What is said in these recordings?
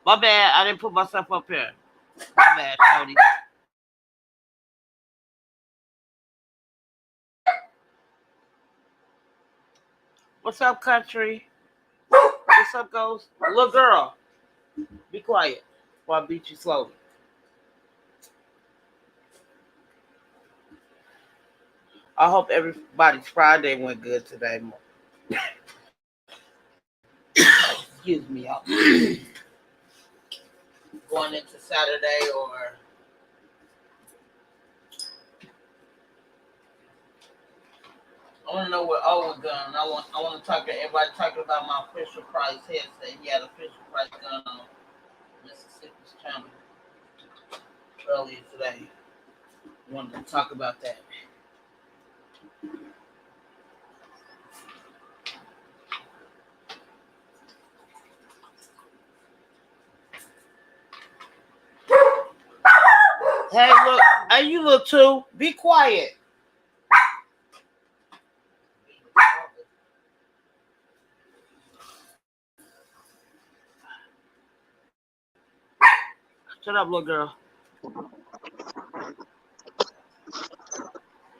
My bad. I didn't put myself up here. My bad, Cody. What's up, country? What's up, ghost? Little girl, be quiet while I beat you slowly. I hope everybody's Friday went good today. Excuse me, y'all. Going into Saturday, or I want to know what O was gun. I want to talk to everybody talking about my Fisher Price headset. He had a Fisher Price gun on Mississippi's channel earlier today. Wanted to talk about that. Hey, look, hey, you look too. Be quiet. Shut up, little girl.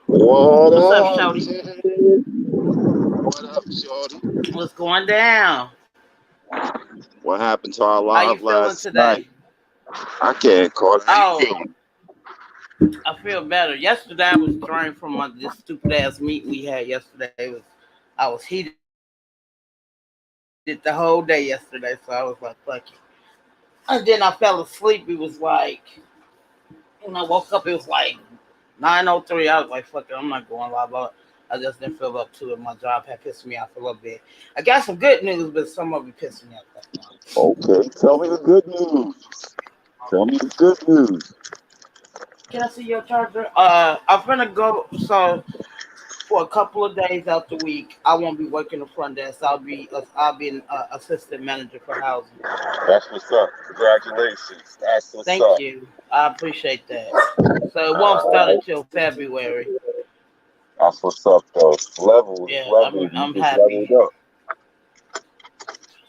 What What's up, up, Shouty? Ted? What up, Shorty? What's going down? What happened to our How you live feeling last night? today? I can't call it. How you Oh, feeling? I feel better. Yesterday I was drained from this stupid ass meeting we had yesterday. I was heated the whole day yesterday, so I was like, fuck it. And then I fell asleep. It was like when I woke up, it was like 9:03. I was like, fuck it, I'm not going live. But I just didn't feel up to it. My job had pissed me off a little bit. I got some good news, but some of it pissed me off. That's why. Okay, tell me the good news. Tell me the good news. Can I see your charger? I'm gonna go. So for a couple of days out the week, I won't be working the front desk. I'll be an assistant manager for housing. That's what's up. Congratulations. That's what's Thank up. you. I appreciate that. So it won't start Uh, until February. that's what's up, though. Levels, Yeah, levels. I'm You I'm just leveled happy. up.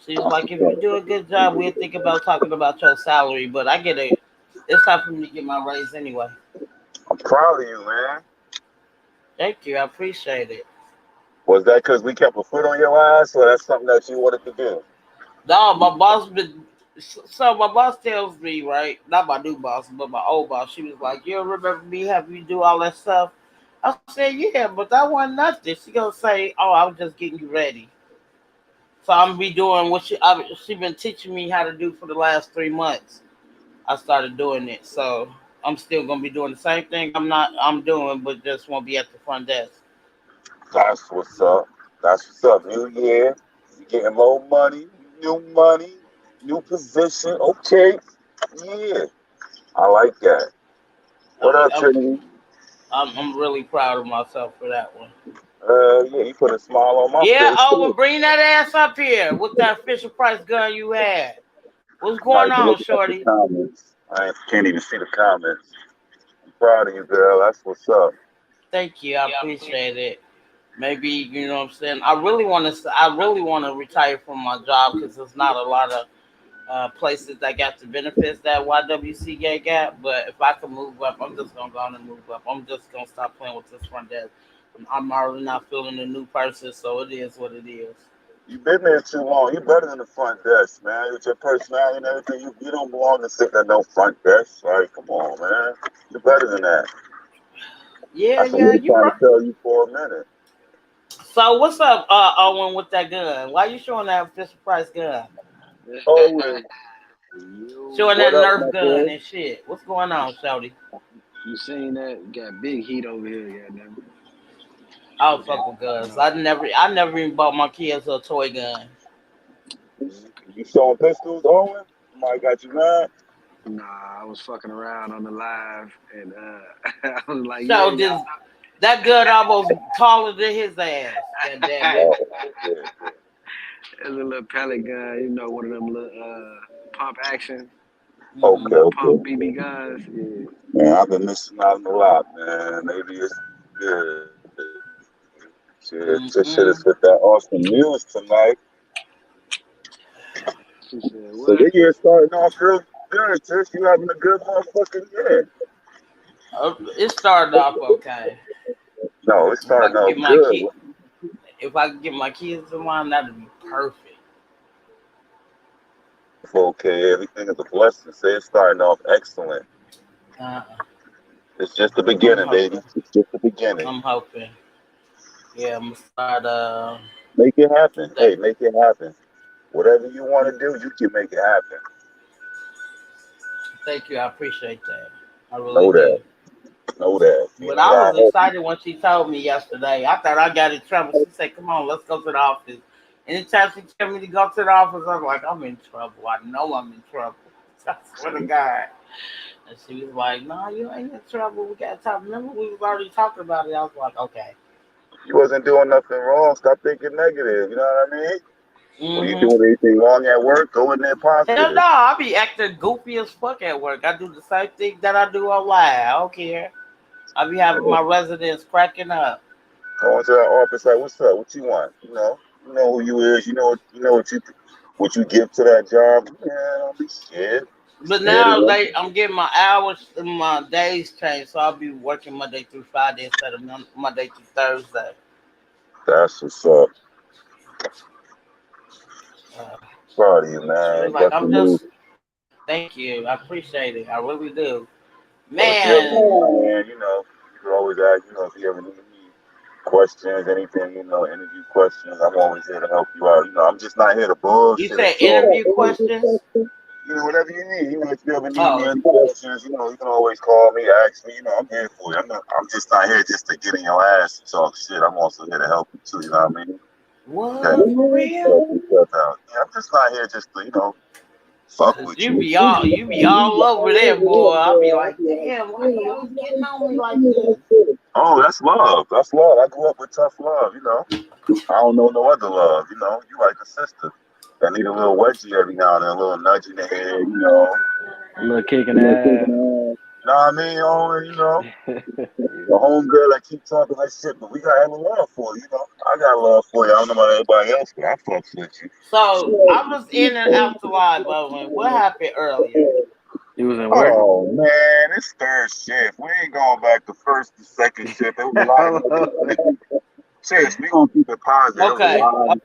Seems That's like what's if you up. do a good job, we'll think about talking about your salary. But I get it. It's time for me to get my raise anyway. I'm proud of you, man. Thank you. I appreciate it. Was that because we kept a foot on your ass, or that's something that you wanted to do? No, my boss been. So my boss tells me, right? Not my new boss, but my old boss. She was like, "You remember me having you do all that stuff?" I said, "Yeah, but that wasn't nothing." She gonna say, "Oh, I was just getting you ready." So I'm gonna be doing what she been teaching me how to do for the last 3 months. I started doing it, so I'm still gonna be doing the same thing. I'm doing, but just won't be at the front desk. That's what's up. That's what's up. New year. You getting more money, new position. Okay. Yeah. I like that. What I'm up, I'm Trinity? I'm really proud of myself for that one. Yeah, you put a smile on my Yeah, face oh, too. and bring that ass up here with that Fisher Price gun you had. What's I'm not going even on, looking at the Shorty? comments. Can't even see the comments. I'm proud of you, girl. That's what's up. Thank you. I appreciate it. Maybe you know what I'm saying. I really want to retire from my job because there's not a lot of places that got the benefits that YWCA got. But if I can move up, I'm just gonna go on and move up. I'm just gonna stop playing with this front desk. I'm already not feeling a new person, so it is what it is. You've been there too long. You're better than the front desk, man. With your personality and everything, you don't belong to sitting at no front desk. Like, come on, man. You're better than that. Yeah, That's what we've yeah, been you trying right. to tell you for a minute. So what's up, Owen, with that gun? Why you showing that Fisher Price gun? Oh, Yo, Showing that what up, Nerf my gun boy? and shit. What's going on, Shouty? you seen that? Got big heat over here, goddamn. I don't With that, fuck with you guns. know. I never even bought my kids a toy gun. You showing pistols, Owen? Somebody got you mad? Nah, I was fucking around on the live, and I was like, yeah, So y'all. this that gun almost taller than his ass. God damn it. Oh, yeah. It's a little pellet gun, one of them little pump action, them Okay, Hmm. little pump okay. BB guns. Yeah. Man, I've been missing out on a lot, man. Maybe it's good. Shit, just should have Hmm. spit that awesome news tonight. She said, So what? your year starting off real good, sis. You having a good motherfucking year. It started off okay. No, it's If I starting could off get my good. kid, if I could get my kids in line, that'd be perfect. Okay, everything is a blessing. Say it's starting off excellent. Uh, It's just the I'm beginning, baby. hoping. It's just the beginning. I'm hoping. Yeah, I'm gonna start. Make it happen. That, Hey, make it happen. Whatever you want to do, you can make it happen. thank you. I appreciate that. I really Know do. that. Know that. You But know I I was help you. excited when she told me yesterday. I thought I got in trouble. She said, "Come on, let's go to the office." Anytime she tell me to go to the office, I'm like, "I'm in trouble. I know I'm in trouble." I swear to God. And she was like, "No, you ain't in trouble. We got to talk." Remember, we was already talking about it. I was like, "Okay." You wasn't doing nothing wrong. Stop thinking negative. You know what I mean? When you Mm-hmm. doing anything wrong at work, go in there Hell no, positive. I be acting goofy as fuck at work. I do the same thing that I do online. I don't care. I be having my residents cracking up. Go into that office, like, what's up? What you want? You know who you is. You know what you give to that job. Man, don't be scared. But Scared of now them. I'm getting my hours and my days changed, so I'll be working Monday through Friday instead of Monday through Thursday. That's what's up. Uh, Proud of you, she was man. like, Definitely "I'm move. just thank you. I appreciate it. I really do, But if you ever man." need, man, you can always ask. If you ever need me questions, anything, interview questions, I'm always here to help you out. I'm just not here to You bullshit or said talk. interview questions. Whatever you need. If you ever need me Oh, any questions, you can always call me, ask me. I'm here for you. I'm just not here just to get in your ass and talk shit. I'm also here to help you too. You know what I mean? Okay. what for real? Help yourself out. Yeah, I'm just not here just to, fuck Cause with you. you be all over there, boy. I'll be like, damn, why you always getting on me like this? Oh, that's love. That's love. I grew up with tough love. I don't know no other love. You like a sister. I need a little wedgie every now and then, a little nudge in the head. A little kick in the ass. Know what I mean? Yeah. The homegirl that keep talking that shit, but we got hella love for you. I got love for you. I don't know about everybody else, but I fucks with you. So I was in and out the live, Owen. What happened earlier? You was in where? Oh man, it's third shift. We ain't going back to first to second shift. There was a lot of negative. Serious, we gonna keep it positive. There was a Okay, lot of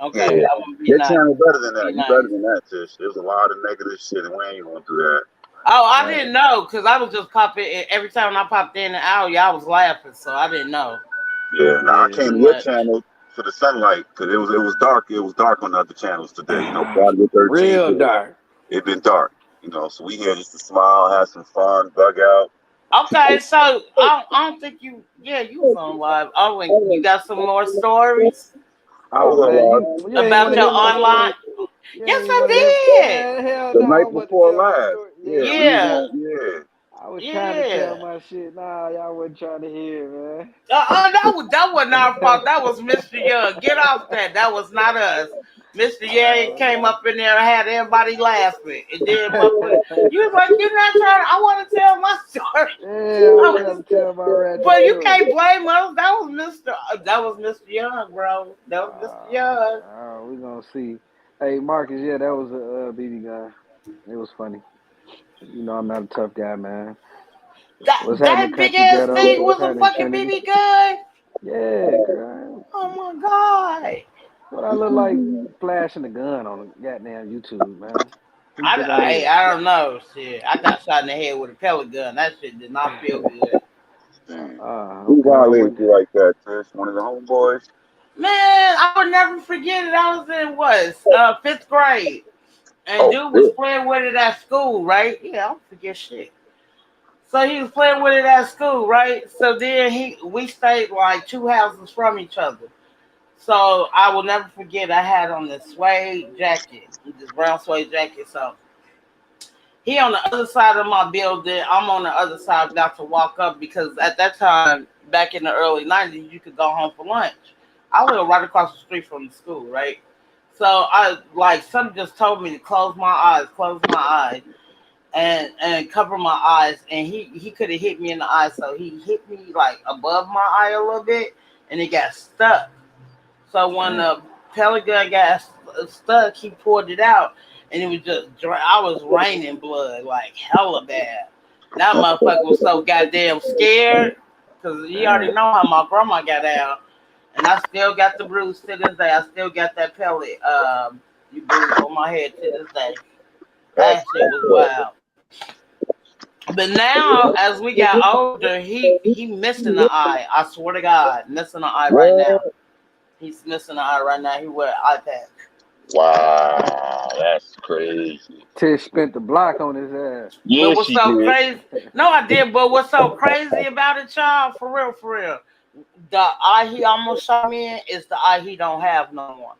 okay. yeah. I'm gonna be Your nice. channel better than Be that. You nice. better than that, Tish. There's a lot of negative shit, and we ain't gonna do that. Oh, I Right. didn't know because I was just popping. Every time I popped in and out, y'all was laughing, so I didn't know Yeah, nah, I Yeah. came too to your much. channel for the sunlight because it was dark. It was dark on the other channels today. Friday the 13th, Real dark. it been dark. So we here just to smile, have some fun, bug out. Okay, so I don't think you. Yeah, you was on live. Oh, and you got some more stories I was Oh man, you ain't about want to your hear my story. online. You Yes, ain't want to hear. I Man, hell the no. I night want to before tell my last. story. Yeah, did. Yeah, we was Yeah, on. Yeah, I was trying to tell yeah. my shit. Nah, y'all wasn't trying to hear, man. That wasn't our fault. That was Mr. Young. Get off that. That was not us. Mr. Young Oh came no. up in there and had everybody laughing. And then motherfucker, you was like, you're not trying. I want to tell my story. Yeah, I I was was, trying to tell my ratchet but you story. can't blame us. That was Mr. That was Mr. Young, bro. That was Mr. Young. We gonna see. Hey, Marcus, yeah, that was a BB gun. It was funny. I'm not a tough guy, man. What's happening, That big Country ass Ghetto? thing What's was a happening, fucking Trinity? BB gun. Yeah, girl. Oh my god. What I look like flashing a gun on a goddamn YouTube, man. Who you think I is? I don't know. Shit, I got shot in the head with a pellet gun. That shit did not feel good. damn. Ah, Who okay. Well, I violated wouldn't. you like that, Tish? One of the homeboys? Man, I would never forget it. I was in what, fifth grade, and Oh, dude was shit. playing with it at school, right? Yeah, I don't forget shit. So he was playing with it at school, right? So then we stayed like two houses from each other. So I will never forget. I had on this suede jacket, this brown suede jacket. So he on the other side of my building. I'm on the other side, about to walk up because at that time, back in the early '90s, you could go home for lunch. I live right across the street from the school, right? So I like something just told me to close my eyes, and cover my eyes. And he could have hit me in the eye, so he hit me like above my eye a little bit, and it got stuck. So when Damn. the pellet gun got stuck, he pulled it out, and it was just I was raining blood like hella bad. That motherfucker was so goddamn scared because he already know how my grandma got down, and I still got the bruise to this day. I still got that pellet, you bruise on my head to this day. That's That shit was wild. But now, as we got older, he missing the eye. I swear to God, missing the eye right what? now. He's missing the eye right now. He wear an eye patch. Wow, that's crazy. Tish spent the block on his ass. But Yeah, what's she so did. crazy? No, I did. But what's so crazy about it, y'all? For real, for real. The eye he almost shot me in is the eye he don't have no more.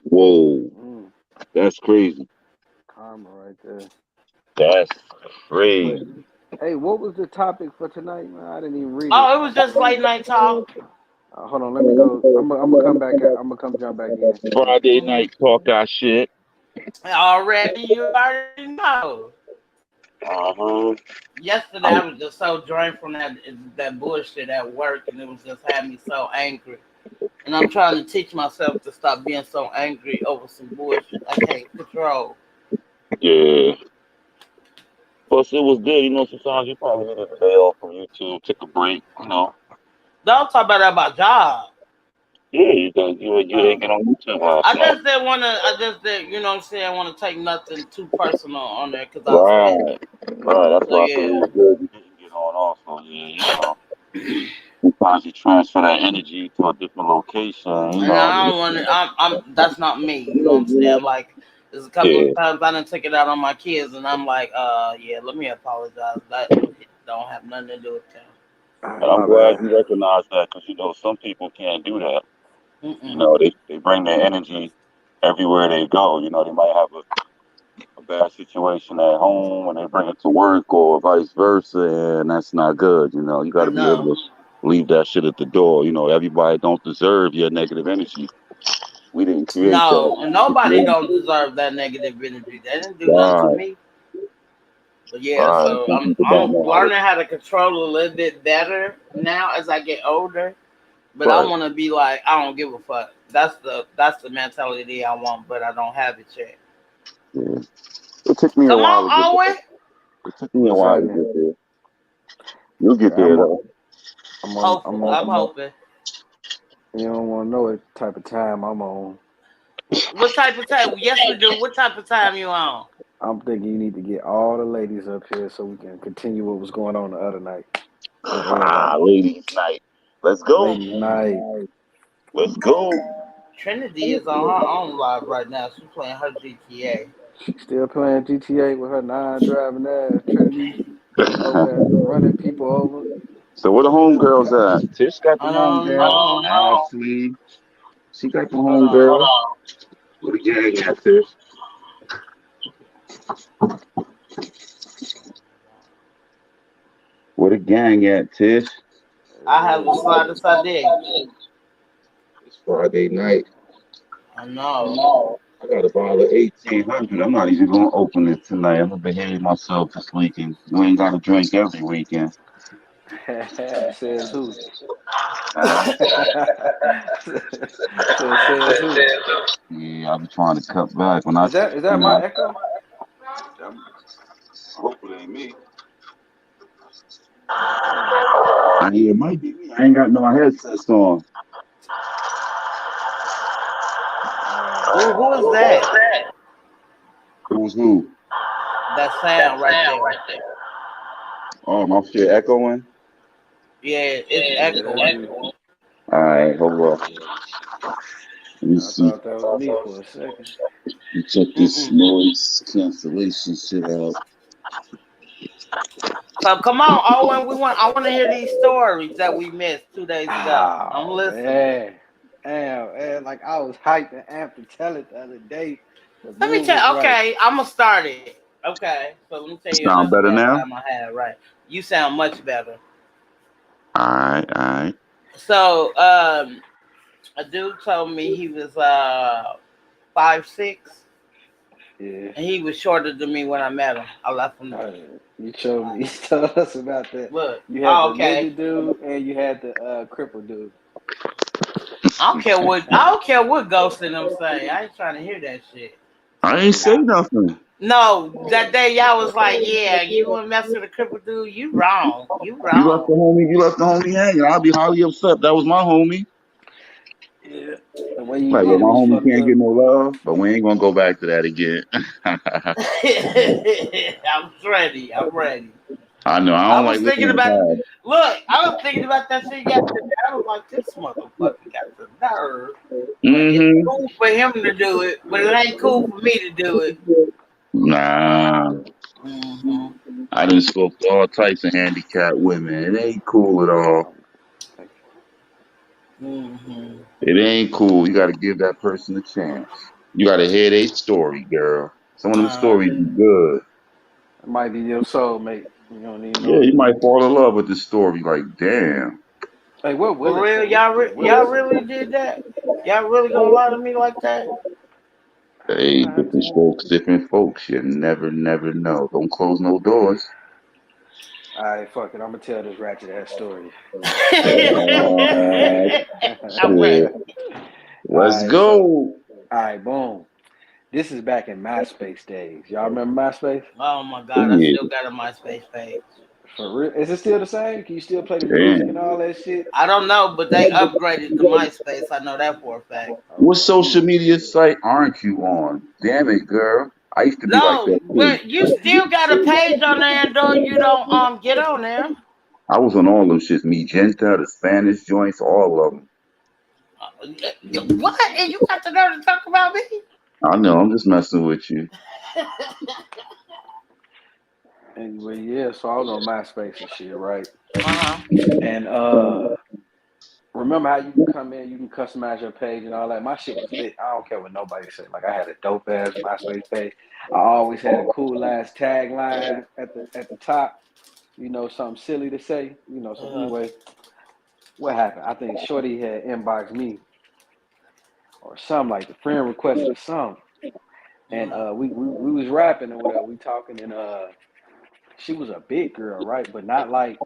Whoa, Mm, that's crazy. karma right there. That's But crazy. hey, what was the topic for tonight, man? I didn't even read it. Oh, it was just late night talk. Hold on, let me go. I'm gonna come back. I'm gonna come jump back in. Friday Mm-hmm. night talk our shit. Already, you already know. Uh-huh. Yesterday, I was just so drained from that bullshit at work, and it was just had me so angry. And I'm trying to teach myself to stop being so angry over some bullshit I can't control. Yeah. Plus, it was good. Sometimes you probably needed a day off from YouTube, take a break. Don't talk about that about job. Yeah, you Uh, didn't get on YouTube last I night. just didn't want to. I just did. You know what I'm saying? I want to take nothing too personal on there because I was Right. petty. Right. That's So why I said it yeah. was good you didn't get on also. Sometimes you transfer that energy to a different location, And I don't want to. I'm. That's not me. You know what I'm saying? Like, there's a couple Yeah. of times I done took it out on my kids, and I'm like, yeah, let me apologize. That don't have nothing to do with them. All right, And I'm my glad bad. you recognize that because, some people can't do that. Mm-mm. They bring their energy everywhere they go. They might have a bad situation at home and they bring it to work or vice versa, and that's not good. You got to be able No, to leave that shit at the door. Everybody don't deserve your negative energy. We didn't create no, that and nobody don't situation. deserve that negative energy. They didn't do nothing to Right, me. But yeah, right. so Some I'm people don't I'm know how to. learning how to control a little bit better now as I get older. But I Right. want to be like, I don't give a fuck. That's the mentality I want, but I don't have it yet. Yeah. It took me a Come while on, to get there. Owen. It took me a What's while to happening? get there. You'll get Yeah, there though. Hopefully, I'm hoping. You don't want to know what type of time I'm on. What type of time? Yes, we do. What type of time you on? I'm thinking you need to get all the ladies up here so we can continue what was going on the other night with everybody. Ladies' night. Let's go. Ladies' night. Let's go. Trinity is on her own live right now. She's playing her GTA. She still playing GTA with her non-driving ass. Trinity over there running people over. So where the homegirls at? Tish got the I don't homegirl. know. Ashley. She got the Hold on. homegirl. Where the gang at, Tish? Where the gang at, Tish? I have the slightest idea. It's Friday night. I know. I got a bottle of 1800. I'm not even gonna open it tonight. I'm gonna behave myself this weekend. You ain't gotta drink every weekend. Says who? Uh, Says who? yeah, I be trying to cut back when I, Is that my echo? hope it ain't me. Hmm. Yeah, it might be me. I ain't got no headsets on. Who is that? Who's who? That sound right there. Oh, my shit echoing. Yeah, it's Yeah, that's echoing. you. All right, hold on. Let me I see. thought that was me for a second. Let me check this Mm-mm. noise cancellation shit out. So come on, Owen. I want to hear these stories that we missed 2 days ago. I'm Oh listening. man. Damn, man. Like I was hyped and amped to tell it the other day. The Let me mood was tell. right. Okay, I'm gonna start it. Okay, so let me tell you Sound another better bad now? time I had. Right, you sound much better. All right, all right. So, a dude told me he was 5'6", Yeah. and he was shorter than me when I met him. I left him. Uh, you showed me. You told us about that. Look, You had oh, the okay. midget dude and you had the cripple dude. I don't care what Ghost and them say. I ain't trying to hear that shit. I ain't say nothing. No, that day y'all was like, yeah, you want to mess with a cripple dude? You wrong. You wrong. You left the homie hanging. I'll be highly upset. That was my homie. Yeah. The way you Like, did well, it my was homie fucked can't up. get no love, but we ain't gonna go back to that again. I'm ready. I'm ready. I know. I I don't was like thinking looking at about. that. Look, I was thinking about that shit yesterday. I was like, this motherfucker got the nerve. But it's Mm-hmm. cool for him to do it, but it ain't cool for me to do it. Nah. Mm-hmm. I done spoke to all types of handicapped women. It ain't cool at all. Mm-hmm. It ain't cool. You got to give that person a chance. You got to hear their story, girl. Some of them stories be good. It might be your soulmate. You don't even Yeah, know you it. might fall in love with the story. Like, damn. Hey, what For Willis real, say? What y'all Willis say? really did that? Y'all really gonna lie to me like that? Hey, I have different to. strokes, different folks. You never know. Don't close no doors. All right, fuck it. I'm gonna tell this ratchet ass story. Uh, I'm shit. ready. All Let's right, so go. all right, boom. This is back in MySpace days. Y'all remember MySpace? Oh my Oh, god, I yeah. still got a MySpace page. For real? Is it still the same? Can you still play the music and Damn. all that shit? I don't know, but they upgraded to MySpace. I know that for a fact. Oh What social shit. media site aren't you on? Damn it, girl. I used to be like No, that too. but you still got a page on there, and though you don't get on there. I was on all them shits. Magenta, the Spanish joints, all of them. What? And you got to know to talk about me? I know. I'm just messing with you. Anyway, yeah, so I was on MySpace and shit, right? Uh-huh. And remember how you can come in, you can customize your page and all that. My shit was lit. I don't care what nobody said. Like I had a dope ass MySpace page. I always had a cool ass tagline at the top. You know, something silly to say. You know, so Uh-huh. anyway, what happened? I think Shorty had inboxed me or something like the friend requested or something. And we was rapping and whatever, we talking and she was a big girl, right? But not like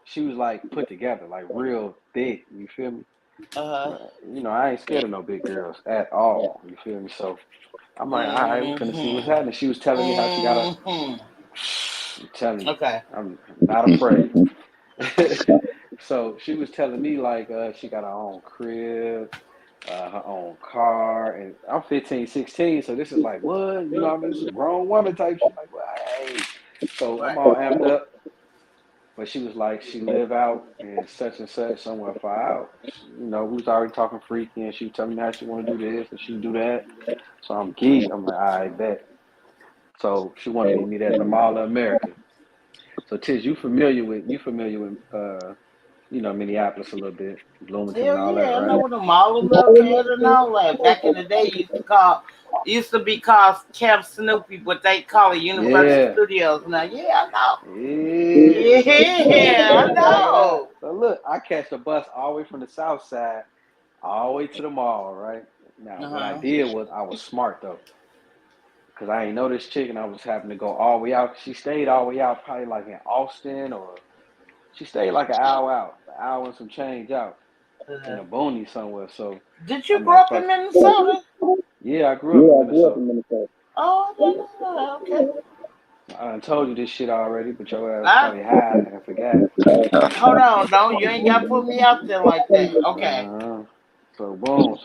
she was like put together, like real thick, you feel me? Uh-huh. But you know, I ain't scared of no big girls at all. You feel me? So I'm like, all right, we finna see what's Mm-hmm. happening. She was telling me how she got a Mm-hmm. I'm telling you, Okay. I'm not afraid. So she was telling me like she got her own crib, her own car, and I'm 15, 16, so this is like what? You know what I mean? This is a grown woman type shit. Like, well, hey. So I'm Right. all amped up. But she was like, she live out in such and such somewhere far out. You know, we was already talking freaky, and she was telling me how she want to do this and she do that. So I'm geeked. I'm like, I bet. So she wanted me to meet at the Mall of America. So Tiz, you familiar with you know, Minneapolis a little bit, Bloomington and Hell all that, yeah, I know right? what the Mall of America is and all that. Back in the day, used to be called Camp Snoopy, but they call it Universal Yeah. Studios now. Yeah, I know. Yeah. So Yeah, I check it out. know. So look, I catch the bus all the way from the south side all the way to the mall, right? Now, Uh what I huh. did was I was smart though, because I ain't know this chick and I was having to go all the way out. She stayed all the way out, probably like in Austin, or she stayed like an hour and some change out in Uh-huh. a boonies somewhere. So Did you I'm grow like, up in fuck. Minnesota? Yeah, I grew up in Minnesota. Oh, I didn't know that. Okay. I done told you this shit already, but your ass I probably high and forgot. hold on, don't you ain't got to put me out there like that. Okay. Uh, so boom,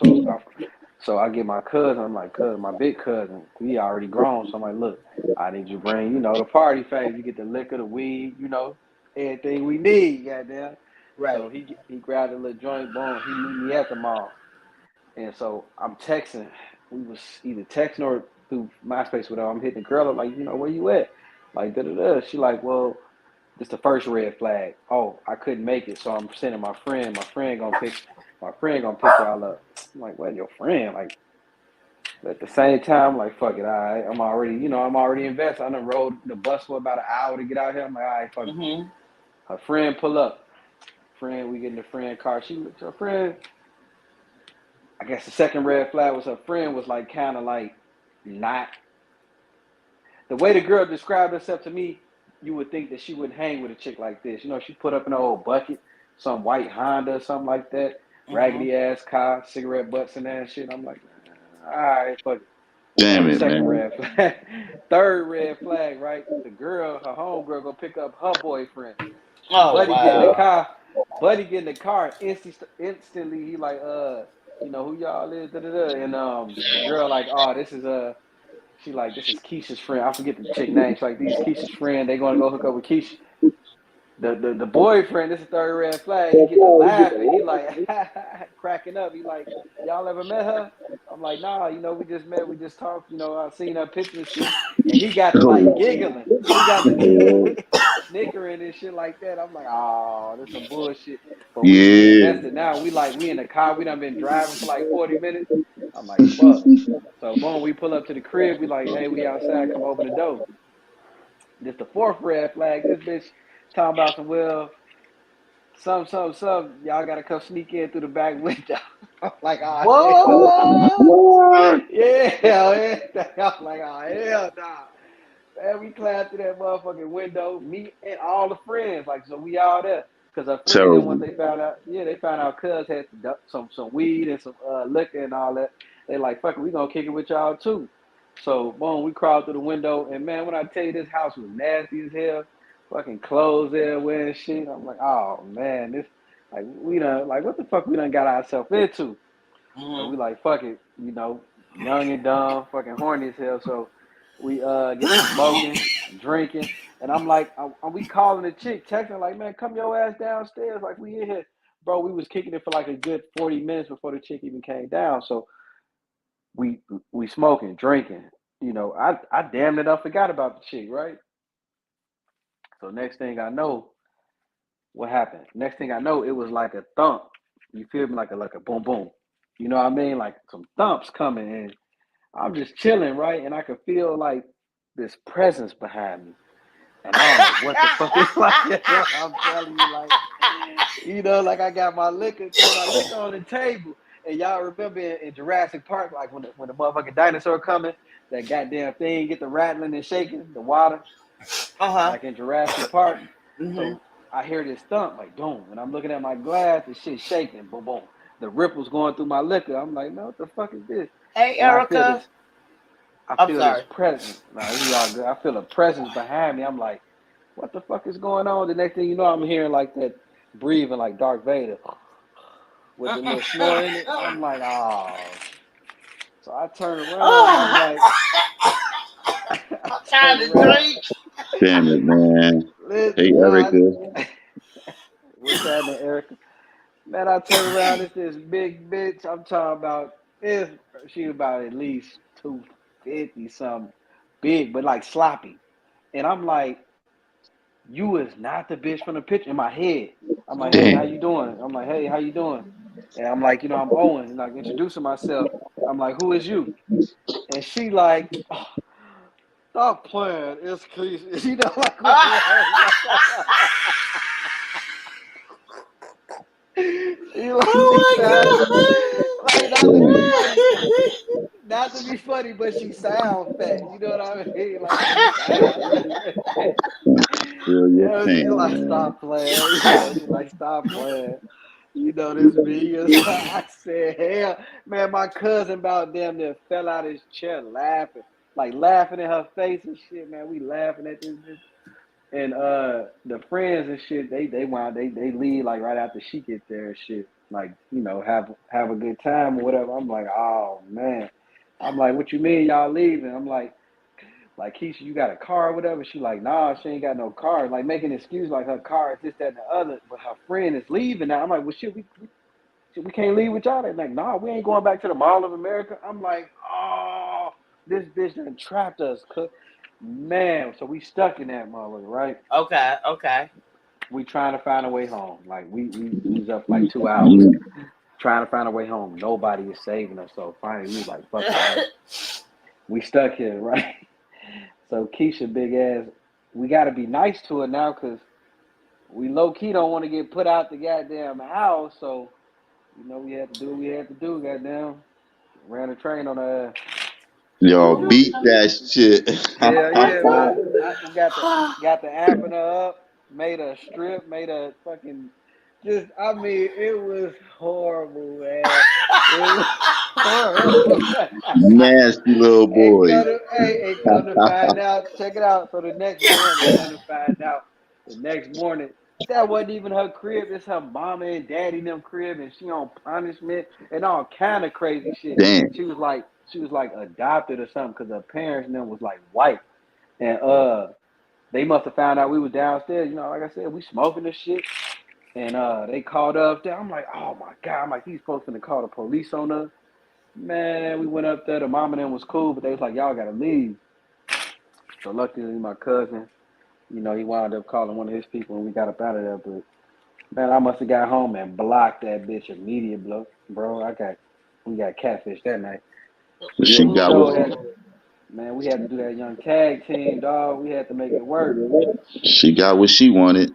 so I get my cousin. I'm like, cousin, my big cousin. He already grown, so I'm like, look, I need you to bring, you know, the party phase. You get the liquor, the weed, you know, everything we need, goddamn. Right. So he grabbed a little joint, boom. He meet me at the mall, and so I'm texting. We was either texting or through MySpace, whatever. I'm hitting the girl up like, you know, where you at? Like da da da. She like, well, this the first red flag. Oh, I couldn't make it, so I'm sending my friend. My friend gonna pick y'all up. I'm like, what, your friend? Like, at the same time, like, fuck it. All right, I'm already invested. I done rode the bus for about an hour to get out here. I'm like, all right, fuck it. Mhm. Her friend pull up. We get in the friend car. Her friend. I guess the second red flag was her friend was like kind of like not the way the girl described herself to me, you would think that she wouldn't hang with a chick like this. You know, she put up an old bucket, some white Honda or something like that, Mhm. raggedy ass car, cigarette butts in there and shit. I'm like, all right, fuck it. Damn it, Second man. red flag. Third red flag, right? The girl, her homegirl, go pick up her boyfriend. Oh Buddy get in the wow. car. Buddy get in the car. Instantly, he like, you know who y'all is, da da da. And the girl like, oh, this is she like, this is Keisha's friend. I forget the chick name. She's like, these Keisha's friend. They gonna go hook up with Keisha. The boyfriend, this is third red flag. He get to laughing. He like cracking up. He like, y'all ever met her? I'm like, nah, you know, we just met, we just talked, you know, I seen her picture and shit. And he got to like giggling. He got Oh, to snickering and shit like that. I'm like, oh, this some bullshit. But we yeah. invested now. We in the car. We done been driving for like 40 minutes. I'm like, fuck. So boom, we pull up to the crib. We like, hey, we outside. Come open the door. This the fourth red flag. This bitch talking about some some. Y'all gotta come sneak in through the back window. I'm like, oh hell What? What? yeah, hell yeah. I'm like, oh hell nah. Man, we climbed through that motherfucking window, me and all the friends. Like, so we all there. Cause our friend, then once Terrible. they found out, they found out cuz had some weed and some liquor and all that. They like, fuck it, we gonna kick it with y'all too. So boom, we crawled through the window, and man, when I tell you this house was nasty as hell, fucking clothes everywhere and shit. I'm like, oh man, this like we done like what the fuck we done got ourselves into. So Mm-hmm. we like, fuck it, young and dumb, fucking horny as hell. So we get to smoking, drinking, and I'm like, we calling the chick, texting like, man, come your ass downstairs, like we in here, bro. We was kicking it for like a good 40 minutes before the chick even came down. So we we smoking, drinking. I damn it, I forgot about the chick, right? So next thing I know, what happened? Next thing I know, it was like a thump. You feel me? Like a boom boom. You know what I mean? Like some thumps coming in. I'm just chilling, right? And I could feel like this presence behind me. And I don't know what the fuck it's like. I'm telling you, like, like I got my liquor, cause my liquor on the table. And y'all remember in Jurassic Park, like when the motherfucking dinosaur coming, that goddamn thing get the rattling and shaking, the water, Uh-huh. like in Jurassic Park. Mm-hmm. So I hear this thump, like boom, and I'm looking at my glass, the shit shaking, boom, boom. The ripples going through my liquor. I'm like, man, what the fuck is this? Hey, And I feel Erica. this I I'm feel this sorry. presence. Nah, this is all good. I feel a presence behind me. I'm like, what the fuck is going on? The next thing you know, I'm hearing like that breathing like Darth Vader with the little snore in it. I'm like, oh. So I turn around and I'm like, I I'm turn trying to around. drink. Damn it, man. Listen, Hey, nah, Erica. what's happening, Erica? Man, I turn around. It's this big bitch. I'm talking about this. She about at least 250 something, big, but like sloppy. And I'm like, you is not the bitch from the picture in my head. I'm like, hey, how Damn. you doing? I'm like, hey, how you doing? And I'm like, I'm Owen, and like introducing myself. I'm like, who is you? And she like, oh, stop playing. It's Keisha. Like one of she sounded Oh like not to be Damn. funny, my not to be funny, but she sound fat. You know what I mean? Like she sound really fat. Feel your She pain, like man. stop playing. She like stop playing. This me. I said, hell, man, my cousin about damn near fell out his chair laughing. Like laughing in her face and shit, man. We laughing at this bitch. And the friends and shit, they leave like right after she get there and shit. Like, have a good time or whatever. I'm like, oh man. I'm like, what you mean y'all leaving? I'm like, Keisha, you got a car or whatever? She like, nah, she ain't got no car. Like making an excuse like her car is this, that, and the other. But her friend is leaving now. I'm like, well, shit, we can't leave with y'all. They're like, nah, we ain't going back to the Mall of America. I'm like, oh, this bitch done trapped us. Man, so we stuck in that motherfucker, right? Okay, okay. We trying to find a way home. Like we was up like 2 hours trying to find a way home. Nobody is saving us. So finally we was like, fuck it, right? We stuck here, right? So Keisha, big ass, we got to be nice to her now because we low key don't want to get put out the goddamn house. So we had to do what we had to do. Goddamn, ran a train on her. Y'all beat that shit. Hell yeah, man. I got the amping her up, made a strip, made a fucking just. I mean, it was horrible, man. It was. Nasty little boy. Come to find out, check it out. So the next morning, come to find out, that wasn't even her crib. It's her mama and daddy in them crib, and she on punishment and all kind of crazy shit. Damn. She was like adopted or something because her parents and them was like white, and they must have found out we was downstairs. You know, like I said, we smoking this shit, and they called up there. I'm like, oh my god, I'm like, he's supposed to call the police on us. Man, we went up there. The mom and them was cool, but they was like, y'all gotta leave. So luckily, my cousin, you know, he wound up calling one of his people, and we got up out of there. But man, I must have got home and blocked that bitch immediately, bro. We got catfish that night. She got Man, we had to do that young tag team, dog. We had to make it work. She got what she wanted.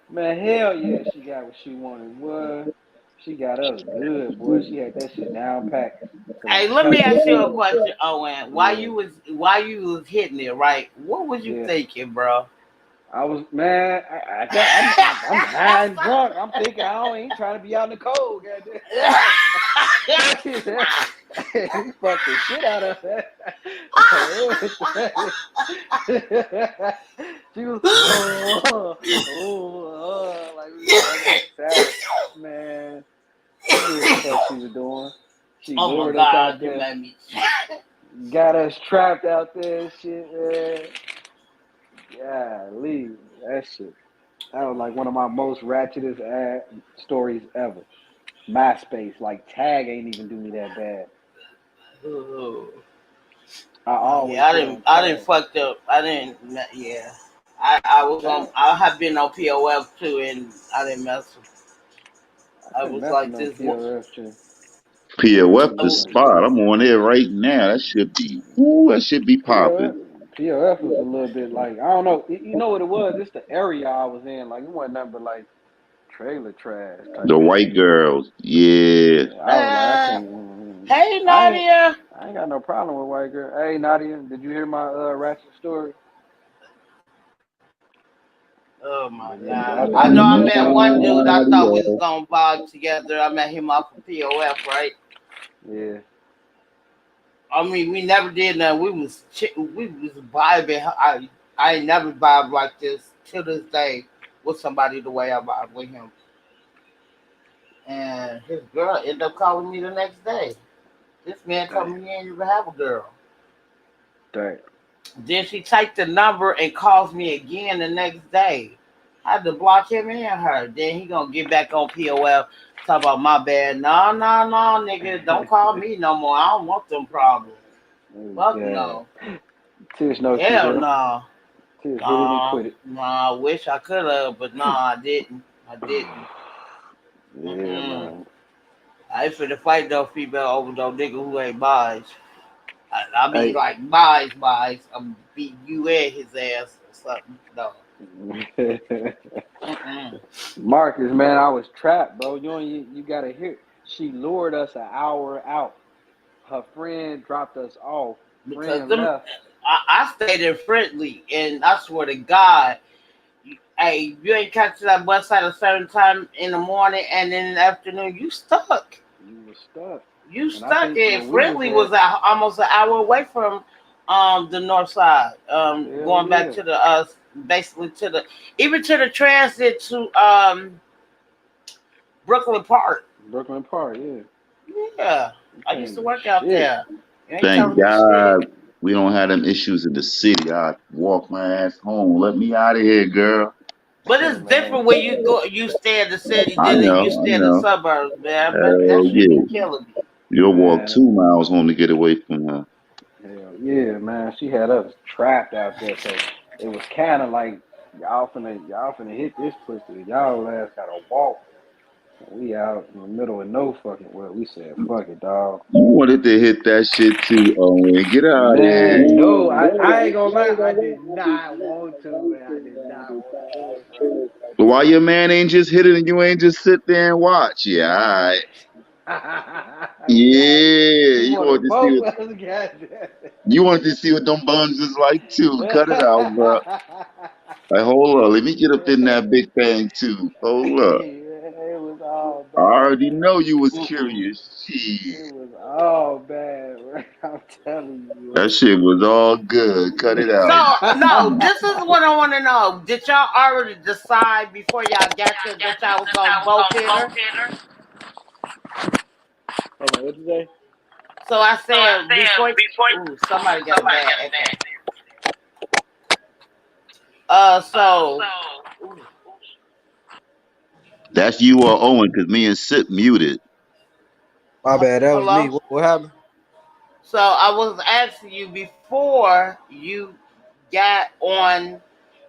Man, hell yeah, she got what she wanted. What? She got us good, boy. She had that shit down packed. Hey, let me ask you a question, Owen. While you was hitting it, right? What was you thinking, bro? I was, man, I'm high and drunk. I'm thinking I ain't trying to be out in the cold, goddamn. He fucked the shit out of her. She was, like, man. She knew what the fuck she was doing. She lured us out there. Got us trapped out there and shit, man. Golly, that shit. That was like one of my most ratchetest stories ever. MySpace, like Tag ain't even do me that bad. I didn't fucked up. I have been on POF too, and I didn't mess with. I was like this. POF the spot. I'm on there right now. That should be popping. POF was a little bit like, I don't know. You know what it was? It's the area I was in. Like, it wasn't nothing but like trailer trash. The white girls. Yeah. Hey, Nadia. I ain't got no problem with white girl. Hey, Nadia, did you hear my ratchet story? Oh my god! I know I met one dude I thought we was gonna vibe together. I met him off of POF, right? Yeah. I mean, we never did nothing. We was vibing. I ain't never vibed like this till this day with somebody the way I vibe with him. And his girl ended up calling me the next day. This man told me he ain't even have a girl. Dang. Then she typed the number and calls me again the next day. I had to block him and her. Then he gonna get back on POF, talk about my bad. No, nigga, don't call me no more. I don't want them problems. Fuck no. Tish, no. Hell no. Tish, quit it. Nah, I wish I could have, but I didn't. Yeah, man. I ain't finna fight no female over no nigga who ain't mine. I mean, like, buys. I'm beating you and his ass or something. No. Marcus, man, I was trapped, bro. You gotta hear. She lured us an hour out. Her friend dropped us off. Friend left. I stayed in Friendly, and I swear to God, hey, you ain't catching that bus at a certain time in the morning, and in the afternoon, you stuck. You were stuck. You stuck in Friendly was almost an hour away from the north side. Going back to the basically to the transit to Brooklyn Park. Brooklyn Park, yeah. Yeah. I used to work out there. Thank God we don't have them issues in the city. I walk my ass home. Let me out of here, girl. But it's different when you stay in the city than you stay in the suburbs, man. That shit be killing me. You'll walk 2 miles home to get away from her. Hell yeah, man. She had us trapped out there, so it was kind of like y'all finna hit this pussy. Y'all ass gotta walk. We out in the middle of no fucking world. We said, fuck it, dog. You wanted to hit that shit too, Owen. Get out of here. No, I ain't gonna lie. I did not want to, man. I did not want to. But why your man ain't just hit it and you ain't just sit there and watch? Yeah, all right. You wanted to see what them buns is like too. Cut it out, bro. Like, hold up. Let me get up in that big bang too. Hold up. It was all right. already know you was Mm-mm. curious. Shit. It was all bad, bro. I'm telling That you, shit was all good. Cut it out. So no, bro. this is what I want to know. Did y'all already decide before y'all got there that y'all was gonna both hit her? Hold on, what you say? So I said before. Ooh, somebody got a bad echo. So. Ooh, That's you or Owen, because me and Sip muted. My bad. That was me. hello. What happened? So I was asking you before you got on.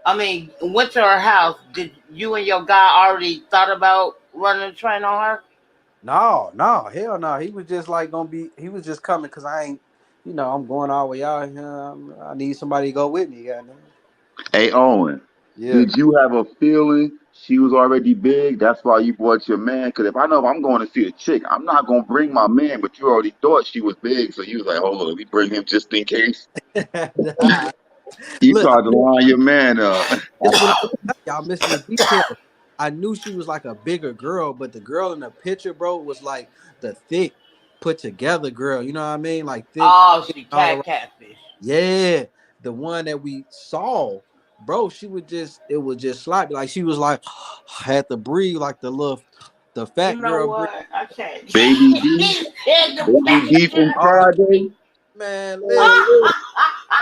I mean, went to her house. Did you and your guy already thought about running a train on her? No, hell no. He was just like gonna be. He was just coming because I ain't. I'm going all the way out here. I need somebody to go with me. Goddamn. Hey, Owen, Yeah. did you have a feeling she was already big? That's why you brought your man? Because if I know if I'm going to see a chick, I'm not going to bring my man, but you already thought she was big. So you was like, hold on, let me bring him just in case. Nah. You Look, tried to line your man up. this what y'all missing the details. I knew she was like a bigger girl, but the girl in the picture, bro, was like the thick, put together girl. You know what I mean? Like thick, Oh, thick she all around. catfish. Yeah, the one that we saw, bro. She would just, it was just sloppy. Like she was like had to breathe like the You fat know girl breathe. what? I can't. Baby D, He said the Baby back D from Oh Friday. man, listen,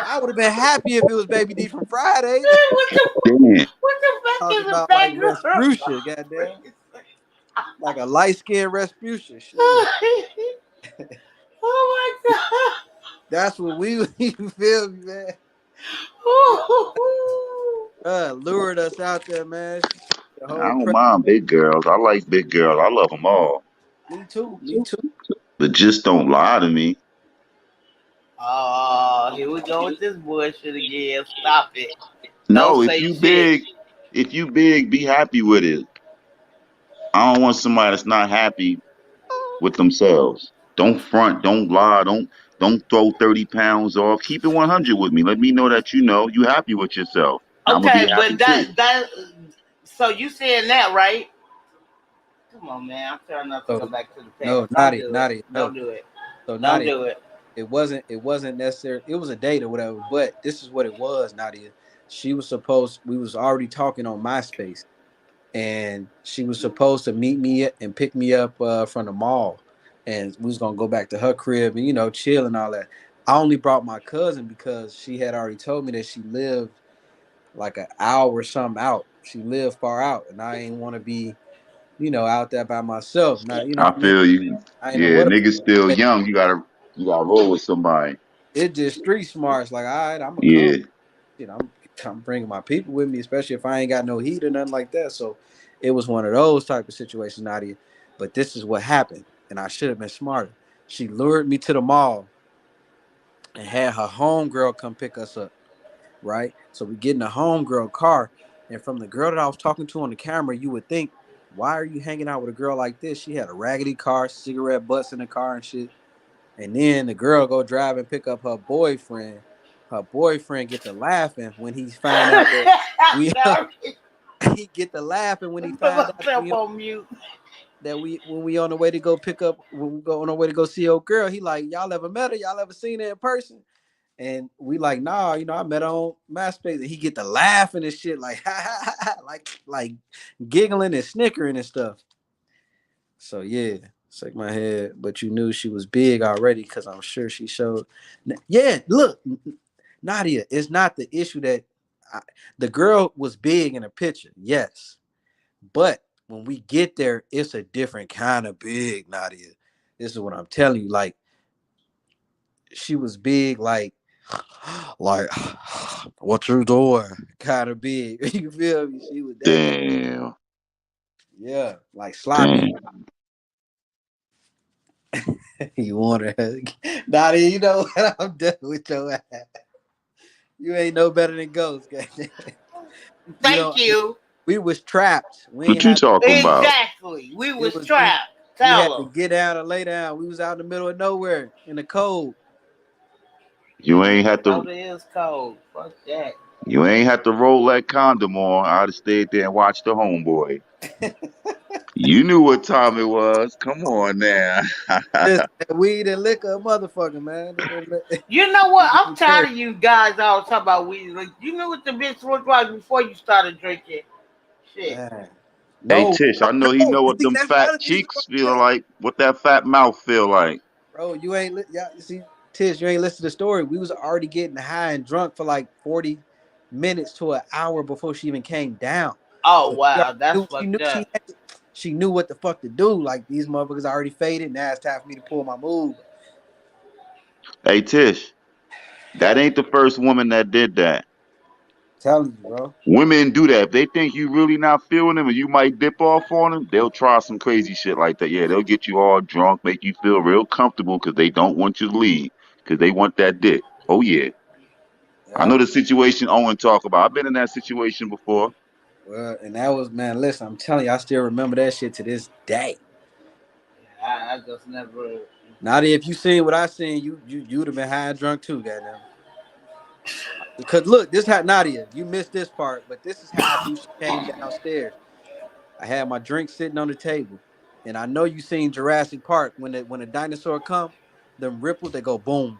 I would have been happy if it was Baby D from Friday. what the Damn. what the fuck Talking is a about like fat girl? Respucia, goddamn, like a light skinned Respucia. Shit. Oh my god. That's what we you feel me, man. Lured us out there, man. The I whole don't pre- mind big girls. I like big girls. I love them all. Me too, me too. But just don't lie to me. Oh, here we go with this bullshit again. Stop it. Don't No, say shit. if you big, be happy with it. I don't want somebody that's not happy with themselves. Don't front, don't lie, don't throw 30 pounds off. Keep it 100 with me. Let me know that you happy with yourself. And I'm gonna be Okay, happy but too. that so you saying that, right? Come on, man. I'm trying not to So go back to the no, past. Don't Nadia, do it. Nadia, no. Don't do it. So Don't Nadia, do it. it wasn't necessary. It was a date or whatever, but this is what it was, Nadia. She was supposed we was already talking on MySpace, and she was supposed to meet me and pick me up from the mall, and we was gonna go back to her crib and chill and all that. I only brought my cousin because she had already told me that she lived like an hour or something out. She lived far out, and I ain't want to be out there by myself. Now, you know I what I mean? fal you. I ain't know Yeah, what niggas still the young. You gotta roll with somebody. it just street smarts. Like, all right, I'm gonna come. Yeah. I'm bringing my people with me, especially if I ain't got no heat or nothing like that. So, it was one of those type of situations, Nadia. But this is what happened, and I should have been smarter. She lured me to the mall and had her homegirl come pick us up. Right? So we get in the homegirl car, and from the girl that I was talking to on the camera, you would think, why are you hanging out with a girl like this? She had a raggedy car, cigarette butts in the car and shit. And then the girl go drive and pick up her boyfriend. Her boyfriend get to laughing when he find out that we Sorry. he get to laughing when he Put find out myself on mute. that we when we on the way to go pick up when we go on our way to go see old girl. He like, y'all ever met her? Y'all ever seen her in person? And we like, nah, I met her on MySpace. And he get to laughing and shit, like like giggling and snickering and stuff. So yeah, shake my head. But you knew she was big already because I'm sure she showed. Yeah, look, Nadia, it's not the issue that I, the girl was big in a picture, yes, but when we get there, it's a different kind of big, Nadia. This is what I'm telling you. Like she was big, like what you doing? Kind of big. You feel me? She was that kind. Damn. Yeah, like sloppy. Damn. You want her? Nadia, you know what? I'm done with your ass. You ain't no better than Ghost. Goddamn. You Thank know, you. we was trapped. We ain't What you had. talking about? Exactly. We It was was trapped. we had to Tell get down and lay down. We was out in the middle of nowhere in the cold. You them. ain't had to Soda is cold. Fuck that. you ain't had to roll that condom on. I'd have stayed there and watched the homeboy. You knew what time it was. Come on now. Listen, that weed and liquor, motherfucker, man. You know what? I'm tired of you guys all talking about weed. Like, you knew what the bitch looked like before you started drinking. Shit. Man. Hey No, Tish, I no, know he no. know what See, them that's the fat other thing. cheeks feel like, what that fat mouth feel like. Bro, you ain't yeah, you see, Tish, you ain't listened to the story. We was already getting high and drunk for like 40 minutes to an hour before she even came down. Oh So wow, that's she knew fucked up. she knew what the fuck to do. Like these motherfuckers already faded. Now it's time for me to pull my move. Hey Tish, that ain't the first woman that did that. Telling you, bro. Women do that. If they think you really not feeling them and you might dip off on them, they'll try some crazy shit like that. Yeah, they'll get you all drunk, make you feel real comfortable because they don't want you to leave because they want that dick. Oh yeah, I Yeah. know the situation Owen talk about. I've been in that situation before. Well, and that was man. Listen, I'm telling you, I still remember that shit to this day. I just never. Nadia, if you seen what I seen, you'd have been high and drunk too, goddamn. Because look, this had Nadia. You missed this part, but this is how I knew she came downstairs. I had my drink sitting on the table, and I know you seen Jurassic Park when the dinosaur come, them ripples they go boom,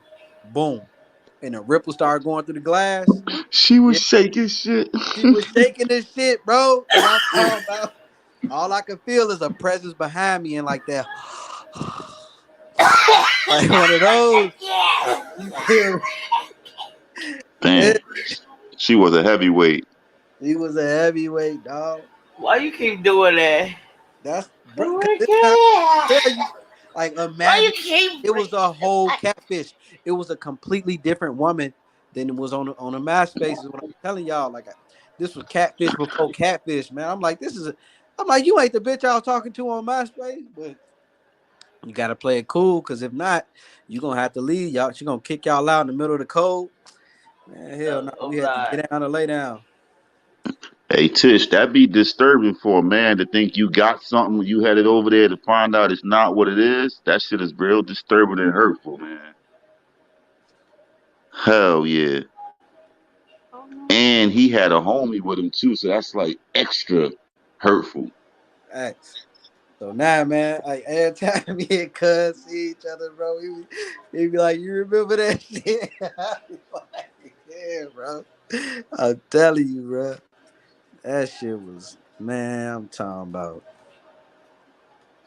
boom, and the ripples start going through the glass. She was Yeah, shaking shit. she was shaking this shit, bro, and I'm talking about all I can feel is a presence behind me and like that, like one of those. You feel me? Damn, she was a heavyweight. He was a heavyweight dog. Why you keep doing that? That's bro. Cause this time, Why tell you, like you imagine keep? it was a whole catfish. It was a completely different woman than it was on a MySpace. Is what I'm telling y'all. Like this was catfish before catfish, man. I'm like, this is. I'm like, you ain't the bitch I was talking to on MySpace, but you gotta play it cool, cause if not, you gonna have to leave y'all. She gonna kick y'all out in the middle of the cold. Man, hell no, we I'm had to not. get down and lay down. Hey Tish, that'd be disturbing for a man to think you got something, you headed over there to find out it's not what it is. That shit is real disturbing and hurtful, man. Hell yeah. And he had a homie with him too, so that's like extra hurtful. Facts. So now, man, like every time me and Cuz see each other, bro, he be like, "You remember that shit?" I be like, yeah, bro. I'm telling you, bro, that shit was man. I'm talking about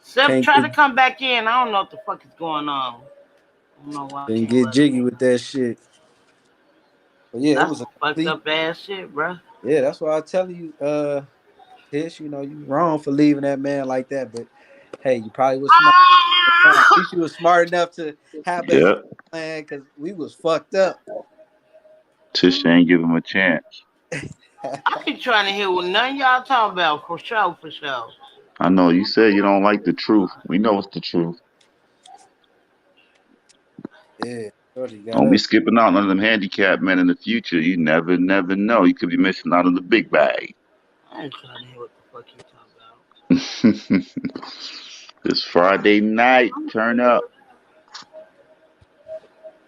Sip can't try get to come back in. I don't know what the fuck is going on. I don't know why I didn't can't get let him jiggy in. with that shit. But yeah, it That's was a some fucked complete. up ass shit, bro. Yeah, that's why I tell you, Tish, you know, you wrong for leaving that man like that. But hey, you probably was smart. At least you was smart enough to have a Yeah. plan because we was fucked up. Tish ain't give him a chance. I ain't trying to hear what none of y'all talking about for sure, for sure. I know you said you don't like the truth. We know it's the truth. Yeah, Shorty got Don't be up. skipping out on them handicapped men in the future. You never, never know. You could be missing out on the big bag. I ain't trying to hear what the fuck you talking about. This Friday night, turn up.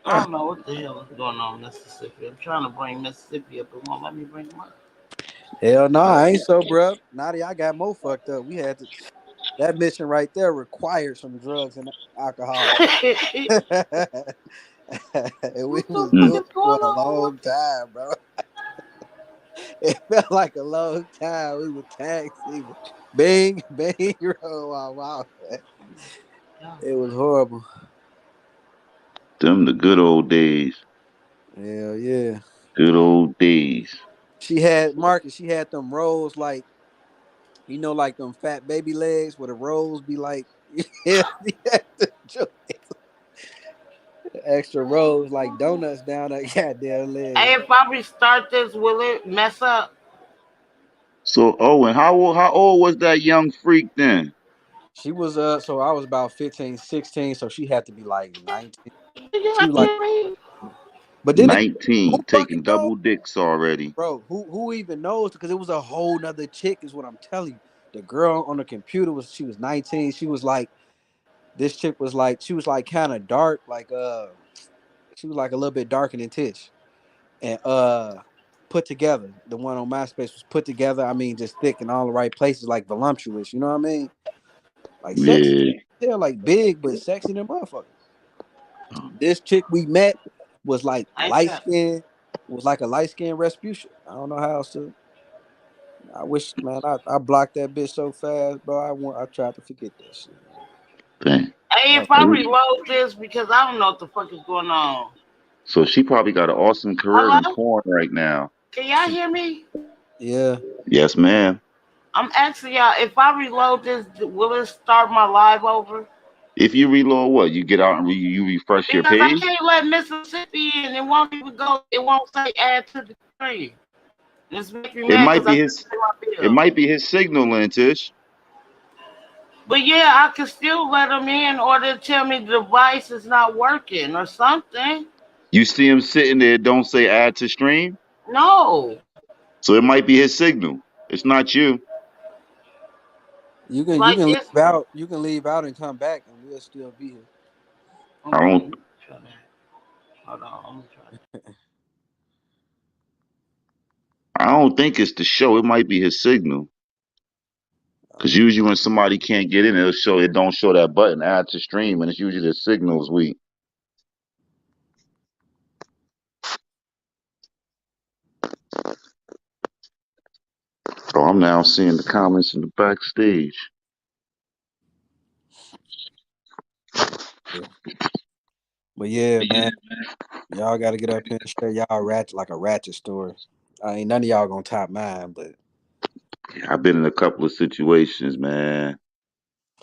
I don't know what the hell is going on in Mississippi. I'm trying to bring Mississippi up. It won't let me bring him up. Hell no, I ain't so, bro. Nadia, I got more fucked up. We had to. That mission right there required some drugs and alcohol. What And we the was fuck Mm. doing is it for going a on? long time, bro. It felt like a long time. We were tag teaming. Bang, bang, roll, wow, wow. Yeah. It was horrible. Them the good old days. Hell yeah. Good old days. She had Marcus, she had them rolls like, like them fat baby legs where the rolls be like, yeah, extra rolls like donuts down that goddamn leg. Hey, if I restart this, will it mess up? So Owen, how old was that young freak then? She was so I was about 15, 16, so she had to be like 19. She was like, but then it, who 19, fucking taking knows, double dicks already. bro? Who even knows? Because it was a whole nother chick, is what I'm telling you. The girl on the computer she was 19. She was like, this chick was like, she was like kind of dark, like she was like a little bit darker than Tish. And put together. The one on MySpace was put together. I mean, just thick in all the right places, like voluptuous. You know what I mean? Like sexy. Yeah. They're like big, but sexy than motherfucker. This chick we met was like I light got skin, was like a light skin Respucia. I don't know how else to. I wish, man, I blocked that bitch so fast, bro. I tried to forget that shit. Dang. Hey, Man. if I reload this because I don't know what the fuck is going on. So she probably got an awesome career in Hello? porn right now. Can y'all hear me? Yeah. Yes, ma'am. I'm asking y'all, if I reload this, will it start my live over? If you reload, what you get out and you refresh your Because I page. can't let Mississippi in. It won't even go. It won't say add to the screen. It's making me It mad might because I be can't his. pay my It bill. might be his signal, Lentish. But yeah, I can still let them in, or they tell me the device is not working or something. You see him sitting there. Don't say add to stream. No. So it might be his signal. It's not you. You Like can leave it's. out. You can leave out and come back, and we'll still be here. I Okay, let don't. me try that. Hold on, let me try that. I don't think it's the show. It might be his signal. Because usually when somebody can't get in, it'll show. It don't show that button add to stream, and it's usually the signal's weak. So I'm now seeing the comments in the backstage. Yeah. But yeah, man, y'all got to get up here and share y'all ratchet like a ratchet story. I ain't none of y'all gonna top mine, but I've been in a couple of situations, man.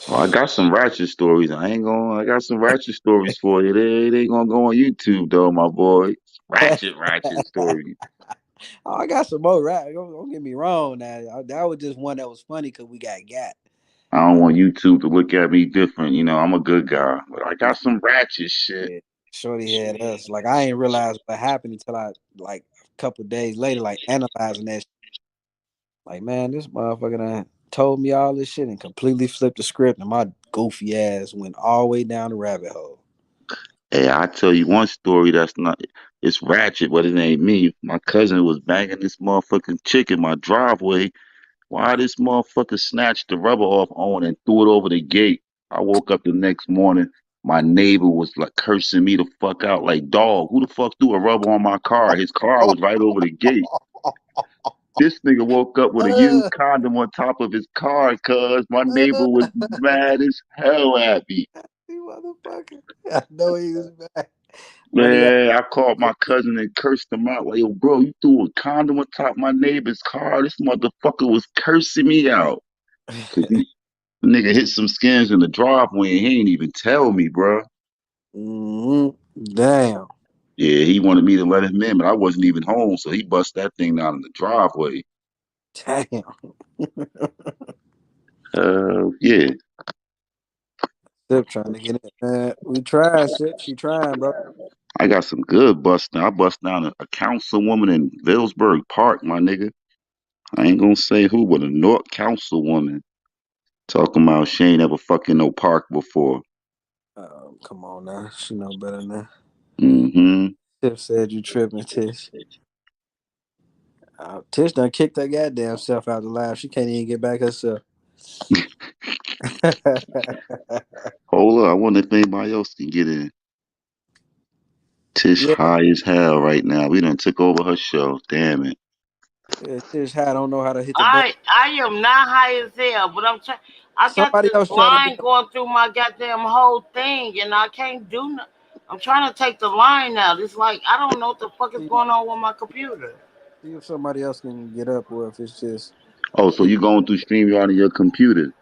Oh, I got some ratchet stories. I got some ratchet stories for you. They ain't gonna go on YouTube though, my boy. Ratchet stories. oh, I got some more rap. Don't get me wrong. Now that was just one that was funny because we got. I don't want YouTube to look at me different. You know, I'm a good guy, but I got some ratchet shit. Yeah, Shorty had us. Like I ain't realized what happened until I like a couple days later, like analyzing that. Like, man, this motherfucker done told me all this shit and completely flipped the script, and my goofy ass went all the way down the rabbit hole. Hey, I tell you one story that's not. It's ratchet, but it ain't me. My cousin was banging this motherfucking chick in my driveway. Why this motherfucker snatched the rubber off on and threw it over the gate? I woke up the next morning. My neighbor was like cursing me the fuck out, like, dog, who the fuck threw a rubber on my car? His car was right over the gate. This nigga woke up with a used condom on top of his car, cuz my neighbor was mad as hell at me. You motherfucker. I know he was mad. One of y'all. Man, I called my cousin and cursed him out. Like, yo, bro, you threw a condom on top of my neighbor's car. This motherfucker was cursing me out. Cause the nigga hit some skins in the driveway and he ain't even tell me, bro. Damn. Yeah, he wanted me to let him in, but I wasn't even home, so he bust that thing down in the driveway. Damn. Yeah. Sip trying to get it, man. We tried, Sip. She trying, bro. I got some good busting. I bust down a councilwoman in Villsburg Park, my nigga. I ain't gonna say who, but a North councilwoman talking about she ain't ever fucking no park before. Come on now. She know better than that. Mm-hmm. Sip said you tripping, Tish. Tish done kicked her goddamn self out the lab. She can't even get back herself. Hold up, I wonder if anybody else can get in. Tish yeah, high as hell right now. We done took over her show. Damn it. yeah, Tish High don't know how to hit the button. I am not high as hell, but I'm trying. I got Somebody this else trying to get line going through my goddamn whole thing, and I can't do nothing. I'm trying to take the line out. It's like I don't know what the fuck is going on with my computer. see if somebody else can get up or if it's just Oh, so you going through StreamYard on your computer.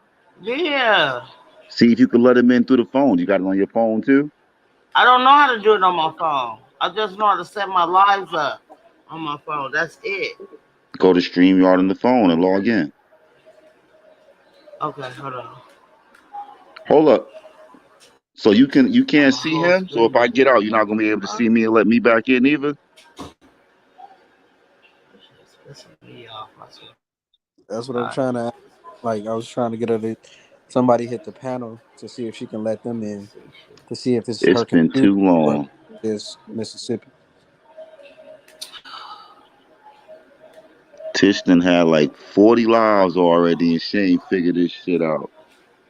Yeah, See if you can let him in through the phone. You got it on your phone too? I don't know how to do it on my phone. I just know how to set my lives up on my phone. That's it. Go to StreamYard on the phone and log in. Okay, hold on. Hold up. So you On can't my see whole him? So if I screen. get out, you're not gonna be able to see me and let me back in either? This pissing me off. I swear. that's what I'm Alright. trying to like. I was trying to get her to somebody hit the panel to see if she can let them in to see if it's It's her been computer too or long. it's Mississippi. Tish done had like 40 lives already, and she ain't figured this shit out.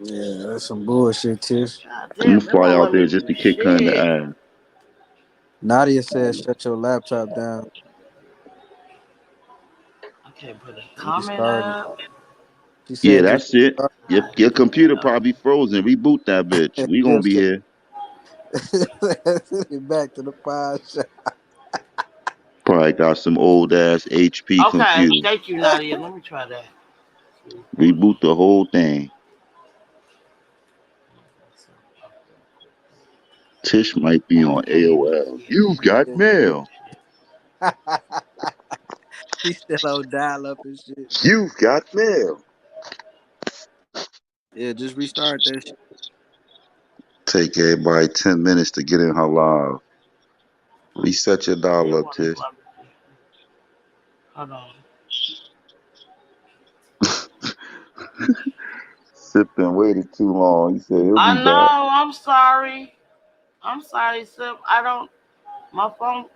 Yeah, that's some bullshit, Tish. God I'm gonna damn, they fly won't out let there me just do to kick her in the shit. ass. Nadia said, "Shut your laptop down." I can't put a comment Restart it. up. She Yeah, said, "Just that's it. restart Your computer probably frozen. Reboot that bitch. it." We gonna Tiff be said, here. "Send it back to the pie shop." Probably got some old ass HP Okay, computer. thank you, Nadia. Let me try that. Reboot the whole thing. Tish might be Damn, I on can't even AOL. see You've got Yeah. mail. She still on dial up and shit. You've got mail. Yeah, just restart that shit. Take everybody 10 minutes to get in her live. Reset your dial Still up, won't even Tish. let me. Hold on. Sipping waited too long. He said he'll I be back. know. I'm sorry. I'm sorry, Sip. I don't. My phone.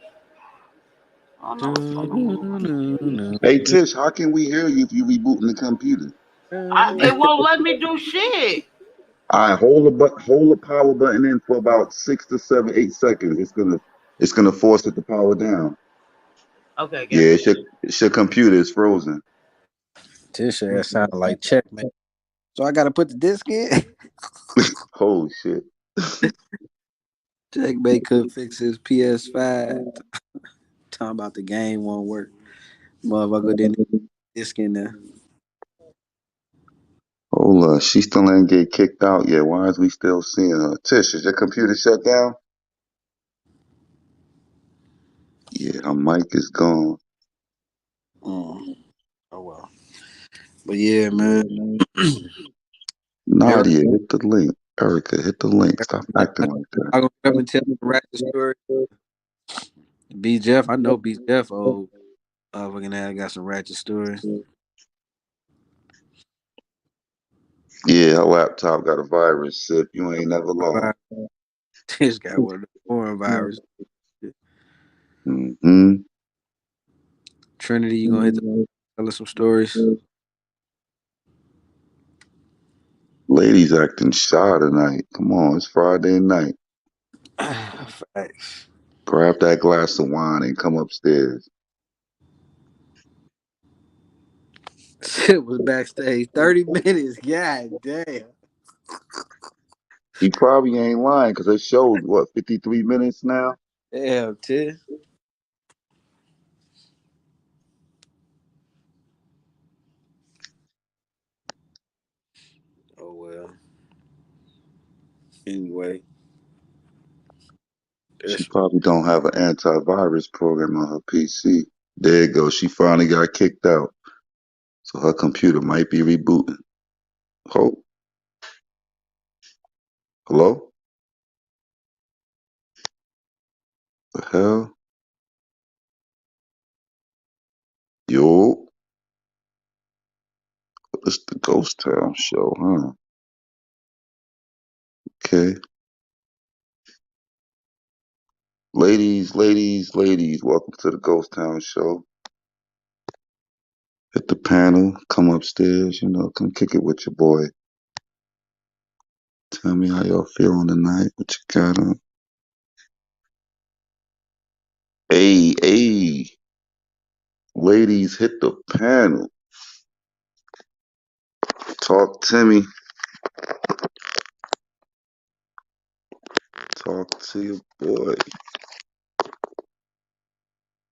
I don't know what's going on. Hey Tish, how can we hear you if you rebooting the computer? It won't let me do shit. I hold the power button in for about 6 to 7, 8 seconds. It's gonna force it to power down. Okay, Yeah, got you. it's your computer is frozen. Tisha, that sounded like checkmate. So I gotta put the disc in. Holy shit. Checkmate could fix his PS5. Talking about the game won't work. Motherfucker didn't disc in there. Hold up, she still ain't get kicked out yet. Why is we still seeing her? Tish, is your computer shut down? Yeah, her mic is gone. Mm. Oh well. But yeah, man. Eric, Nadia, hit the link. Erica, hit the link. Stop I acting like that. gonna come and tell the ratchet story. B Jeff, I know B Jeff old fucking ass got some ratchet stories. Yeah, her laptop got a virus, Sip. You ain't never lost. This guy one of the foreign virus. Mm-hmm. Trinity, you gonna hit the tell us some stories? Ladies acting shy tonight. Come on, it's Friday night. Facts. Grab that glass of wine and come upstairs. Shit was backstage 30 minutes. God damn. He probably ain't lying because it shows, what, 53 minutes now? Damn, Tiff. Oh well. Anyway, She that's probably don't have an antivirus program on her PC. There you go. She finally got kicked out. So her computer might be rebooting. Hope. Hello? The hell? Yo. It's the Ghost Town show, huh? Okay. Ladies, welcome to the Ghost Town show. Hit the panel, come upstairs, come kick it with your boy. Tell me how y'all feeling tonight, what you got on. Hey, ladies, hit the panel. Talk to me. Talk to your boy.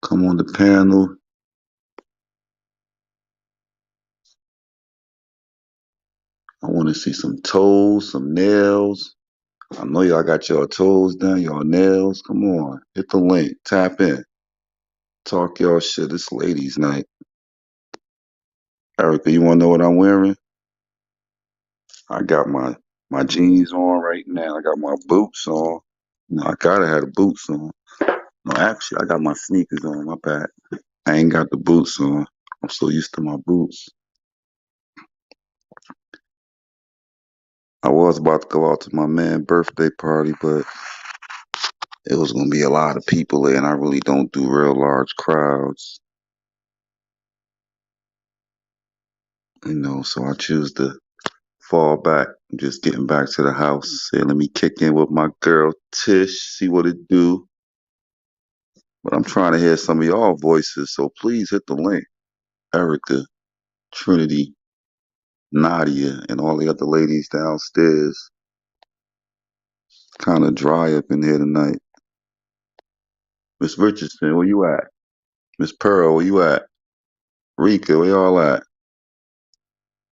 Come on the panel. I want to see some toes, some nails. I know y'all got your toes done, y'all nails. Come on, hit the link, tap in. Talk y'all shit. It's ladies' night. Erica, you want to know what I'm wearing? I got my jeans on right now. I got my boots on. No, I gotta have the boots on. No, actually, I got my sneakers on. My bad. I ain't got the boots on. I'm so used to my boots. I was about to go out to my man's birthday party, but it was gonna be a lot of people there, and I really don't do real large crowds. So I choose to fall back. I'm just getting back to the house. Say, let me kick in with my girl Tish, see what it do. But I'm trying to hear some of y'all voices, so please hit the link. Erica, Trinity, Nadia, and all the other ladies downstairs. Kind of dry up in here tonight. Miss Richardson, where you at? Miss Pearl, where you at? Rika, where y'all at?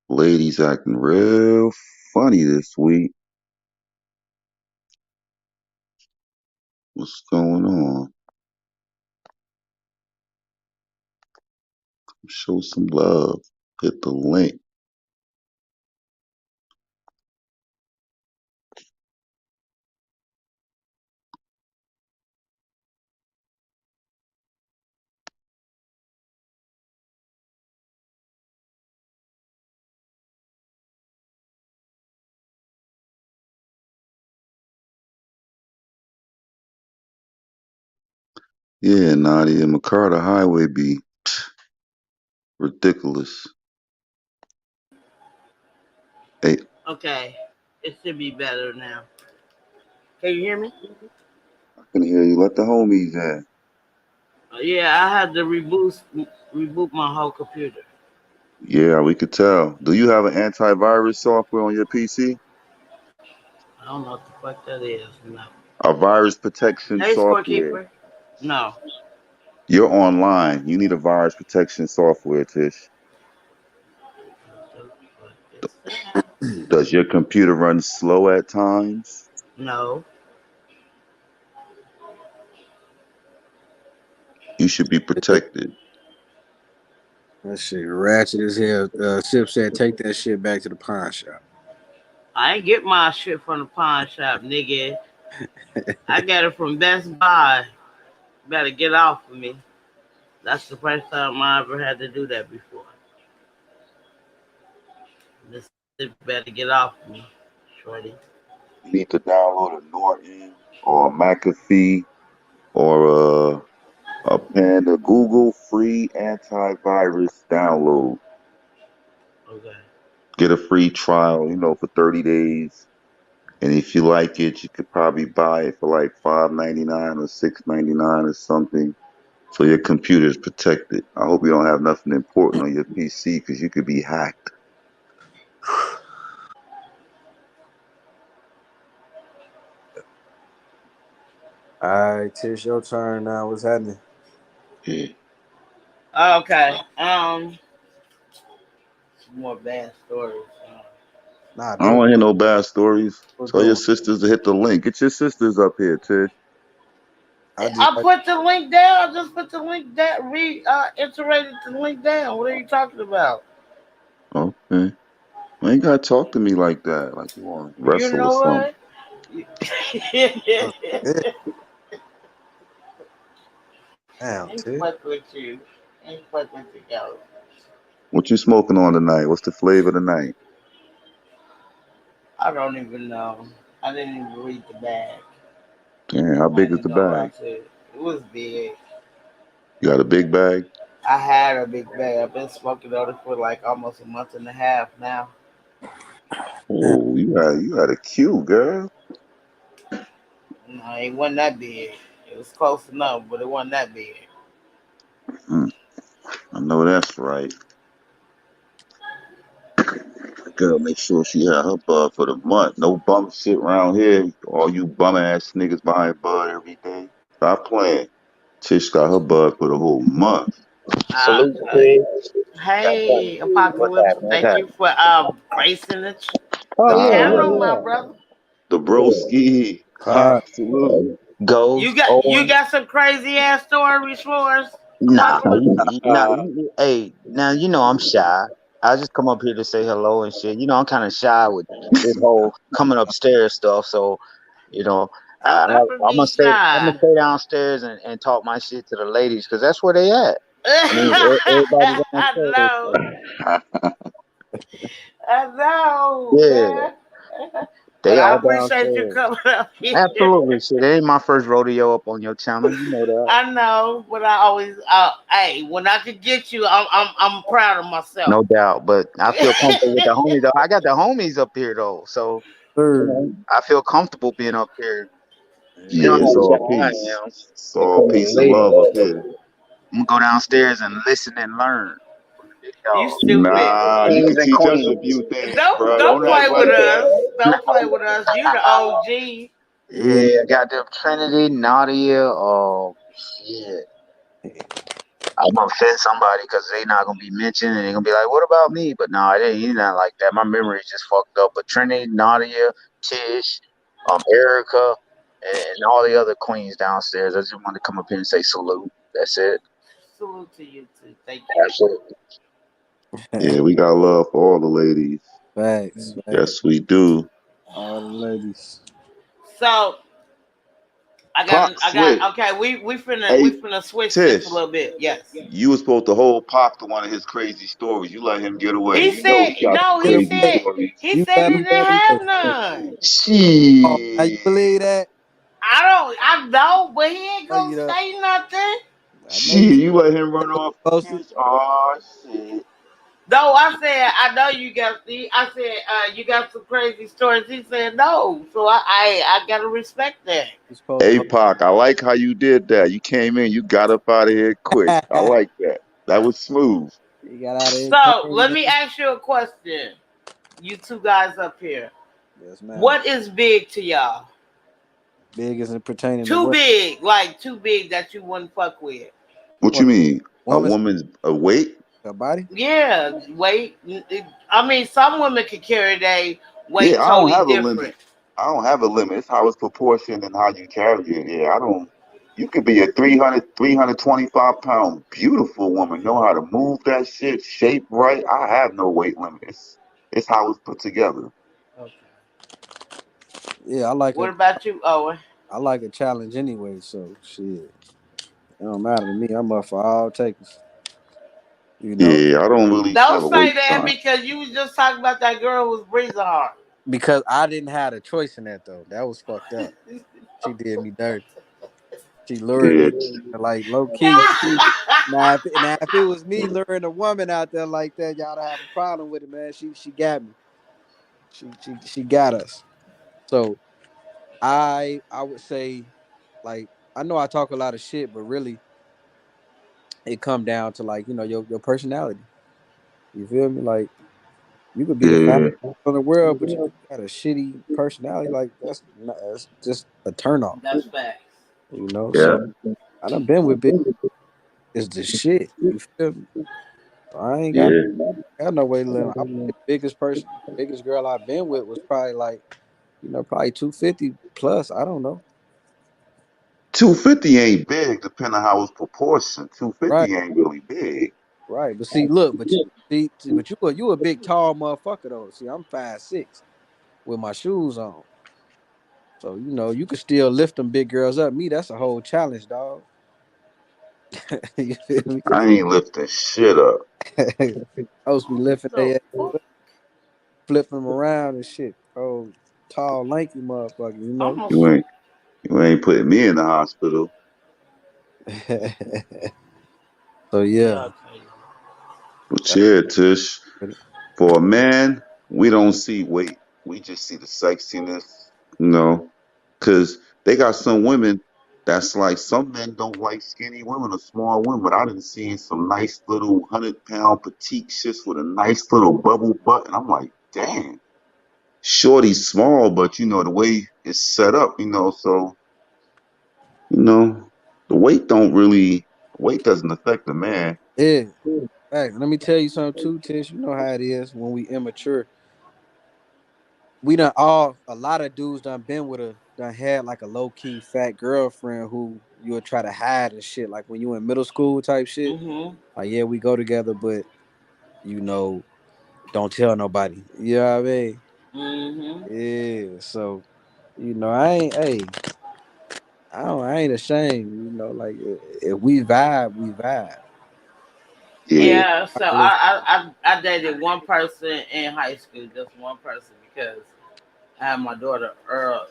Ladies acting real funny this week. What's going on? Show some love. Hit the link. Yeah, Nadia, McCarter Highway be ridiculous. Hey, Okay, it should be better now. Can you hear me? I can hear you. Let the homies in. Yeah, I had to reboot my whole computer. Yeah, we could tell. Do you have an antivirus software on your PC? I don't know what the fuck that is. No. A virus protection Hey, software. scorekeeper. No. You're online. You need a virus protection software, Tish. What the fuck is that? Does your computer run slow at times? No. You should be protected. That shit ratchet as hell. Sip said, take that shit back to the pawn shop. I ain't get my shit from the pawn shop, nigga. I got it from Best Buy. Better get off of me. That's the first time I ever had to do that before. This shit better get off of me, shorty. You need to download a Norton or a McAfee or a Panda Google free antivirus download. Okay. Get a free trial, for 30 days. And if you like it, you could probably buy it for like $5.99 or $6.99 or something. So your computer is protected. I hope you don't have nothing important on your PC because you could be hacked. All right, Tish, your turn now. What's happening? Yeah. Okay. Some more bad stories. Nah, I don't do it. want to hear no bad stories. Do Tell your it. sisters to hit the link. Get your sisters up here, Tish. I just I like, put the link down. I just put the link down. Iterated the link down. What are you talking about? Okay. You ain't gotta talk to me like that, like you want to You wrestle or know something. what? yeah, damn, Ain't Tish. fuck with you. Ain't fuck with you, go. What you smoking on tonight? What's the flavor tonight? I don't even know. I didn't even read the bag. Damn, how I big is ain't the gonna lie bag? to you. It was big. You got a big bag? I had a big bag. I've been smoking on it for like almost a month and a half now. Damn. Oh, you had a cue, girl. No, it wasn't that big. It was close enough, but it wasn't that big. Mm, I know that's right. Girl, make sure she had her bud for the month. No bum shit around here. All you bum ass niggas buying bud every day. Stop playing. Tish got her bud for the whole month. Uh, Salute, uh, Sid. God damn hey, it. What's Apocalypse, happening? What's thank you happening? for gracing Oh, the yeah, Ah, yeah, panel, my yeah. brother. the Yeah. broski. All right. Salute. You Ghost, got you Owen. got some crazy ass stories for us, Nah, Apocalypse. hey, now you know I'm shy. I just come up here to say hello and shit. I'm kind of shy with this whole coming upstairs stuff. So, you know, I, Don't I, ever I'm be gonna stay. I'm gonna shy. stay downstairs and talk my shit to the ladies because that's where they at. I mean, everybody I downstairs. know, So, I know, yeah. man. But They I all appreciate you downstairs. coming up here. Absolutely, shit. It ain't my first rodeo up on your channel. You know that. I know, but I always, hey, when I can get you, I'm proud of myself. No doubt. But I feel comfortable with the homies though. I got the homies up here though, so you Sir. know I feel comfortable being up here. You Yeah, know Yeah. it's how all shy I peace. am. It's They all call me peace and lady. love up here. I'm gonna go downstairs and listen and learn. You Y'all, stupid. Nah, you kings can and teach us a queens. few things, Don't bro. don't Don't play act with like that. us. Don't play with us. You the OG. Yeah. Yeah, I got them Trinity, Nadia. Yeah. I'm gonna offend somebody because they not gonna be mentioned, and they're gonna be like, "What about me?" But no, it ain't not like that. My memory is just fucked up. But Trinity, Nadia, Tish, Erica, and all the other queens downstairs. I just want to come up here and say salute. That's it. Salute to you too. Thank you. Absolutely. Yeah, we got love for all the ladies. Facts. Facts. Yes, we do. All the ladies. So Pop I switch. got okay, we Hey, finna switch this a Tish, little bit. Yes. you was supposed to hold Pop to one of his crazy stories. You let him get away. He You know said he got some no, Get crazy away. stories. he You said let he him didn't get have away. none. Oh, now you Shit. believe that? I know, but he ain't Oh, gonna you know. say nothing. I know you Shit, you let him run off posted. Tish. Oh shit. No, I said I know you got the. I said you got some crazy stories. He said no, so I gotta respect that. You supposed Hey to Pac, I like how you did that. You came in, you got up out of here quick. I hold. like that. That was smooth. You got out of here So let clean. me ask you a question. You two guys up here, Yes, ma'am. what is big to y'all? Big isn't pertaining to Too what? big, like too big that you wouldn't fuck with. What you What? mean? A Woman's woman's a weight? her body? Yeah, weight. I mean, some women can carry their Yeah, weight I don't totally have a limit. different. I don't have a limit. It's how it's proportioned and how you carry it. Yeah, I don't. You could be a 325 pound beautiful woman, know how to move that shit, shape right. I have no weight limit. It's how it's put together. Okay. Yeah, What about you, Owen? I like a challenge anyway, so shit. It don't matter to me. I'm up for all takers. You know. Yeah, I don't really Don't have a say weight that sign. because you was just talking about that girl who was breathing hard. Because I didn't have a choice in that though. That was fucked up. She did me dirty. She lured Yeah, me like low key. Now if it was me luring a woman out there like that, y'all would have a problem with it, man. She got me. She got us. So I would say, like, I know I talk a lot of shit, but really it come down to, like, your personality. You feel me? Like, you could be the fastest yeah, in the world, but you got a shitty personality. Like, that's just a turn off. That's facts. yeah, So I done been with big. It's the shit. You feel me? So I ain't yeah. got no way to limit. The biggest girl I've been with was probably like, probably 250 plus. I don't know. 250 ain't big, depending on how it's proportioned. Right, 250 ain't really big. right. But see, look, but you a big tall motherfucker though. See, I'm 5'6" with my shoes on. So you can still lift them big girls up. Me, that's a whole challenge, dog. You feel me? I ain't lifting shit up. I supposed to be What lifting the they fuck? flipping them around and shit. Oh, tall, lanky motherfucker, You Almost. ain't you ain't putting me in the hospital. So Yeah, yeah, okay. But yeah, Tish, for a man, we don't see weight. We just see the sexiness, you know, because they got some women that's like some men don't like skinny women or small women. But I didn't see some nice little 100 pound petite shits with a nice little bubble butt, and I'm like, damn, shorty's small, but the way it's set up, so you know, the weight doesn't affect the man. yeah. Hey, let me tell you something too, Tish. You know how it is when we immature. We done all a lot of dudes done had like a low key fat girlfriend who you would try to hide and shit. Like when you in middle school type shit. Mhm. Like, yeah, we go together, but you know, don't tell nobody. You know what I mean? Mhm. Yeah. So, I ain't I ain't ashamed, like if we vibe, we vibe. Like Yeah, Yeah. So regardless. I dated one person in high school, just one person because I had my daughter Earl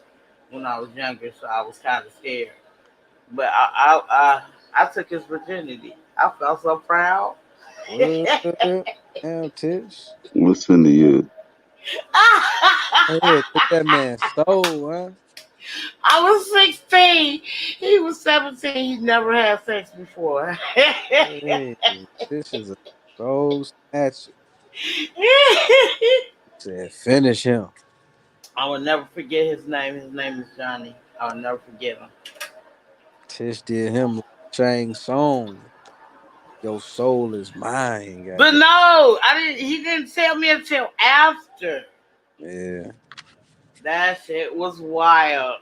when I was younger, so I was kind of scared. But I took his virginity. I felt so proud. What? Damn, Tish. Listen to you. Oh yeah, took that man's soul, huh? I was 16. He was 17. He never had sex before. Hey, this is a soul snatcher. Said finish him. I will never forget his name. His name is Johnny. I'll never forget him. Tish did him like Shang Song. Your soul is mine, But goddamn. no, I didn't. He didn't tell me until after. Yeah. That shit was wild.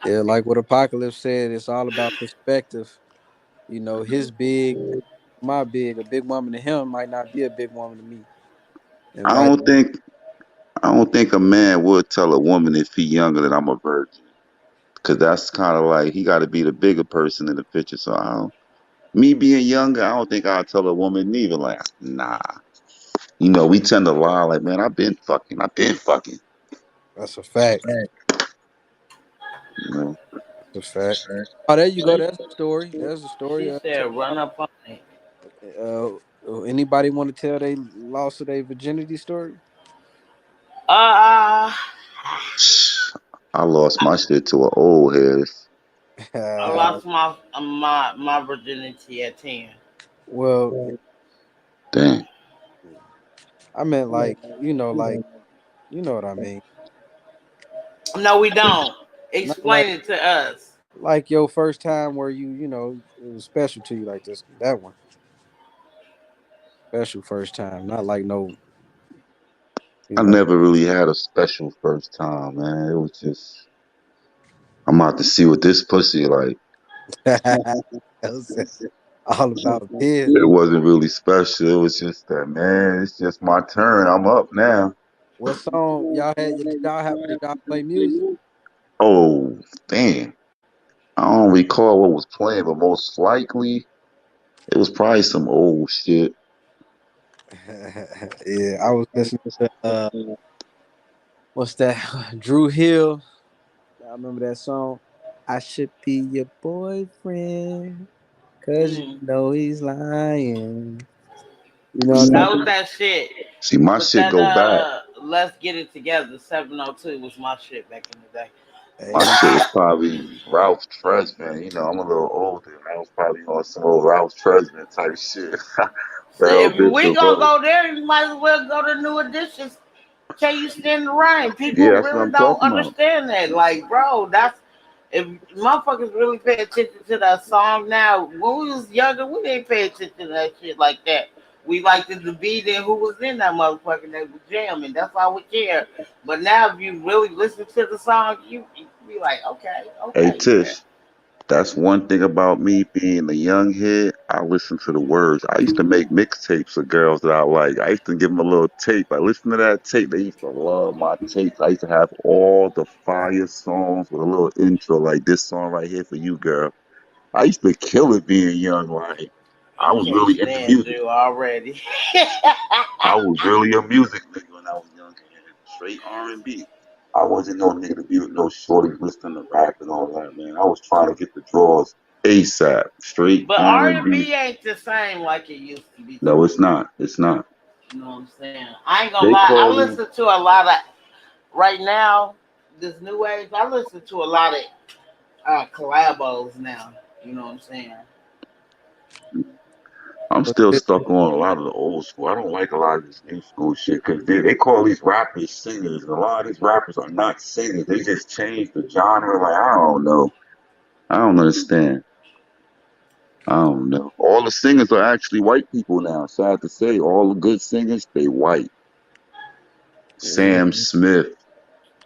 Yeah, like what Apocalypse said, it's all about perspective. You know, his big, my big, a big woman to him might not be a big woman to me. And I vice don't think I don't think a man would tell a woman if he younger that I'm a virgin, because that's kind of like he got to be the bigger person in the picture. So I don't, me being younger, I don't think I'd tell a woman neither. Like, nah, we tend to lie. Like, man, I've been fucking. that's a fact. You know, That's a fact. Oh, there you go. That's the story. There's the story. She said, "Run up on it." Anybody want to tell they loss of their virginity story? Uh, I lost my shit to an old head. I lost my virginity at 10. Well, Dang, I meant like you know what I mean. No, we don't. Not like Explain it to us. your first time where you it was special to you like this. That one special first time, not like no you I know. never really had a special first time, man. It was just I'm out to see what this pussy like. That was all about business. It wasn't really special. It was just that, man. It's just my turn. I'm up now. What song y'all had? Did y'all play music? Oh, damn. I don't recall what was playing, but most likely it was probably some old shit. Yeah, I was listening to what's that? Drew Hill. I remember that song. I should be your boyfriend, cause you Mm. know he's lying. You know what See, That I'm was that shit. see, my But shit that go back. Let's Get It Together 702 was my shit back in the day. My saying? shit was probably Ralph Tresvant. I'm a little older. I was probably on some old Ralph Tresvant type shit. So Bell if Bits we of gonna Butter. go there, you might as well go to New Editions. Can you stand the rain? Yeah, People that's what really I'm don't talking about. understand that. Like, bro, that's if motherfuckers really pay attention to that song now. When we was younger, we didn't pay attention to that shit like that. We liked the beat and who was in that motherfucker that was jamming. That's all we care. But now, if you really listen to the song, you be like, okay, Hey, okay, yeah. Tish. That's one thing about me being a young head. I listen to the words. I used to make mixtapes of girls that I like. I used to give them a little tape. I listen to that tape. They used to love my tapes. I used to have all the fire songs with a little intro, like this song right here for you, girl. I used to kill it being young. Like I I was can't really into stand music. you already. I was really a music nigga when I was younger, man. Straight R&B. I wasn't no nigga to be with no shorty listening to rap and all that, man. I was trying to get the draws ASAP. Straight But R and R&B. B ain't the same like it used to be to No, me. it's not. It's not. You know what I'm saying? I ain't gonna They lie. I call these. listen to a lot of right now. This new age. I listen to a lot of collabos now. You know what I'm saying? I'm But still stuck on a lot of the old school. I don't like a lot of this new school shit because they call these rappers singers, and a lot of these rappers are not singers. They just changed the genre. Like I don't know. I don't understand. I don't know. All the singers are actually white people now. Sad to say, all the good singers, they white. yeah, Sam Smith,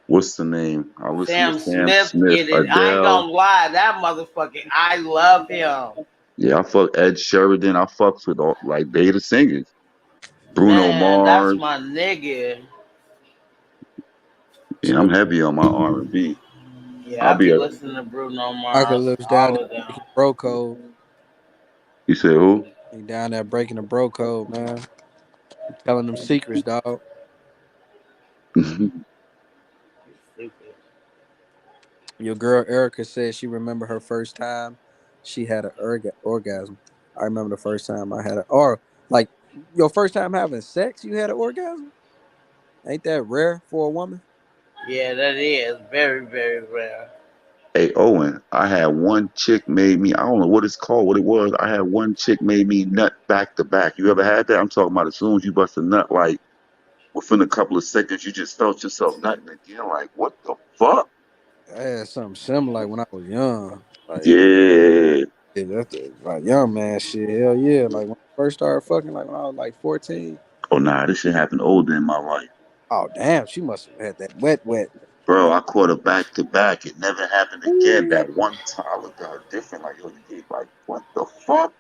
what's the name? I listen to Sam Sam Smith Smith, get it. I ain't Adele. gonna lie. That motherfucker. I love him. Yeah, I fuck Ed Sheridan. I fucks with all like they the singers. Bruno Man, that's Mars. my nigga. Yeah, I'm heavy on my R&B. Yeah, I'll I be be a. listening to Bruno Mars. Apocalypse down All there of them. breaking bro code. You say who? He down there breaking the bro code, man. Telling them secrets, dog. Stupid. Your girl Erica said she remember her first time she had an orgasm. I remember the first time I had or like your first time having sex, you had an orgasm. Ain't that rare for a woman? Yeah, that is very, very rare. Hey Owen, I had one chick made me. I don't know what it's called, what it was. I had one chick made me nut back to back. You ever had that? I'm talking about as soon as you bust a nut, like within a couple of seconds, you just felt yourself nutting again. Like what the fuck? I had something similar like when I was young. Like Yeah. yeah, that's like young man shit. Hell yeah. Like when I first started fucking, like when I was like 14. Oh nah, this shit happened older in my life. Oh damn, she must have had that wet. Bro, I caught her back to back. It never happened again. Ooh. That one time I looked at her different. Like, yo, you did like, what the fuck?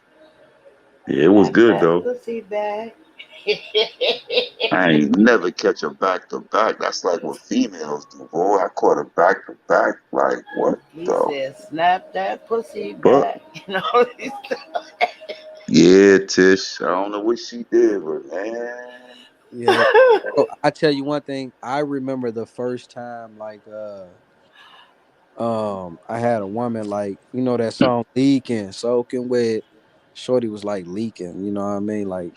Yeah, it was Snap good that though. pussy back. I ain't never catch her back to back. That's like what females do, boy. I caught her back to back. Like, what He the said, snap that pussy fuck? back. You know, Yeah, Tish. I don't know what she did, but man. Yeah. Oh, I tell you one thing. I remember the first time, like, I had a woman like, you know, that song "Leaking," soaking wet. Shorty was like leaking. You know what I mean? Like,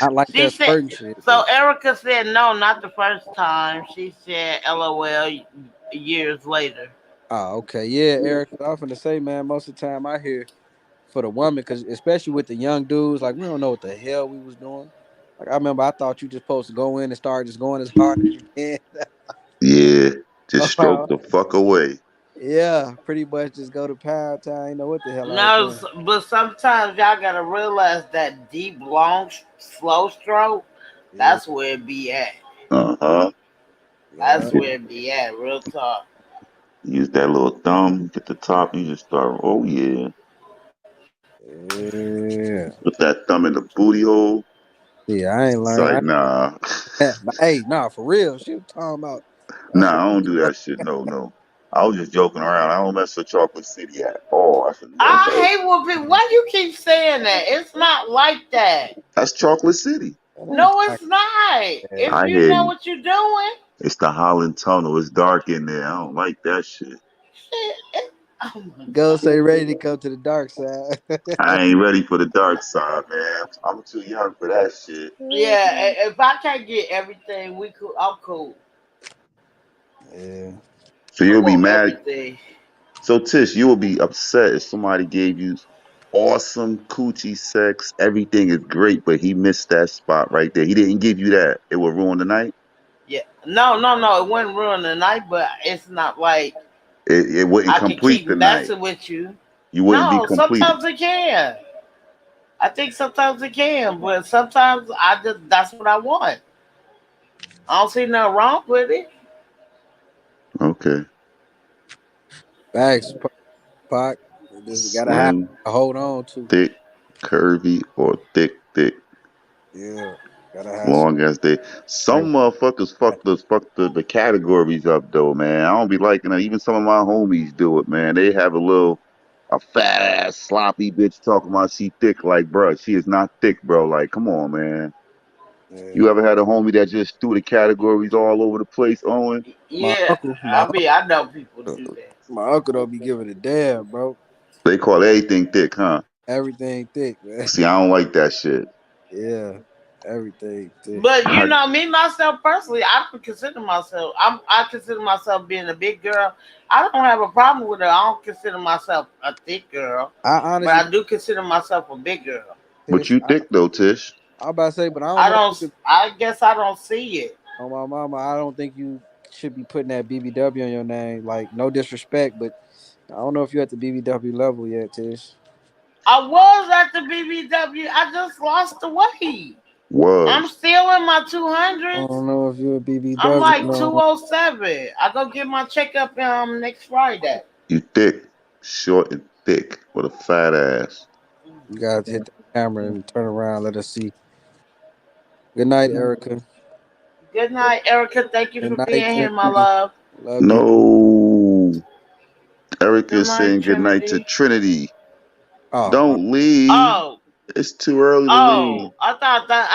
not like she that said, squirting shit, so but Erica said, no, not the first time. She said, LOL, years later. okay, yeah, Eric. I was finna say, man, most of the time I hear for the woman, because especially with the young dudes, like we don't know what the hell we was doing. Like I remember, I thought you just supposed to go in and start just going as hard as you can. Yeah, just Go stroke out. the fuck away. Yeah, pretty much just go to pound time. I ain't know what the hell I was No, doing. but sometimes y'all gotta realize that deep, long, slow stroke, Yeah, that's where it be at. Uh-huh. yeah, That's where it be at, real talk. Use that little thumb, get the top, you just start, oh yeah. yeah. Put that thumb in the booty hole. Yeah, I ain't It's learned. like, nah. Hey, nah, for real. She was talking about. I should. Nah, I don't do that shit. No, no. I was just joking around. I don't mess with Chocolate City at all. I should never. I hate when people, why you keep saying that? It's not like that. That's Chocolate City. That ain't No, like it's not. that. If I you hear know you. what you're doing, It's the Holland Tunnel. It's dark in there. I don't like that shit. shit. Oh my Go god. say ready to come to the dark side. I ain't ready for the dark side, man. I'm too young for that shit. Yeah, if I can't get everything, we cool. I'm cool. Yeah. So I you'll be want mad. everything. So Tish, you will be upset if somebody gave you awesome coochie sex. Everything is great, but he missed that spot right there. He didn't give you that. It would ruin the night. Yeah. No, no, no. It wouldn't ruin the night, but it's not like It wouldn't I can complete keep the night. messing with you. You wouldn't be No, completed. sometimes it can. I think sometimes it can, but sometimes I just that's what I want. I don't see nothing wrong with it. Okay. Facts, Pac. Just gotta have Slim, to hold on to. thick, curvy, or thick, thick. Yeah. Gotta have some Long as they, like some motherfuckers fuck the categories up though, man. I don't be liking that. Even some of my homies do it, man. They have a fat ass sloppy bitch talking about she thick. Like, bro, she is not thick, bro. Like, come on, man. yeah. You ever had a homie that just threw the categories all over the place, Owen? My Yeah, uncle, I mean I know people do that. my uncle don't be giving a damn, bro. They call everything thick, huh? Everything thick, man. See, I don't like that shit. Yeah. Everything thick. But you I, know, me myself personally, I don't consider myself. I consider myself being a big girl. I don't have a problem with it. I don't consider myself a thick girl, I but honestly, I do consider myself a big girl. but Tish, you thick though, Tish. I'm about to say, but I don't I know if don't. you could I guess I don't see it. on my mama, I don't think you should be putting that BBW on your name. Like, no disrespect, but I don't know if you're at the BBW level yet, Tish. I was at the BBW. I just lost the weight. I'm Was. still in my I 200s. don't know if you're a I'm BBW. like No, 207. I go get my checkup next Friday. You thick, short and thick with a fat ass. you gotta hit the camera and turn around. Let us see. Good night, Erica. Good night, Erica. Thank you Good for night, being here, my Trinity. love. Love you. No. Erica Good is night, saying goodnight to Trinity. Trinity. Oh, Don't leave. Oh, It's too early to leave. oh. I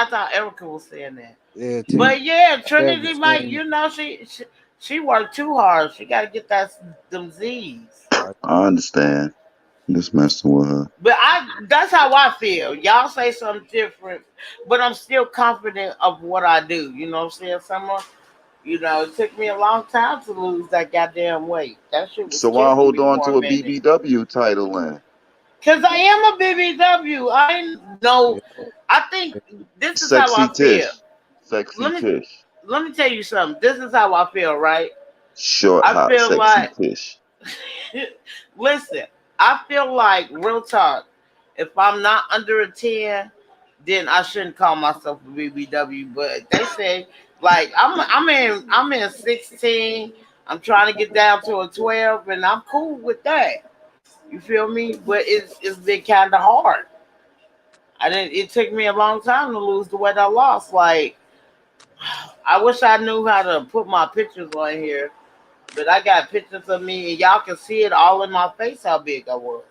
thought Erica was saying that. Yeah, Mm, But yeah, step Trinity might, between. she worked too hard. She got to get them Z's. Like, I understand. Just messing with her. But that's how I feel. Y'all say something different, but I'm still confident of what I do. You know what I'm saying? Someone, it took me a long time to lose that goddamn weight. That shit was So why killing hold me on for a to a minute. BBW title then? Cause I am a BBW. I know. yeah, I think this is how I Sexy feel. Tish. Sexy Let me Tish. let me tell you something. This is how I feel, right? Short, I hot, feel sexy like Tish. listen, I feel like real talk. If I'm not under a 10, then I shouldn't call myself a BBW. But they say like I'm in 16. I'm trying to get down to a 12, and I'm cool with that. You feel me? But it's been kind of hard. I didn't. It took me a long time to lose the weight I lost. Like I wish I knew how to put my pictures on here, but I got pictures of me, and y'all can see it all in my face how big I was.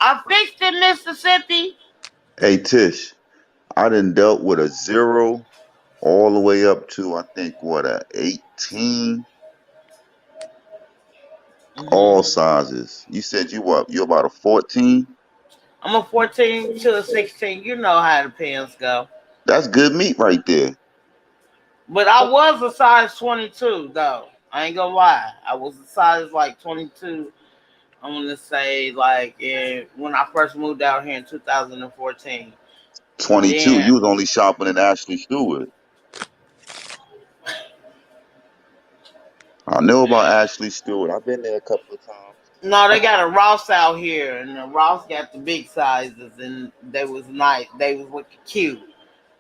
I fixed it, Mississippi. Hey Tish, I done dealt with a 0 all the way up to I think what a 18, all hmm sizes. You said you what? You about a 14? I'm a 14 to a 16. You know how the pants go. That's good meat right there. But I was a size 22 though. I ain't gonna lie. I was a size like 22. I'm gonna say like when I first moved out here in 2014. And 22. then You was only shopping in Ashley Stewart. I know about Ashley Stewart. I've been there a couple of times. no, they got a Ross out here, and the Ross got the big sizes, and they was nice. They was looking cute.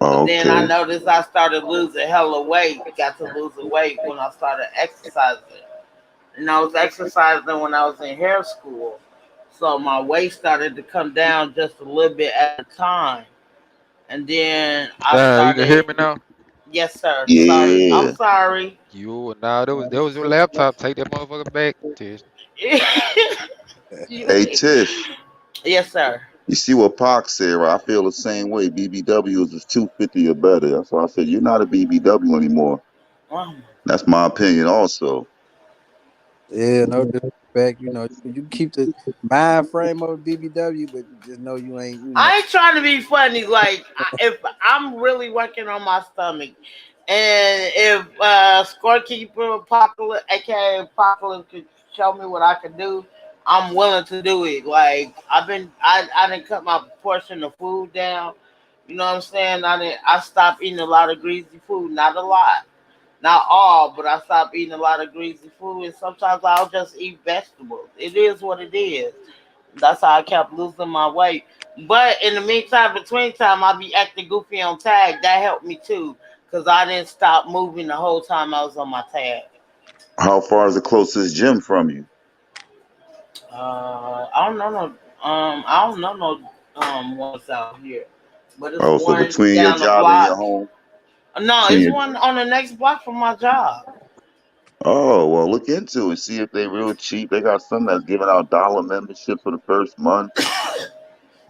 But Oh, then I okay. noticed I started losing hella weight. Got to losing weight when I started exercising. And I was exercising when I was in hair school. So my weight started to come down just a little bit at a time. And then I Damn, you can hear started, me now? yes, sir. Sorry. I'm Yeah. sorry. You nah, that was your laptop. Take that motherfucker back. Tish. Hey Tish, Yes, sir. you see what Pac said, right? I feel the same way. BBWs is 250 or better. That's why I said you're not a BBW anymore. Um, That's my opinion also. yeah, no disrespect. You keep the mind frame of a BBW, but just know you ain't. I ain't trying to be funny. Like, if I'm really working on my stomach, and if scorekeeper Apocalypse, aka Apocalypse, could show me what I could do, I'm willing to do it. Like, I didn't cut my portion of food down. You know what I'm saying? I stopped eating a lot of greasy food. Not a lot, not all, but I stopped eating a lot of greasy food, and sometimes I'll just eat vegetables. It is what it is. That's how I kept losing my weight. But in the meantime, between time, I be acting goofy on tag. That helped me too, cause I didn't stop moving the whole time I was on my tag. How far is the closest gym from you? I don't know no. I don't know no ones out here, but it's Oh, so one between your down the job and your block. home? No, Between it's your one on the next block from my job. Oh, well, look into it. See if they real cheap. They got some that's giving out dollar membership for the first month.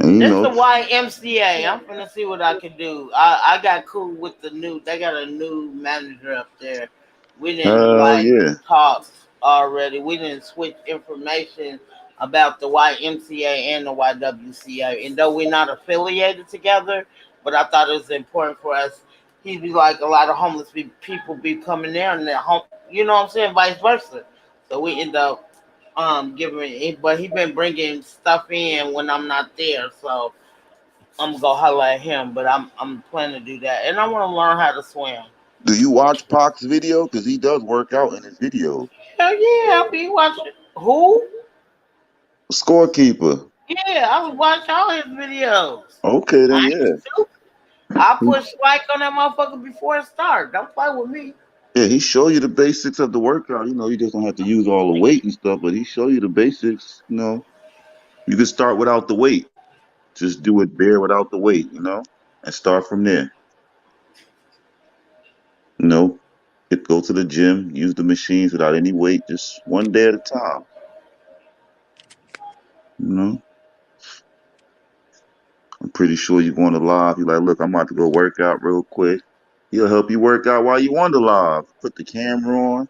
And you It's know, the YMCA. I'm finna see what I can do. I got cool with the new. They got a new manager up there. We didn't hell like yeah. talk already. We didn't switch information about the YMCA and the YWCA. And though we're not affiliated together, but I thought it was important for us. He'd be like a lot of homeless people be coming there, and they're home. You know what I'm saying? Vice versa. So we end up giving it, but he been bringing stuff in when I'm not there, so I'm gonna go holler at him. But I'm planning to do that, and I want to learn how to swim. Do you watch Pac's video? Because he does work out in his videos. Hell yeah, I'll be watching. Who? Scorekeeper. Yeah, I was watching all his videos. Okay, then I ain't yeah. stupid. I push like on that motherfucker before it starts. Don't play with me. Yeah, he show you the basics of the workout. You just don't have to use all the weight and stuff, but he show you the basics. You can start without the weight. Just do it bare without the weight, and start from there. You know, go to the gym, use the machines without any weight, just one day at a time. You know, I'm pretty sure you going to live. You're like, look, I'm about to go work out real quick. He'll help you work out while you on the live. Put the camera on,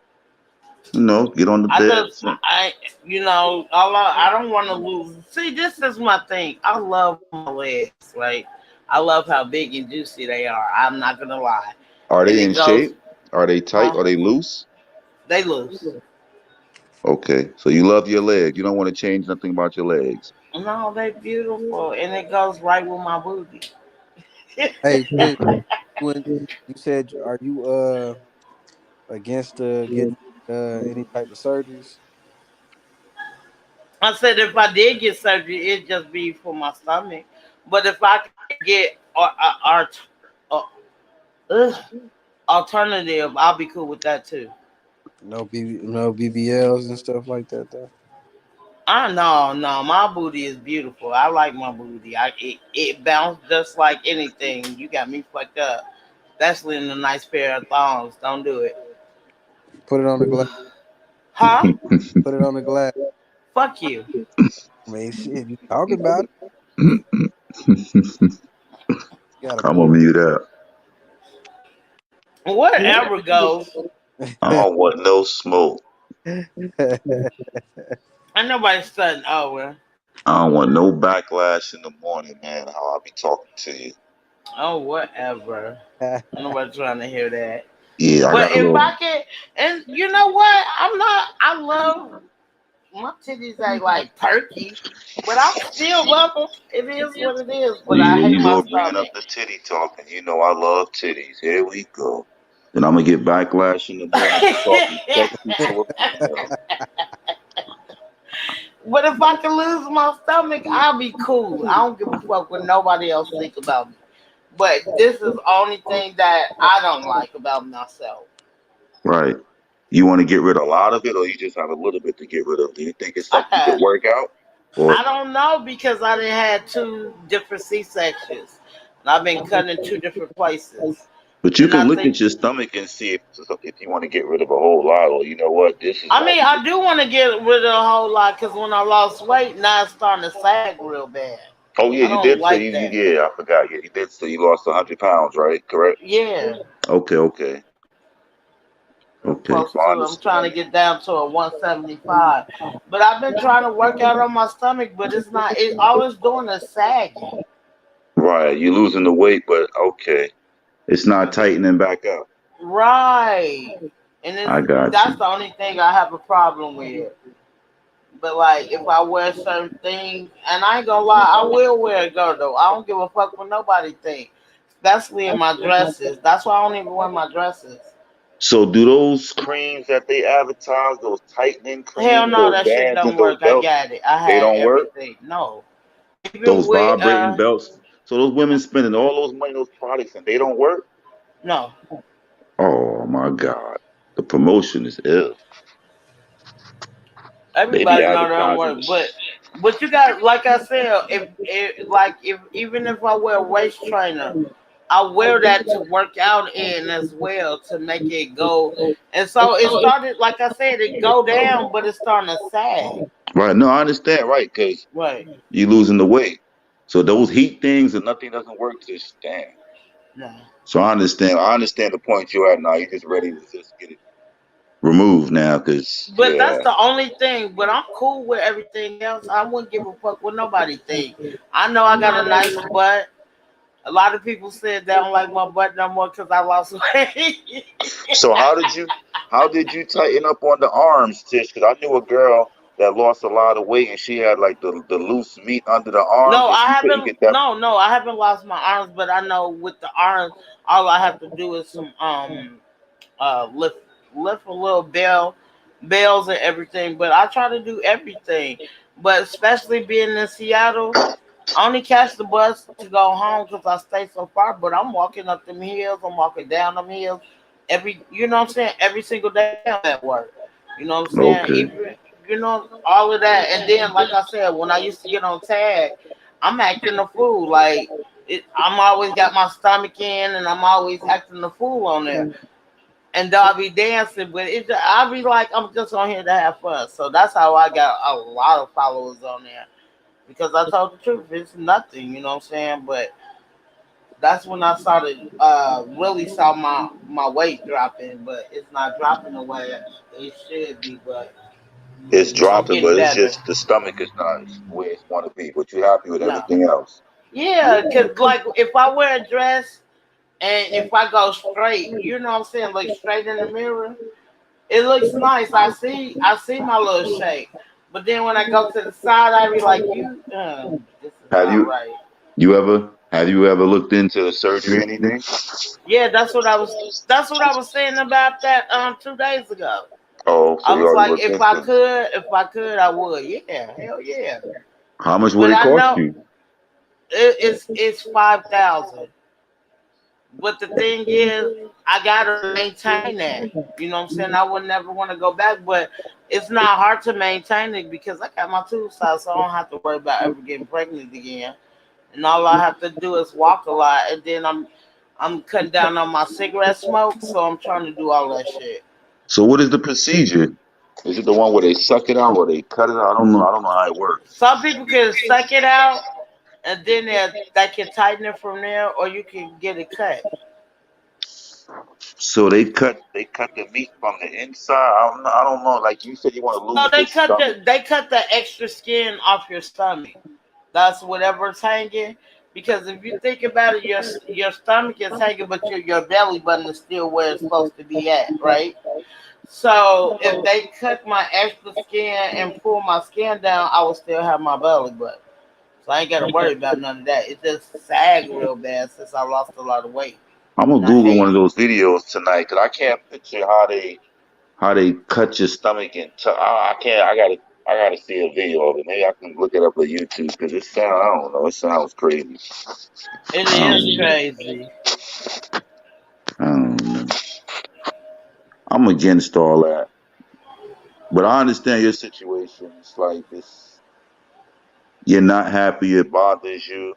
get on the I bed. just, I don't want to lose. See, this is my thing. I love my legs, right? I love how big and juicy they are. I'm not gonna lie, Are and they it in goes, shape? Are they tight? huh? Are they loose? They loose. Okay, so you love your legs. You don't want to change nothing about your legs. No, they beautiful, and it goes right with my booty. Hey, Tish, when you said, are you against getting any type of surgeries? I said if I did get surgery, it'd just be for my stomach. But if I can get uh, ugh, alternative, I'll be cool with that too. No BBLs and stuff like that though. I know, no, my booty is beautiful. I like my booty. It bounced just like anything. You got me fucked up. Especially in a nice pair of thongs. Don't do it. Put it on the glass. Huh? Put it on the glass. Fuck you. I mean, shit, you talking about it? You gotta I'm put gonna mute up. Whatever goes. I don't want no smoke. it. Ain't nobody studying over. I don't want no backlash in the morning, man. How I be talking to you. Oh, whatever. Ain't nobody trying to hear that. Yeah, I But got a if little. I can, and you know what? I'm not. I love my titties ain't like perky, but I still love them. It is what it is. But I Yeah, hate you my go bringing up stomach. the titty talking. You know I love titties. Here we go. Then I'm gonna get backlash in the morning for talking sexy to a female. But if I can lose my stomach, I'll be cool. I don't give a fuck what nobody else think about me. But this is the only thing that I don't like about myself. Right. You want to get rid of a lot of it, or you just have a little bit to get rid of? Do you think it's I something you had could work out? Or I don't know because I didn't had two different C sections. And I've been cut in two different places. but you And can I look think at your stomach and see if you want to get rid of a whole lot, or you know what, this is I why mean you. I do want to get rid of a whole lot because when I lost weight, now it's starting to sag real bad. Oh yeah, I you don't did say like you that. yeah, I forgot. Yeah, you did say you lost 100 pounds, right? Correct. Yeah, Okay. I'm Okay. So supposed I to. I'm trying to understand. get down to a 175. But I've been trying to work out on my stomach, but it's not. It all it's doing is sagging. Right, you're losing the weight, but okay, it's not tightening back up. Right. And I got that's you. the only thing I have a problem with. But like if I wear certain things, and I ain't gonna lie, I will wear a girdle. I don't give a fuck what nobody think. Especially in my dresses. That's why I don't even wear my dresses. So do those creams that they advertise, those tightening Hell creams, no, those that shit bands and don't those work. I belts, got it. I they had don't work? everything. No. Even Those with vibrating belts. So those women spending all those money, those products, and they don't work? no. Oh my God. The promotion is ill. They be Everybody know they don't advertising work, the but you got like I said, if even if I wear a waist trainer, I wear that to work out in as well to make it go. And so it started, like I said, it go down, but it's starting to sag. right. No, I understand, right? Because Right. you losing the weight. So those heat things and nothing doesn't work. Just damn. No. So I understand. I understand the point you're at now. You're just ready to just get it removed now, because But yeah. that's the only thing. But I'm cool with everything else. I wouldn't give a fuck what nobody think. I know I got a nice butt. A lot of people said they don't like my butt no more because I lost weight. So how did you tighten up on the arms, Tish? Because I knew a girl that lost a lot of weight and she had like the loose meat under the arms No, and I she couldn't haven't. get that. No, I haven't lost my arms, but I know with the arms, all I have to do is some lift a little bells and everything. But I try to do everything. But especially being in Seattle, I only catch the bus to go home because I stay so far. But I'm walking up them hills. I'm walking down them hills. You know what I'm saying? Every single day I'm at work. You know what I'm saying? Okay. Even, all of that. And then, like I said, when I used to get on tag, I'm acting a fool. Like, I'm always got my stomach in and I'm always acting a fool on there. And I'll be dancing, but I'll be like, I'm just on here to have fun. So that's how I got a lot of followers on there because I told the truth. It's nothing, you know what I'm saying? But That's when I started really saw my weight dropping, but it's not dropping the way it should be. But It's I'm dropping, getting but it's better. just the stomach is not where it's want to be. But you're happy with Yeah, everything else. yeah. Cause like if I wear a dress and if I go straight, you know what I'm saying, like straight in the mirror, it looks nice. I see my little shape. But then when I go to the side, I be like, this is Have not you right. have you ever looked into surgery or anything? Yeah, that's what I was saying about that 2 days ago. Oh, so I you was already like, looked if I into it. could, if I could, I would. Yeah, hell yeah. How much would But it I cost know you? it's 5,000. But the thing is, I gotta maintain that. You know what I'm saying? I would never want to go back, but it's not hard to maintain it because I got my tubes out, so I don't have to worry about ever getting pregnant again. And all I have to do is walk a lot, and then I'm cutting down on my cigarette smoke, so I'm trying to do all that shit. So what is the procedure? Is it the one where they suck it out or they cut it out? I don't know. I don't know how it works. Some people can suck it out, and then they can tighten it from there, or you can get it cut. So they cut the meat from the inside. I don't know. Like you said, you want to No, lose this stomach. they cut the extra skin off your stomach. That's whatever's hanging. Because if you think about it, your stomach is hanging, but your belly button is still where it's supposed to be at, right? So if they cut my extra skin and pull my skin down, I will still have my belly button. So I ain't got to worry about none of that. It just sagged real bad since I lost a lot of weight, I'm gonna and I Google one hate of it. those videos tonight because I can't picture how they cut your stomach and I can't. I gotta see a video of it. Maybe I can look it up on YouTube because it sounds. I don't know. It sounds crazy. It I is don't know. crazy. I don't know. I'm against all that, but I understand your situation. It's like this. You're not happy. It bothers you.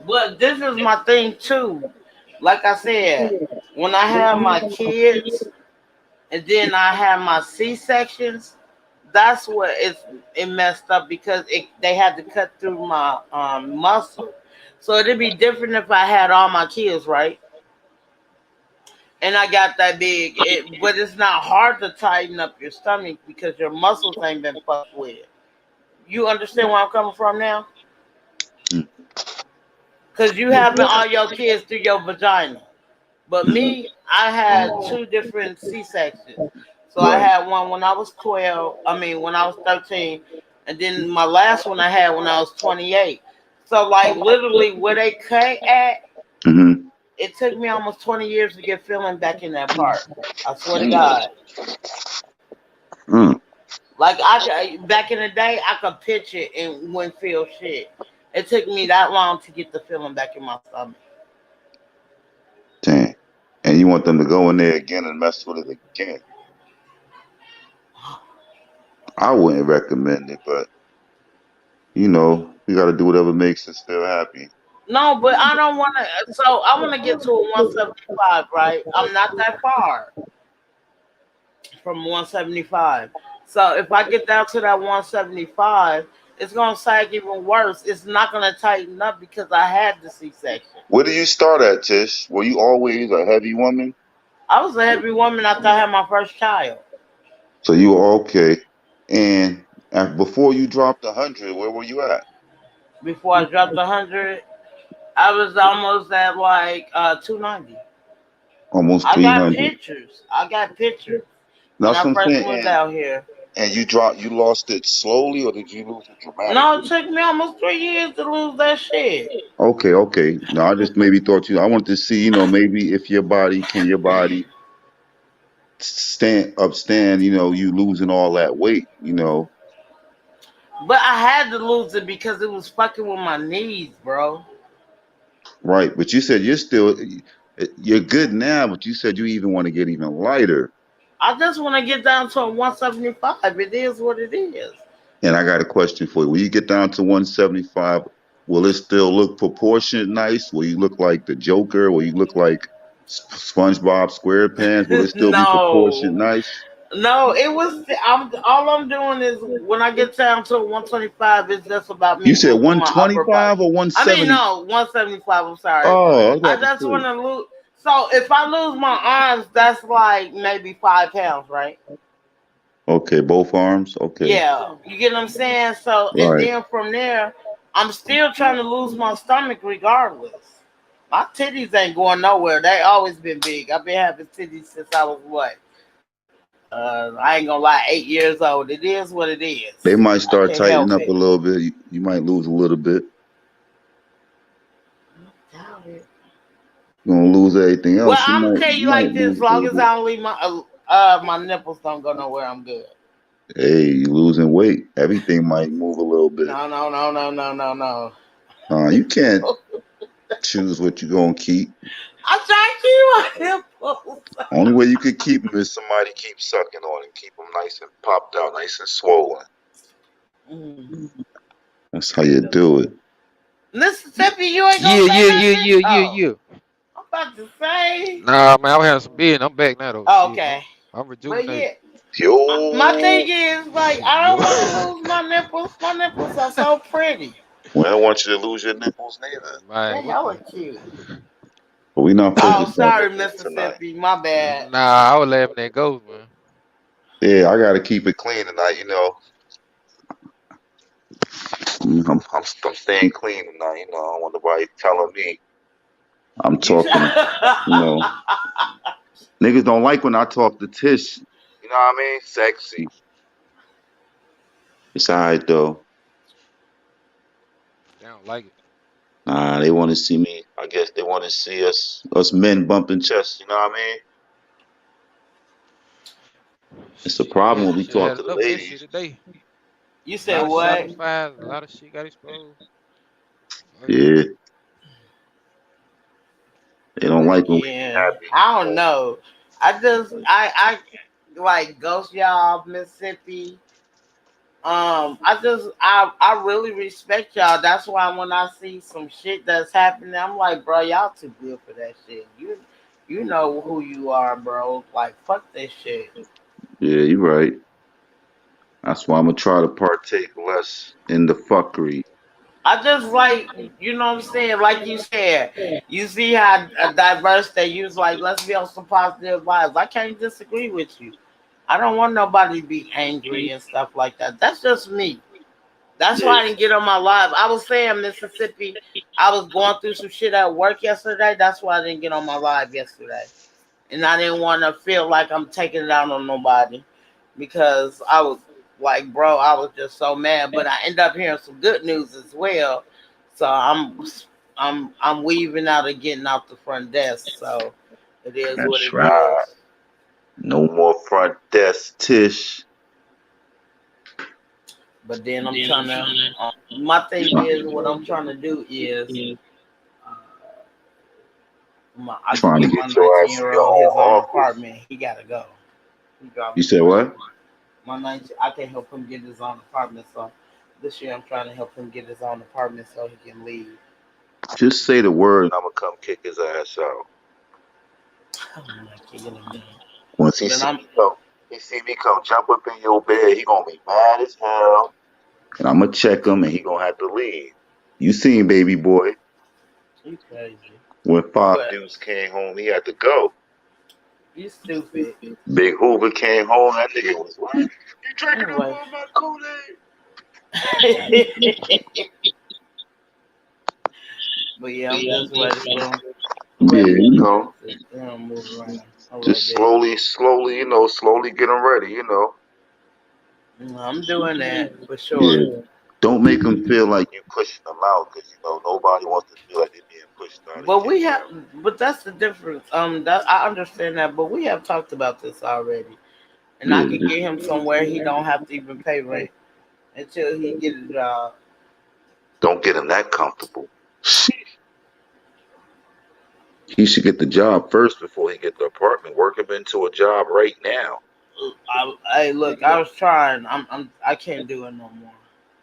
But this is my thing too. Like I said, when I have my kids and then I have my C sections, that's what it messed up because they had to cut through my muscle. So it'd be different if I had all my kids right and I got that big. But it's not hard to tighten up your stomach because your muscles ain't been fucked with. You understand where I'm coming from now? Mm. Because you having all your kids through your vagina. But Mhm. me, I had two different C sections. So I Right. had one when I was 12. I mean, when I was 13, and then my last one I had when I was 28. So like literally where they cut at, Hmm. it took me almost 20 years to get feeling back in that part. I swear to God. Mm. Like back in the day, I could pitch it and wouldn't feel shit. It took me that long to get the feeling back in my stomach. Dang. And you want them to go in there again and mess with it again. I wouldn't recommend it, but you got to do whatever makes us feel happy. No, but I don't want to. So I want to get to a 175, right? I'm not that far from 175. So if I get down to that 175, it's gonna sag even worse. It's not gonna tighten up because I had the C-section. Where do you start at, Tish? Were you always a heavy woman? I was a heavy woman after I had my first child. So you were okay. And before you dropped 100, where were you at? Before I dropped 100, I was almost at like 290. Almost I got 300. pictures. I got pictures when That's I what I'm first saying. moved And out here. and you lost it slowly, or did you lose it No, it dramatically? took me almost 3 years to lose that shit. Okay, okay. No, I just maybe thought I wanted to see, maybe if your body stand, you losing all that weight. But I had to lose it because it was fucking with my knees, bro. Right. But you said you're good now, but you said you even want to get even lighter. I just want to get down to a 175. It is what it is. And I got a question for you. When you get down to 175, will it still look proportionate nice? Will you look like the Joker? Will you look like SpongeBob SquarePants? Will it still be proportionate No. nice? No, it was. I'm doing is when I get down to 125, it's just about You me said losing my upper body. 125 or I mean, 170? no, 175. I'm sorry. Oh, I was I about to just want say. to lose. So if I lose my arms, that's like maybe 5 pounds, right? Okay, both arms. Okay, Yeah, you get what I'm saying. So and right. then from there, I'm still trying to lose my stomach regardless. My titties ain't going nowhere. They always been big. I've been having titties since I was what? I ain't gonna lie, 8 years old. It is what it They is. might I start can't tightening help up a it. little bit. You might lose a little bit. Doubt it. You're gonna lose everything Well, else. I'm gonna tell You you might like lose this: a long little as bit. I don't leave my nipples don't go nowhere, I'm good. Hey, you losing weight. Everything might move a little bit. No, no, no, no, no, no, no. You can't choose what you're gonna keep. I'm trying to keep my nipples. Only way you could keep them is somebody keep sucking on and keep them nice and popped out, nice and swollen. Mm. That's how you do it. Mississippi, you ain't gonna Yeah, say yeah, yeah, nothing? yeah, yeah, Oh, yeah. I'm about to say. Nah, man, I was having some beer and I'm back now though. Oh, Shit, okay. I'm But rejuvenated. yeah, my thing Yo, is, like, I don't want to Yo, lose my nipples. My nipples are so pretty. well, I don't want you to lose your nipples neither. They're man, what hella the? cute. But we not Oh, focused on sorry, nipples tonight. Mississippi. My bad. Nah, I was laughing at ghosts, man. Yeah, I gotta keep it clean tonight. I'm staying clean tonight. I don't want nobody telling me I'm You should. talking. You know, niggas don't like when I talk to Tish. You know what I mean? Sexy. It's alright though. They don't like it. Nah, they want to see me. I guess they want to see us men bumping chests. You know what I mean? It's a problem Shit, when we we should have talk had to the enough of that shit ladies. today. You A said lot of shots what? was fired. A lot of shit got exposed. Fuck it. Yeah, they don't like when we be Yeah, happy. I don't know. I like Ghost Y'all, Mississippi. I really respect y'all. That's why when I see some shit that's happening, I'm like, bro, y'all too good for that shit. You know who you are, bro. Like, fuck this shit. Yeah, you're right. That's why I'm gonna try to partake less in the fuckery. I just like, you know what I'm saying? Like you said, you see how diverse they use. Like, let's be on some positive vibes. I can't disagree with you. I don't want nobody to be angry and stuff like that. That's just me. That's Yeah, why I didn't get on my live. I was saying Mississippi. I was going through some shit at work yesterday. That's why I didn't get on my live yesterday. And I didn't want to feel like I'm taking it out on nobody because I was like, bro, I was just so mad. But I end up hearing some good news as well. So I'm weaving out and getting out the front desk. So it is what that's it right. is. No more front desk Tish. But then I'm trying to. My thing is, what I'm trying to do is, uh, I can Trying to get my get your ass in your 19-year-old own his own office. apartment. He gotta go. He You driving me said crazy. what? My 19, I can help him get his own apartment. So this year I'm trying to help him get his own apartment so he can leave. Just say the word and I'm gonna come kick his ass out. I'm not kicking him out. Once he But see me come, jump up in your bed. He gonna be mad as hell, and I'm gonna check him, and he gonna have to leave. You seen baby boy you crazy. when Five But News came home, he had to go. you stupid. Big Hoover came home. That nigga was what? You drinking up Anyway. all my Kool-Aid? But yeah, I'm just ready for him. Yeah, Ready you know, to move around a little just bit. slowly, slowly get him ready. I'm doing that for sure. Yeah. Don't make them feel like you pushing them out, because nobody wants to feel like they're being pushed out and But kicked we have, out. but that's the difference. That I understand that, but we have talked about this already, and I Yeah, can get him somewhere he don't have to even pay rent until he get a job. don't get him that comfortable. He should get the job first before he get the apartment. Work him into a job right now. Hey, look, I was trying. I can't do it no more.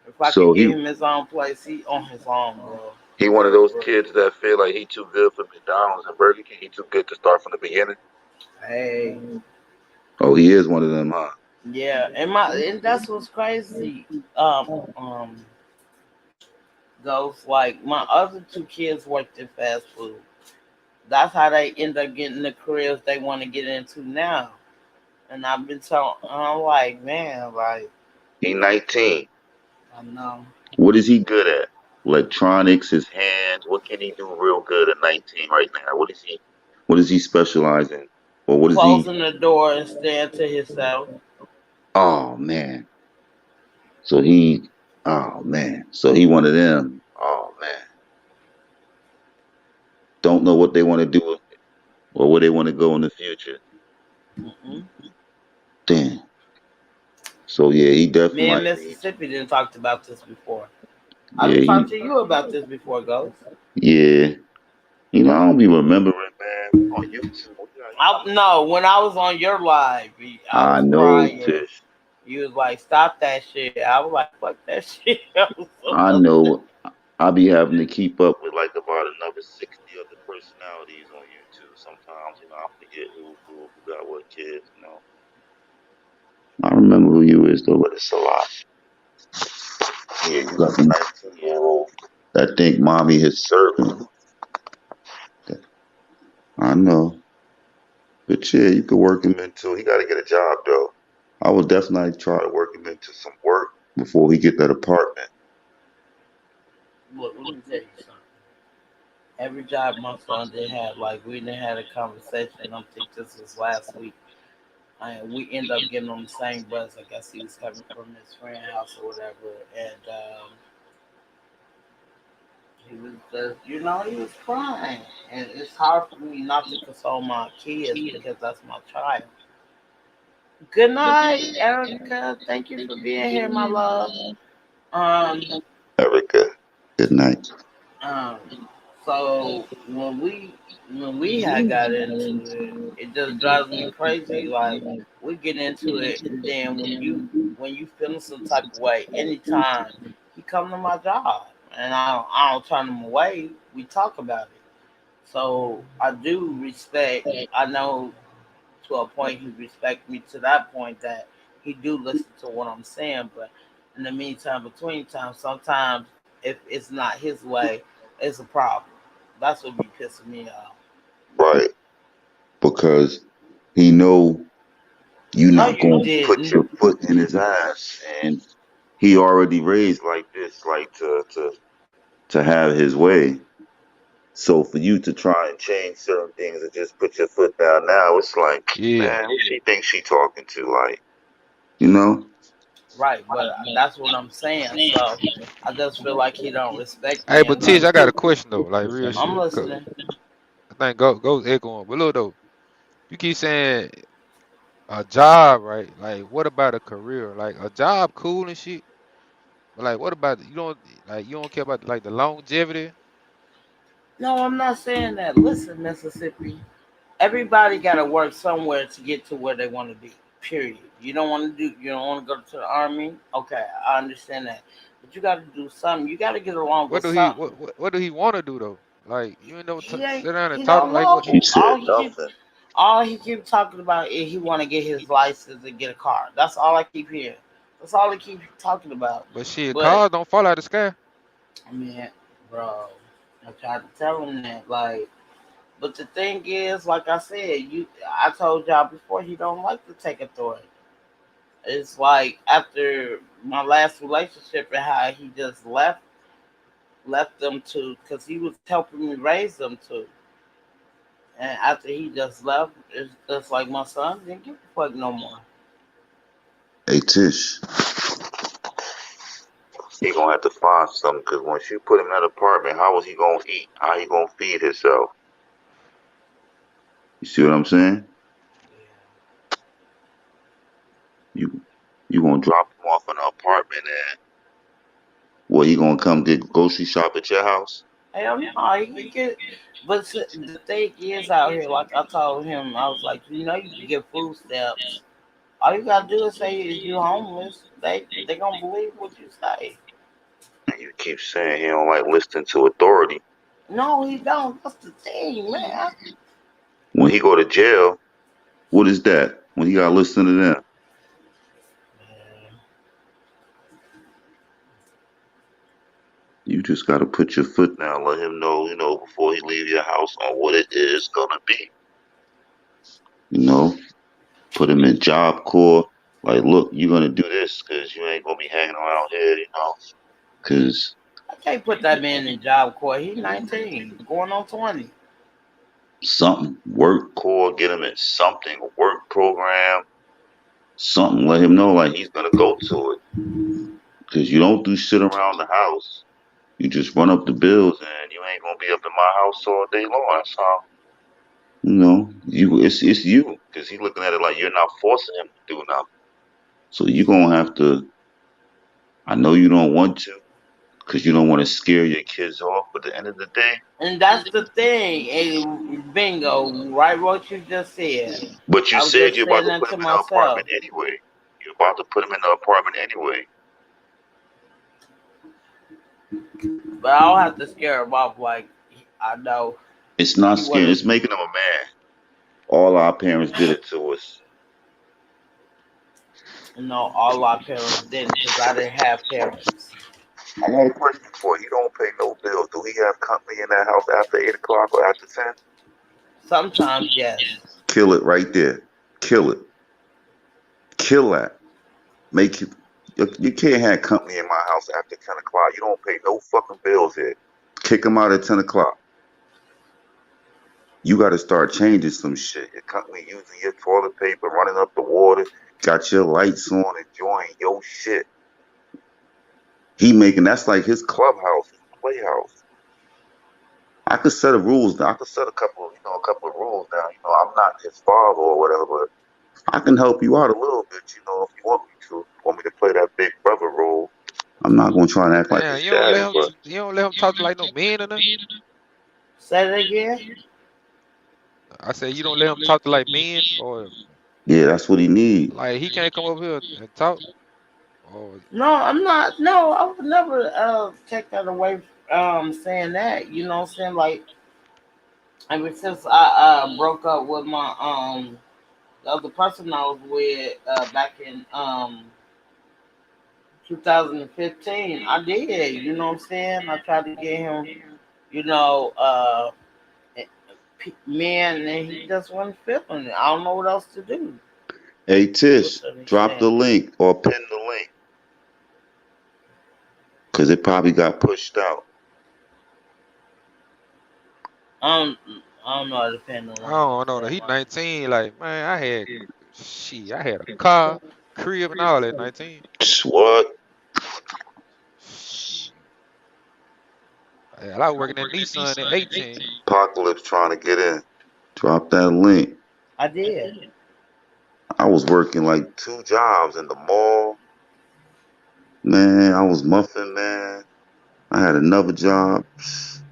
If I So could get he him his own place, he on his own, bro. he one of those kids that feel like he too good for McDonald's and Burger King. He too good to start from the beginning. Hey, Oh, he is one of them, huh? Yeah, and that's what's crazy. Goes like my other two kids worked in fast food. That's how they end up getting the careers they want to get into now. And I've been telling, I'm like, man, like He 19. I know. What is he good at? Electronics, his hands. What can he do real good at 19 right now? What does he specialize in? Or what is he? Closing the door and staying to himself. Oh man. So he oh man. So he one of them. Oh man. Don't know what they want to do or where they want to go in the future. Mm-mm. Damn. So yeah, he definitely Me and might need. Mississippi didn't talked about this before. I Yeah, didn't talk he to you about this before, Ghost. yeah. You know, I don't be remembering, man. We on YouTube. No, when I was on your live, I I was know, crying. Tish. You was like, "Stop that shit." I was like, "Fuck that shit." I was so I upset. know. I be having to keep up with like about another 60 other personalities on YouTube. Sometimes, I forget who got what kids. I remember who you is though, but it's a lot. Yeah, you got the 19-year-old that think mommy his servant. I know. But yeah, you could work him into. He got to get a job though. I would definitely try to work him into some work before he get that apartment. Look, let me tell you something. Every job my son did have, like we didn't had a conversation. I think this was last week. And we end up getting on the same bus. I guess he was coming from his friend's house or whatever, and he was just, he was crying, and it's hard for me not to console my kids because that's my child. Good night, Erica. Thank you for being here, my love. Um, Erica, good night. um. So when we had got into it, it just drives me crazy. Like we get into it, and then when you feeling some type of way, anytime he come to my job, and I don't turn him away. We talk about it. So I do respect. I know to a point he respect me to that point that he do listen to what I'm saying. But in the meantime, between times, sometimes if it's not his way, it's a problem. That's what be pissing me off. Right, because he know you No, not you gonna put didn't. your foot in his ass, and he already raised like this, like to have his way. So for you to try and change certain things and just put your foot down now, it's like, Yeah. man, who she thinks she talking to? Like, you know? Right, but that's what I'm saying. So I just feel like he don't respect Hey, me but Tish, enough. I got a question though, like real I'm shit. 'Cause listening. I think goes echoing. But look though, you keep saying a job, right? Like, what about a career? Like a job, cool and shit. But like, what about you don't care about like the longevity? No, I'm not saying that. Listen, Mississippi. Everybody got to work somewhere to get to where they want to be. Period. You don't want to go to the army. Okay, I understand that, but you got to do something. You got to get along What with do he something. what do he want to do though? Like you ain't never He ain't. sit down and He talk don't like what? know. He said nothing. All he keep talking about is he want to get his license and get a car. That's all I keep hearing. That's all he keep talking about. But shit, But cars don't fall out the sky. I mean, bro, I tried to tell him that. Like, but the thing is, like I said, I told y'all before, he don't like to take authority. It's like after my last relationship and how he just left them to because he was helping me raise them too. And after he just left, it's just like my son didn't give a fuck no more. Hey Tish, he gonna have to find something because once you put him in that apartment, how is he gonna eat? How he gonna feed himself? You see what I'm saying? You you gonna drop him off in an apartment and what? He gonna come get grocery shop at your house? Hell no, he can get. But the thing is out here, like I told him, I was like, you can get food stamps. All you gotta do is say is you homeless. They gonna believe what you say. And you keep saying he don't like listening to authority. No, he don't. That's the thing, man. When he go to jail, what is that? when you gotta listen to them. You just gotta put your foot down, let him know, before he leave your house on what it is gonna be. Put him in Job Corps. Like, look, you're gonna do this because you ain't gonna be hanging around here, because I can't put that man in Job Corps. He's 19, going on 20. something, work Corps, get him in something, a work program, something, let him know like he's gonna go to it. Because you don't do shit around the house. You just run up the bills and you ain't gonna be up in my house all day long. That's how it's you. Because he's looking at it like you're not forcing him to do nothing. So you're gonna have to, I know you don't want to, because you don't want to scare your kids off, but at the end of the day, And that's the thing. Bingo, right what you just said. but you I was said just you're about saying to that put to him in an apartment myself. anyway. You're about to put him in the apartment anyway. But I don't have to scare him off like I know. It's not He scaring, wasn't, it's making him a man. All our parents did it to us. all our parents didn't because I didn't have parents. I got a question for you. He don't pay no bills. Do he have company in that house after 8 o'clock or after 10? Sometimes, yes. Kill it right there. Kill it. Kill that. Make it. You can't have company in my house after 10 o'clock. You don't pay no fucking bills here. Kick him out at 10 o'clock. You got to start changing some shit. Your company using your toilet paper, running up the water, got your lights on, enjoying your shit. That's like his clubhouse, his playhouse. I could set a rules down. I could set a couple of rules down. I'm not his father or whatever, but I can help you out a little bit, if you want me to. Want me to play that big brother role. I'm not gonna try and act like Damn, his daddy, but you don't let him talk to like no man or nothing. Say it again. I said you don't let him talk to like men, or yeah, that's what he need. like he can't come over here and talk. Or No, I'm not. No, I would never take that away. Saying that, you know what I'm saying? Like, ever since I broke up with my the other person I was with back in 2015, I did. You know what I'm saying? I tried to get him, you know, man, and he just wasn't feeling it. I don't know what else to do. Hey To a Tish, certain drop the extent. link or pin the link, cause it probably got pushed out. Um, I don't know how to pin the I link. don't know. He 19. Like, man, I had a car, crib, and all at 19. What? Shit. Hell, I was working at Nissan at 18. Apocalypse trying to get in. Drop that link. I did. I was working like 2 jobs in the mall. Man, I was muffin man. I had another job.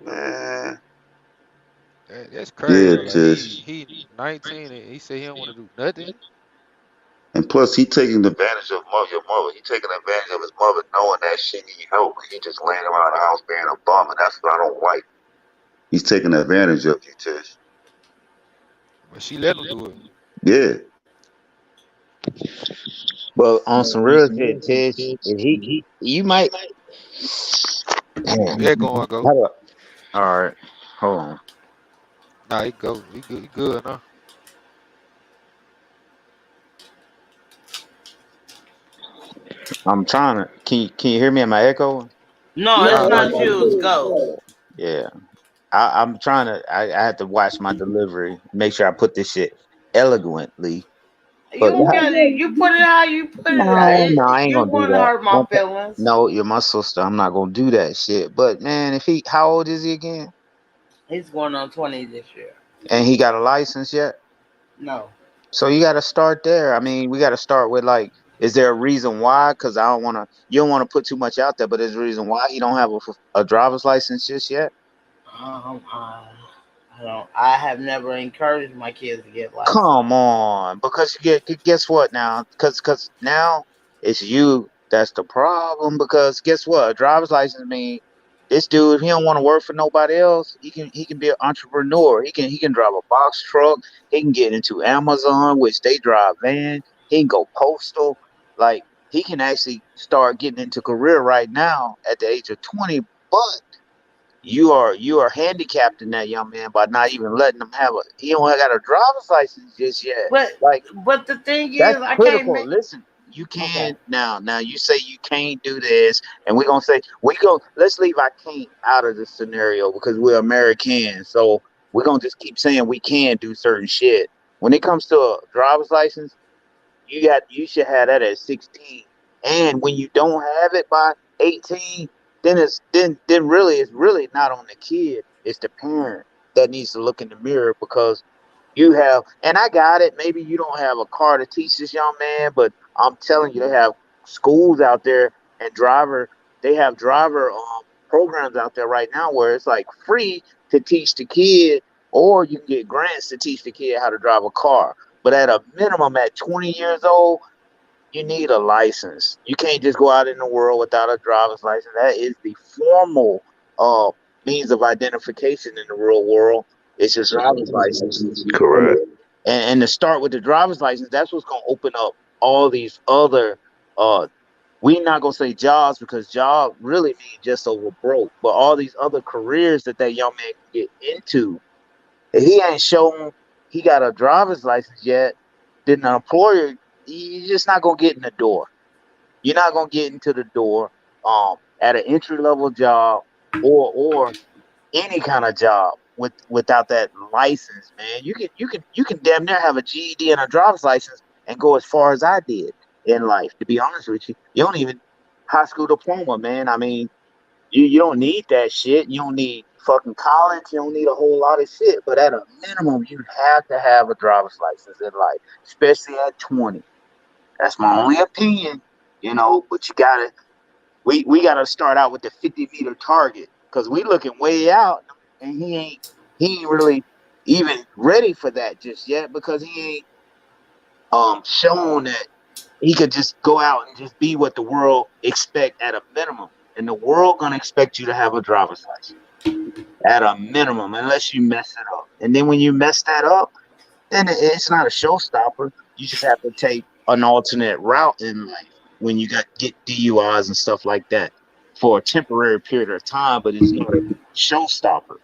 Man. That's crazy Yeah, though. Like Tish. he 19 and he said he don't want to do nothing. And plus, he taking advantage of your mother. He taking advantage of his mother, knowing that she need help. He just laying around the house being a bum, and that's what I don't like. He's taking advantage of you, Tish. But she let him do it. Yeah. But on some real shit, Tish, if you might. Yeah, going go. All right, hold on. Nah, he go. He good now. I'm trying to. Can you hear me? Am I echoing? No, it's Nah, nah, not you you. good. It's Ghost. Yeah. I'm trying to. I had to watch my delivery, make sure I put this shit elegantly. You But don't get it. You put it how you put no, I ain't You gonna do wouldn't that. hurt my feelings. No, you're my sister. I'm not gonna do that shit. But man, if how old is he again? He's going on 20 this year. And he got a license yet? No. So you got to start there. I mean, we got to start with like, is there a reason why? Because I don't want to. You don't want to put too much out there, but there's a reason why he don't have a driver's license just yet. I don't. I have never encouraged my kids to get licensed. Come on, because guess what now? Because now it's you that's the problem. Because guess what? A driver's license means This dude, he don't want to work for nobody else. He can be an entrepreneur. He can drive a box truck. He can get into Amazon, which they drive van. He can go postal. Like he can actually start getting into career right now at the age of 20. But you are handicapped in that young man by not even letting him have a. He don't got a driver's license just yet. But Like but the thing that's is, I can't critical. make. Listen, you Okay. can now you say you can't do this, and we're gonna say let's leave I can't out of the scenario because we're Americans. So we're gonna just keep saying we can do certain shit. When it comes to a driver's license, you should have that at 16. And when you don't have it by 18, then really it's really not on the kid, it's the parent that needs to look in the mirror because you have, and I got it. Maybe you don't have a car to teach this young man, but I'm telling you, they have schools out there and they have driver programs out there right now where it's like free to teach the kid, or you can get grants to teach the kid how to drive a car. But at a minimum, at 20 years old, you need a license. You can't just go out in the world without a driver's license. That is the formal uh, means of identification in the real world. It's your driver's license. Correct. And to start with the driver's license, that's what's going to open up all these other. We're not going to say jobs because job really means just over broke, but all these other careers that young man can get into. If he ain't shown he got a driver's license yet, then the employer, you're just not going to get in the door. You're not going to get into the door at an entry level job or any kind of job without that license, man. You can damn near have a GED and a driver's license and go as far as I did in life. To be honest with you, you don't even high school diploma, man. I mean, you don't need that shit. You don't need fucking college. You don't need a whole lot of shit. But at a minimum, you have to have a driver's license in life, especially at 20. That's my only opinion, But we gotta start out with the 50-meter target because we looking way out, and he ain't really even ready for that just yet because he ain't shown that he could just go out and just be what the world expect at a minimum, and the world gonna expect you to have a driver's license at a minimum unless you mess it up, and then when you mess that up, then it's not a showstopper. You just have to take an alternate route in life when you get DUIs and stuff like that for a temporary period of time, but it's not a showstopper.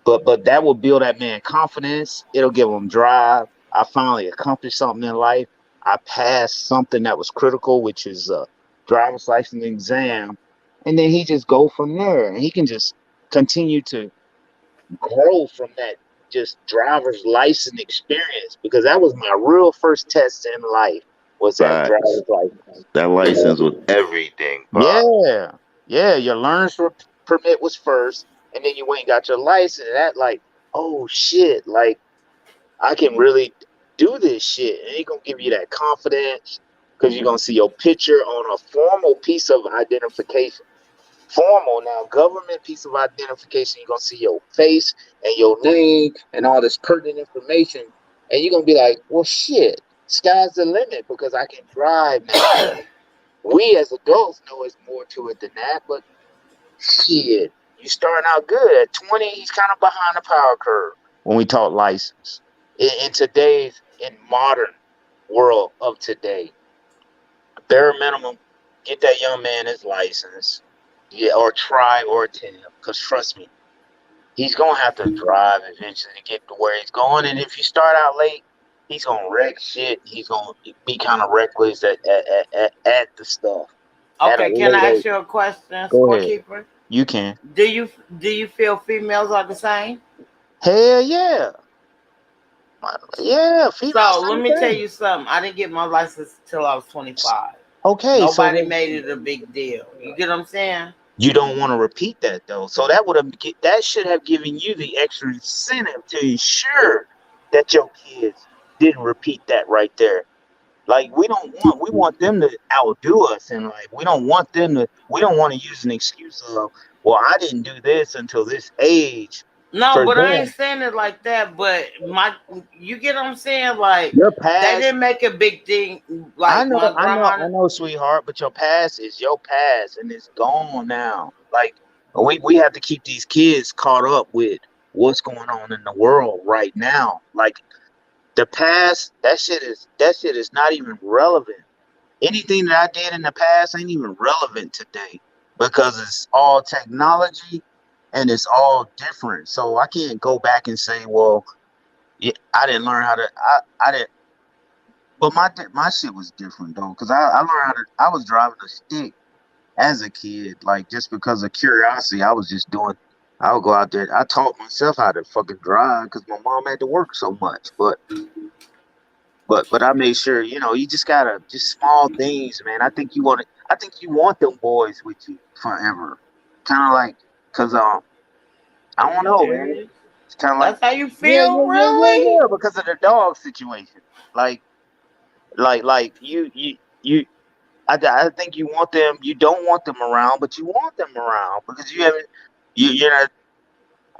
But that will build that man confidence. It'll give him drive. I finally accomplished something in life. I passed something that was critical, which is a driver's license exam, and then he just go from there, and he can just continue to grow from that just driver's license experience because that was my real first test in life was that Facts. driver's license. That license was everything, Pop. Yeah, your learner's permit was first, and then you went and got your license. And that like, oh shit, like I can really do this shit, and he gonna give you that confidence because you're gonna see your picture on a formal piece of identification. Formal now, government piece of identification. You're gonna see your face and your name and all this pertinent information, and you're gonna be like, well, shit, sky's the limit because I can drive now. We as adults know it's more to it than that, but shit, you starting out good. At 20, he's kind of behind the power curve when we talk license. In modern world of today, bare minimum, get that young man his license. Yeah, or try or attempt. Because trust me, he's gonna have to drive eventually to get to where he's going. And if you start out late, he's gonna wreck shit. He's gonna be kind of reckless at the stuff at a Okay, can late I ask age. you a question, Go ahead. scorekeeper? You can. Do you feel females are the same? Hell yeah. Yeah, females So say let the me tell same. you something. I didn't get my license till I was 25. Okay, so Nobody made it a big deal. You get what I'm saying? you don't want to repeat that though. So that should have given you the extra incentive to ensure that your kids didn't repeat that right there. Like we want them to outdo us, and like we don't want to use an excuse of, well, I didn't do this until this age. No, For but I ain't them, saying it like that. But you get what I'm saying? Like your they past, didn't make a big thing. I Like know, my I know, grandma. I know, sweetheart, but your past is your past and it's gone now. Like We have to keep these kids caught up with what's going on in the world right now. Like the past, that shit is not even relevant. Anything that I did in the past ain't even relevant today because it's all technology and it's all different. So I can't go back and say, well, yeah, I didn't learn how to. I didn't. But my shit was different though, because I learned how to. I was driving a stick as a kid, like just because of curiosity. I was just doing. I would go out there. I taught myself how to fucking drive because my mom had to work so much. But I made sure, you just gotta just small things, man. I think you want them boys with you forever. Kind of like, cause I Are don't you know, man. serious? It's kind of like, That's how you yeah, feel, really? because of the dog situation. Like you. I think you want them. You don't want them around, but you want them around because you haven't. You're not.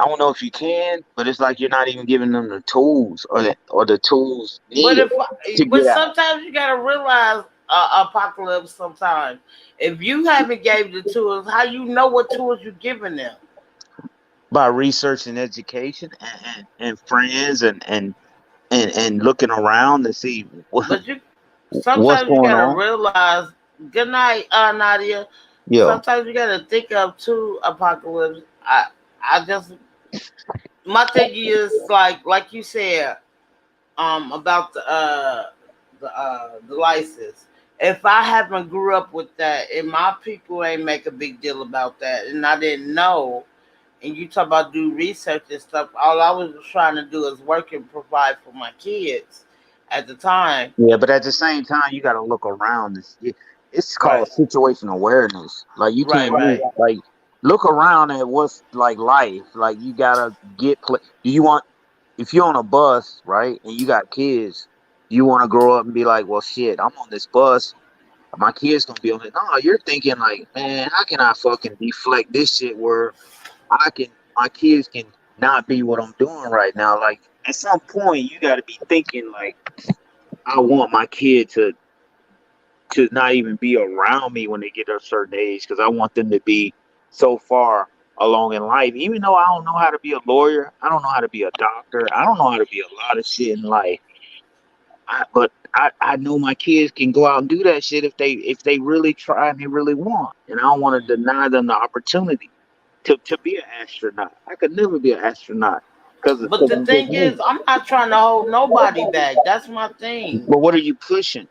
I don't know if you can, but it's like you're not even giving them the tools or the tools But needed to but get out. sometimes you gotta realize apocalypse. Sometimes if you haven't gave the tools, how you know what tools you giving them? By research and education and friends and looking around to see But you what's sometimes you going gotta on. realize. Good night, Nadia. Yeah, Sometimes you gotta think of two apocalypse. I just my thing is like you said about the license. If I haven't grew up with that, and my people ain't make a big deal about that, and I didn't know, and you talk about do research and stuff, all I was trying to do is work and provide for my kids at the time. yeah, but at the same time, you got to look around. It's Right, called situational awareness. Like you right, can't right. just like look around at what's like life. Like you gotta do you want if you're on a bus, right, and you got kids, you want to grow up and be like, well, shit, I'm on this bus. My kids gonna be on it. No, you're thinking like, man, how can I fucking deflect this shit where my kids can not be what I'm doing right now. Like at some point, you got to be thinking like, I want my kid to not even be around me when they get a certain age because I want them to be so far along in life. Even though I don't know how to be a lawyer, I don't know how to be a doctor, I don't know how to be a lot of shit in life. But I know my kids can go out and do that shit if they really try and they really want. And I don't want to deny them the opportunity to be an astronaut. I could never be an astronaut because But the I'm just thing is, me. I'm not trying to hold nobody back. That's my thing. But what are you pushing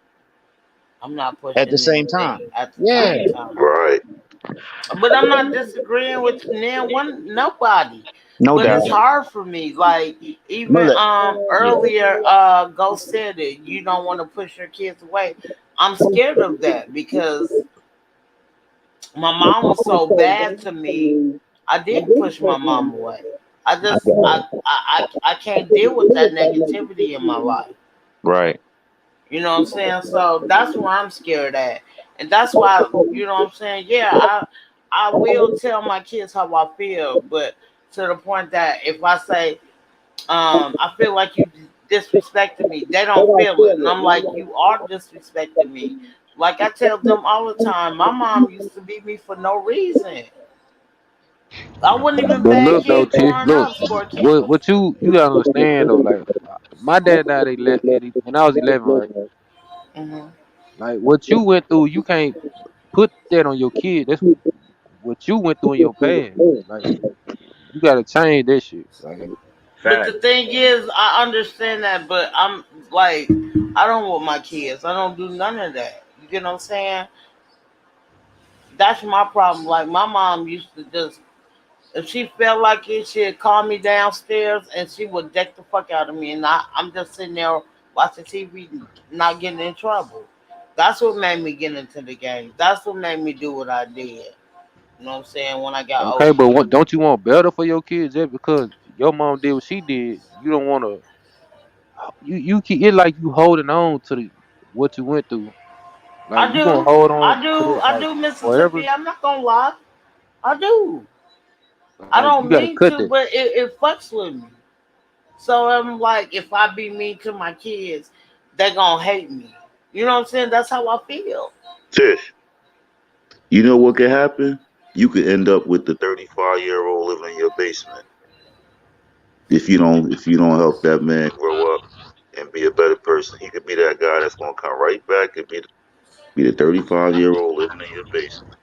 I'm not at the pushing same anything time? at the Yeah, same time. Right. But I'm not disagreeing with nobody. no But doubt. it's hard for me. Like But even look, yeah, earlier, Ghost said it. You don't want to push your kids away. I'm scared of that because my mom was so bad to me. I did push my mom away. I I just got it. I can't deal with that negativity in my life. Right. You know what I'm saying? So that's where I'm scared at. And that's why, you know what I'm saying? Yeah, I will tell my kids how I feel, but to the point that if I say, I feel like you disrespected me, they don't feel it. And I'm like, you are disrespecting me. Like I tell them all the time, my mom used to beat me for no reason. I wasn't even But bad look though, kid Tiff, growing look, up, scorekeeper. what you gotta understand though, like my dad died when I was 11, right? Hmm. Like what you went through, you can't put that on your kid. That's what you went through in your past. Like you gotta change that shit. Like But the Fact. thing is, I understand that, but I'm like, I don't want my kids. I don't do none of that. You get what I'm saying? That's my problem. Like my mom used to just, if she felt like it, she'd call me downstairs and she would deck the fuck out of me, and I'm just sitting there watching TV, not getting in trouble. That's what made me get into the game. That's what made me do what I did. You know what I'm saying? When I got okay, older. but don't you want better for your kids just because your mom did what she did? You don't want to. You keep it like you holding on to what you went through. Like I you gonna do. hold on I to do. that I like do, forever. Mississippi. I'm not gonna lie. I do. I Like you don't gotta mean cut to, that. but it fucks with me. So I'm like, if I be mean to my kids, they gonna hate me. You know what I'm saying? That's how I feel. Tish, you know what could happen? You could end up with the 35-year-old living in your basement if you don't help that man grow up and be a better person. He could be that guy that's gonna come right back and be the 35-year-old living in your basement.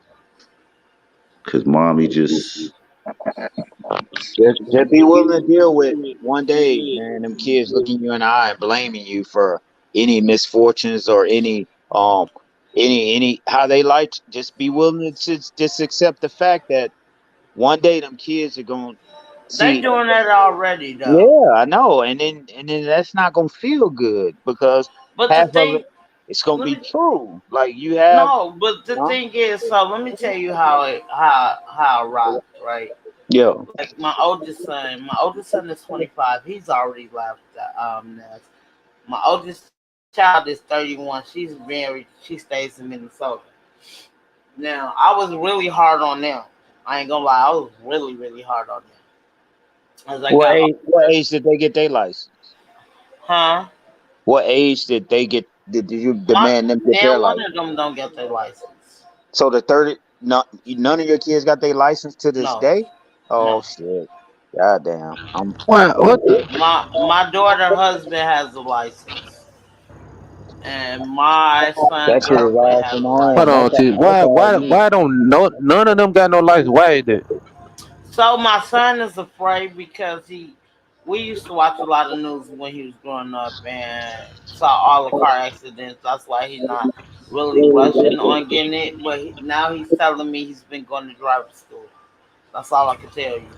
Cause mommy just Just be willing to deal with one day, man. Them kids looking you in the eye and blaming you for any misfortunes or any how they like. Just be willing to just accept the fact that one day them kids are going to They see. doing that already though. Yeah, I know, and then that's not gonna feel good because But the half of it thing, it's gonna let be me true. Like you have, no. But the no, thing is, so let me tell you how I rock, right? yeah. Like my oldest son is 25. He's already left the nest. My oldest child is 31. She's married. She stays in Minnesota. Now I was really hard on them. I ain't gonna lie. I was really hard on them as I What got age? What older. age did they get their license? Huh? What age did they get? Did you My demand them get their now one license? of them don't get their license. So the 30, none of your kids got their license to this No, day. Oh no. shit! Goddamn. What the? My daughter husband has a license, and my son That shit is girlfriend all has from a Hold home. license. on, T. That's all you. Why don't none of them got no license? Why is that? So my son is afraid because we used to watch a lot of news when he was growing up and saw all the car accidents. That's why he's not really rushing on getting it. But now he's telling me he's been going to driver's school. That's all I can tell you.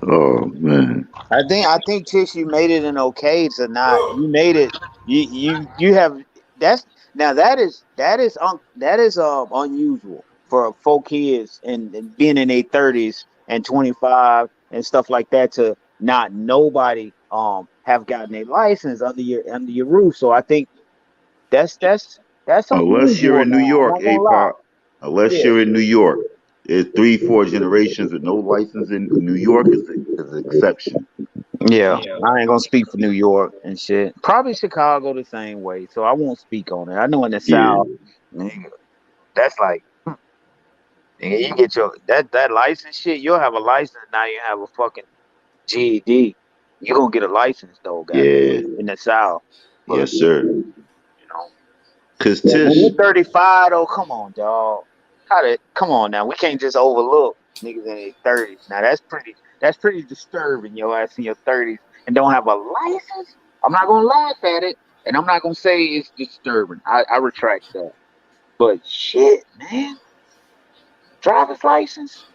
oh man. I think Tish, you made it an okay to not. You made it. You have that's now that is unusual for 4 kids and being in their 30s and 25 and stuff like that to not nobody have gotten a license under your roof. So I think that's that's that's Unless you're unusual in New now. I'm York, not gonna lie. APOC. Unless Yeah. you're in New York. It's three, four generations with no license in New York is an exception. Yeah, I ain't gonna speak for New York and shit. Probably Chicago the same way, so I won't speak on it. I know in the Yeah. South, nigga, that's like nigga, you get your that license shit. You'll have a license now. You have a fucking GED. You gonna get a license though, goddamn, Yeah. in the South. But Yes, sir. you know, Cause when Tish, you're 35, though, come on, dog. Come on now. We can't just overlook niggas in their 30s. Now that's pretty disturbing. Your ass in your 30s and don't have a license. I'm not gonna laugh at it, and I'm not gonna say it's disturbing. I retract that. But shit, man, driver's license.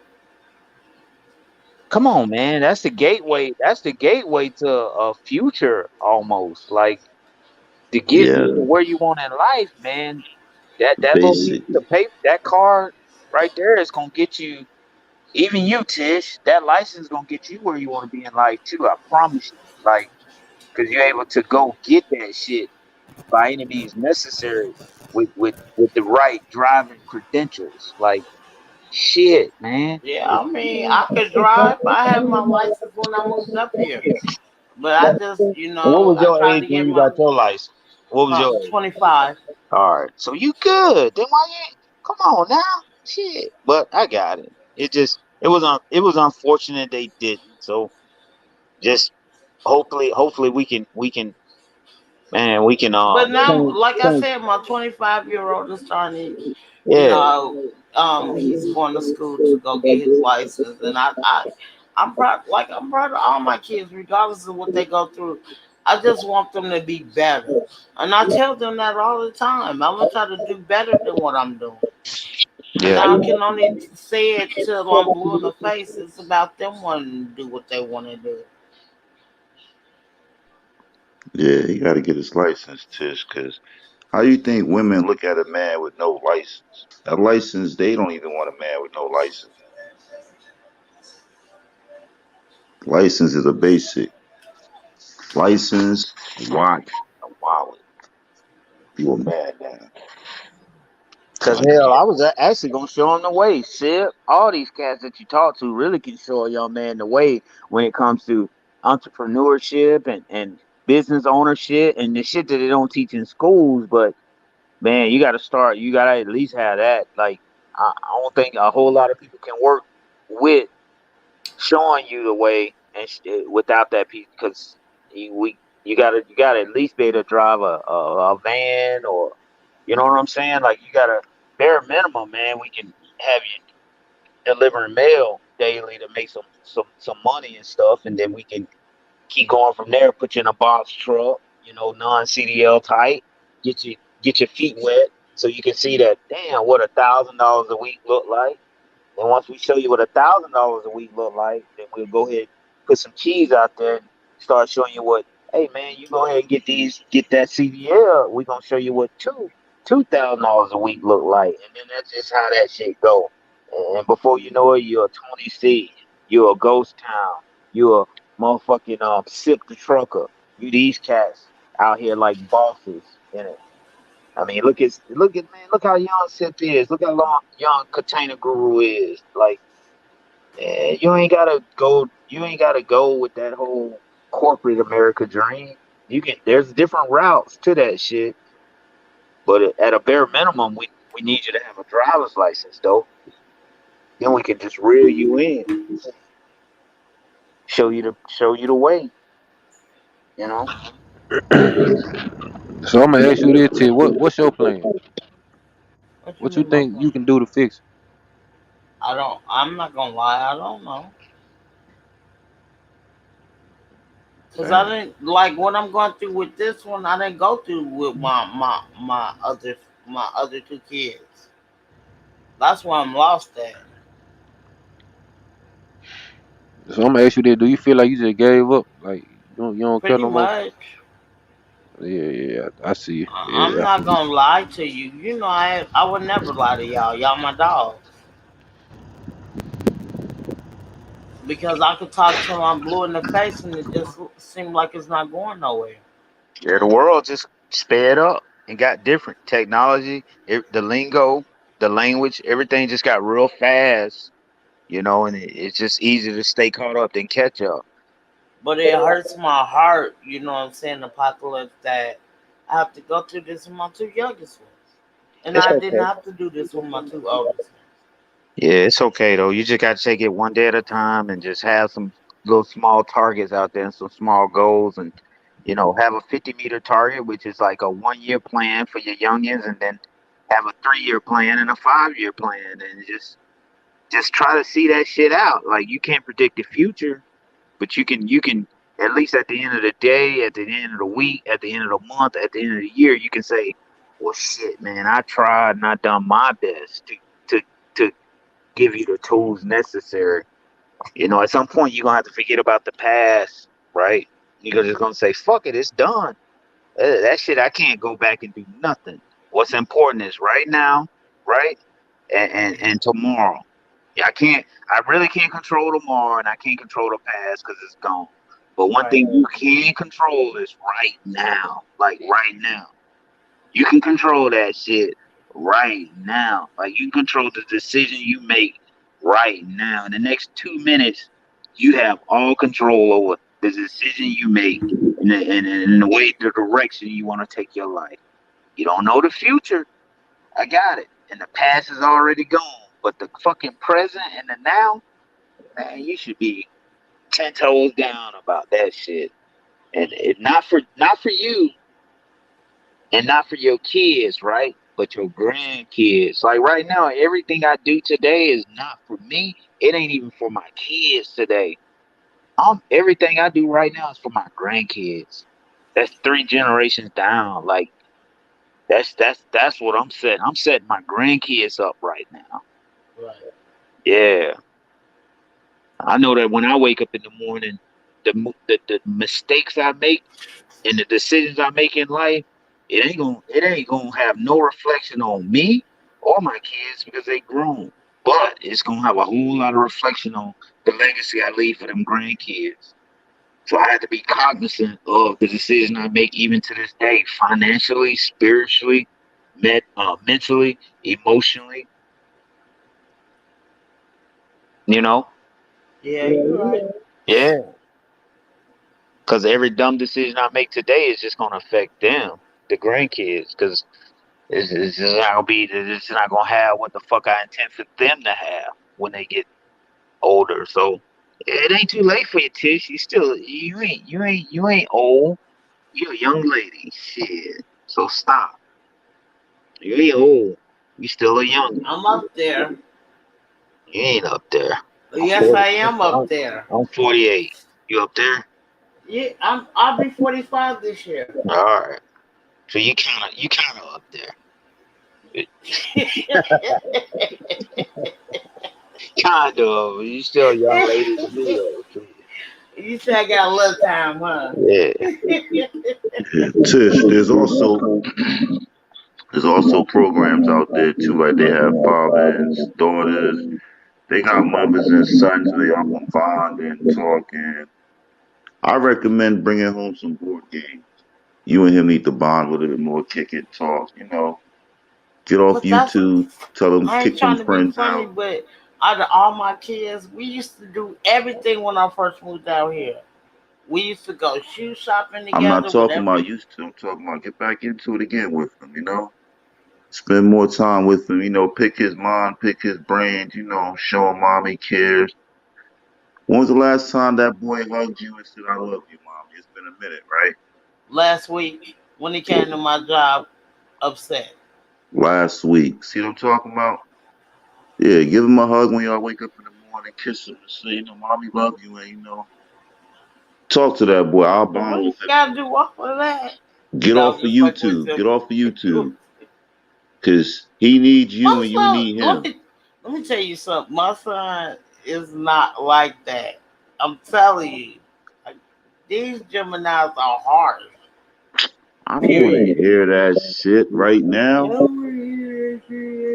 Come on, man. That's the gateway. That's the gateway to a future almost. Like to get yeah, you to where you want in life, man. That little piece basic. of paper, that card right there is gonna get you. Even you, Tish, that license gonna get you where you want to be in life too. I promise you. Like, cause you're able to go get that shit by any means necessary with the right driving credentials. Like, shit, man. Yeah, I mean, I could drive. I had my license when I moved up here, but I just, What was I your tried age to when get you my got your license? What was your age? 25. All right, so you good. Then why you ain't? Come on now, shit. But I got it. It was unfortunate they didn't. So just hopefully we can man we can But now, change, like I change. said, my 25-year-old is starting. Yeah, He's going to school to go get his license, and I'm proud. Like I'm proud of all my kids, regardless of what they go through. I just want them to be better, and I tell them that all the time. I'm gonna try to do better than what I'm doing, and yeah. I can only say it till I'm blue in the face. It's about them wanting to do what they want to do. Yeah, he got to get his license, Tish. Cause how you think women look at a man with no license? A license, they don't even want a man with no license. License is a basic license, watch, a wallet. You a man now. Cause Like, hell, I was actually gonna show him the way. Shit, all these cats that you talk to really can show a young man the way when it comes to entrepreneurship and business ownership and the shit that they don't teach in schools. But man, you got to start. You got to at least have that. Like I don't think a whole lot of people can work with showing you the way without that piece, because you gotta at least be able to drive a van, or you know what I'm saying. Like you gotta bare minimum, man. We can have you delivering mail daily to make some money and stuff, and then we can keep going from there. Put you in a box truck, non-CDL type. Get your feet wet so you can see that. Damn, what $1,000 a week look like. And once we show you what $1,000 a week look like, then we'll go ahead and put some keys out there and start showing you what. Hey man, you go ahead and get that CDL. We're gonna show you what $2,000 a week look like, and then that's just how that shit go. And before you know it, you're a 20C, you're a ghost town, you're a motherfucking sip the trucker. You these cats out here like bosses in it. I mean, look how young Sip is. Look how long young Container Guru is. Like, you ain't gotta go. You ain't gotta go with that whole corporate America dream. There's different routes to that shit, but at a bare minimum, we need you to have a driver's license, though. Then we can just reel you in, show you the way. You know. So I'm gonna ask you this, Ted. What's your plan? What you What you mean my think you plan? can do to fix it? I'm not gonna lie, I don't know. Cause I Damn. didn't like what I'm going through with this one. I didn't go through with my other two kids. That's why I'm lost at. So I'm gonna ask you this. Do you feel like you just gave up? Like you don't care Pretty no more? much. Yeah, yeah, I see you. I'm Yeah. not gonna lie to you. I would never lie to y'all. Y'all my dogs. Because I could talk till I'm blue in the face and it just seems like it's not going nowhere. Yeah, the world just sped up and got different. Technology, the lingo, the language, everything just got real fast, and it's just easy to stay caught up than catch up. But it hurts my heart, what I'm saying, Apocalypse, that I have to go through this with my two youngest ones. And It's I didn't okay. have to do this with my two oldest ones. Yeah, it's okay though. You just got to take it one day at a time and just have some little small targets out there and some small goals, and have a 50-meter target, which is like a 1 year plan for your youngins, and then have a 3 year plan and a 5 year plan, and just try to see that shit out. Like you can't predict the future, but you can at least at the end of the day, at the end of the week, at the end of the month, at the end of the year, you can say, "Well, shit, man, I tried and I done my best to to give you the tools necessary." At some point you're gonna have to forget about the past, right? You're just gonna say, "Fuck it, it's done." That shit, I can't go back and do nothing. What's important is right now, right, and tomorrow. Yeah, I really can't control tomorrow, and I can't control the past because it's gone. But one Right. thing you can control is right now. Like right now. You can control that shit right now. Like you can control the decision you make right now. In the next 2 minutes, you have all control over the decision you make and the way, the direction you want to take your life. You don't know the future. I got it. And the past is already gone. But the fucking present and the now, man, you should be 10 toes down about that shit. And not for you and not for your kids, right? But your grandkids. Like right now, everything I do today is not for me. It ain't even for my kids today. Everything I do right now is for my grandkids. That's 3 generations down. Like that's what I'm setting. I'm setting my grandkids up right now. Right. Yeah. I know that when I wake up in the morning, the mistakes I make and the decisions I make in life, it ain't gonna have no reflection on me or my kids because they grown. But it's gonna have a whole lot of reflection on the legacy I leave for them grandkids. So I have to be cognizant of the decision I make even to this day, financially, spiritually, mentally, emotionally. You know, Yeah, you're right. yeah. Because every dumb decision I make today is just gonna affect them, the grandkids. Because It's just not gonna be. It's not gonna have what the fuck I intend for them to have when they get older. So it ain't too late for you, Tish. You ain't old. You a young lady. Shit. So stop. You ain't old. You still a young. I'm up there. You ain't up there. I'm Yes, 40. I am I'm, up there. I'm 48. You up there? Yeah, I'll be 45 this year. All right. So you kind of up there. Kind of. You still a young lady to me though. Too. You say I got a little time, huh? Yeah. Tish, there's also programs out there too, like they have father and daughters. They got mothers and sons where they all can bond and talk. And I recommend bringing home some board games. You and him need to bond a little bit more, kick it, talk. Get off But that's YouTube, tell them I ain't kick them trying to be friends funny, out. but out of all my kids, we used to do everything when I first moved out here. We used to go shoe shopping I'm not together, talking whatever. about used to. I'm talking about get back into it again with them. Spend more time with him, pick his mind, pick his brains, show him mommy cares. When was the last time that boy hugged you and said, I love you, mommy? It's been a minute, right? Last week when he came to my job, upset. Last week. See what I'm talking about? Yeah, give him a hug when y'all wake up in the morning, kiss him and say, mommy love you, and talk to that boy. I'll But bond what you with him. gotta do all of that? Get No, off I'm of just fucking with YouTube. you. Get off of YouTube. Cause he needs you My and you son, need let him. me let me tell you something. My son is not like that. I'm telling you, like, these Gemini's are harsh. I don't want to Period. hear that shit right now.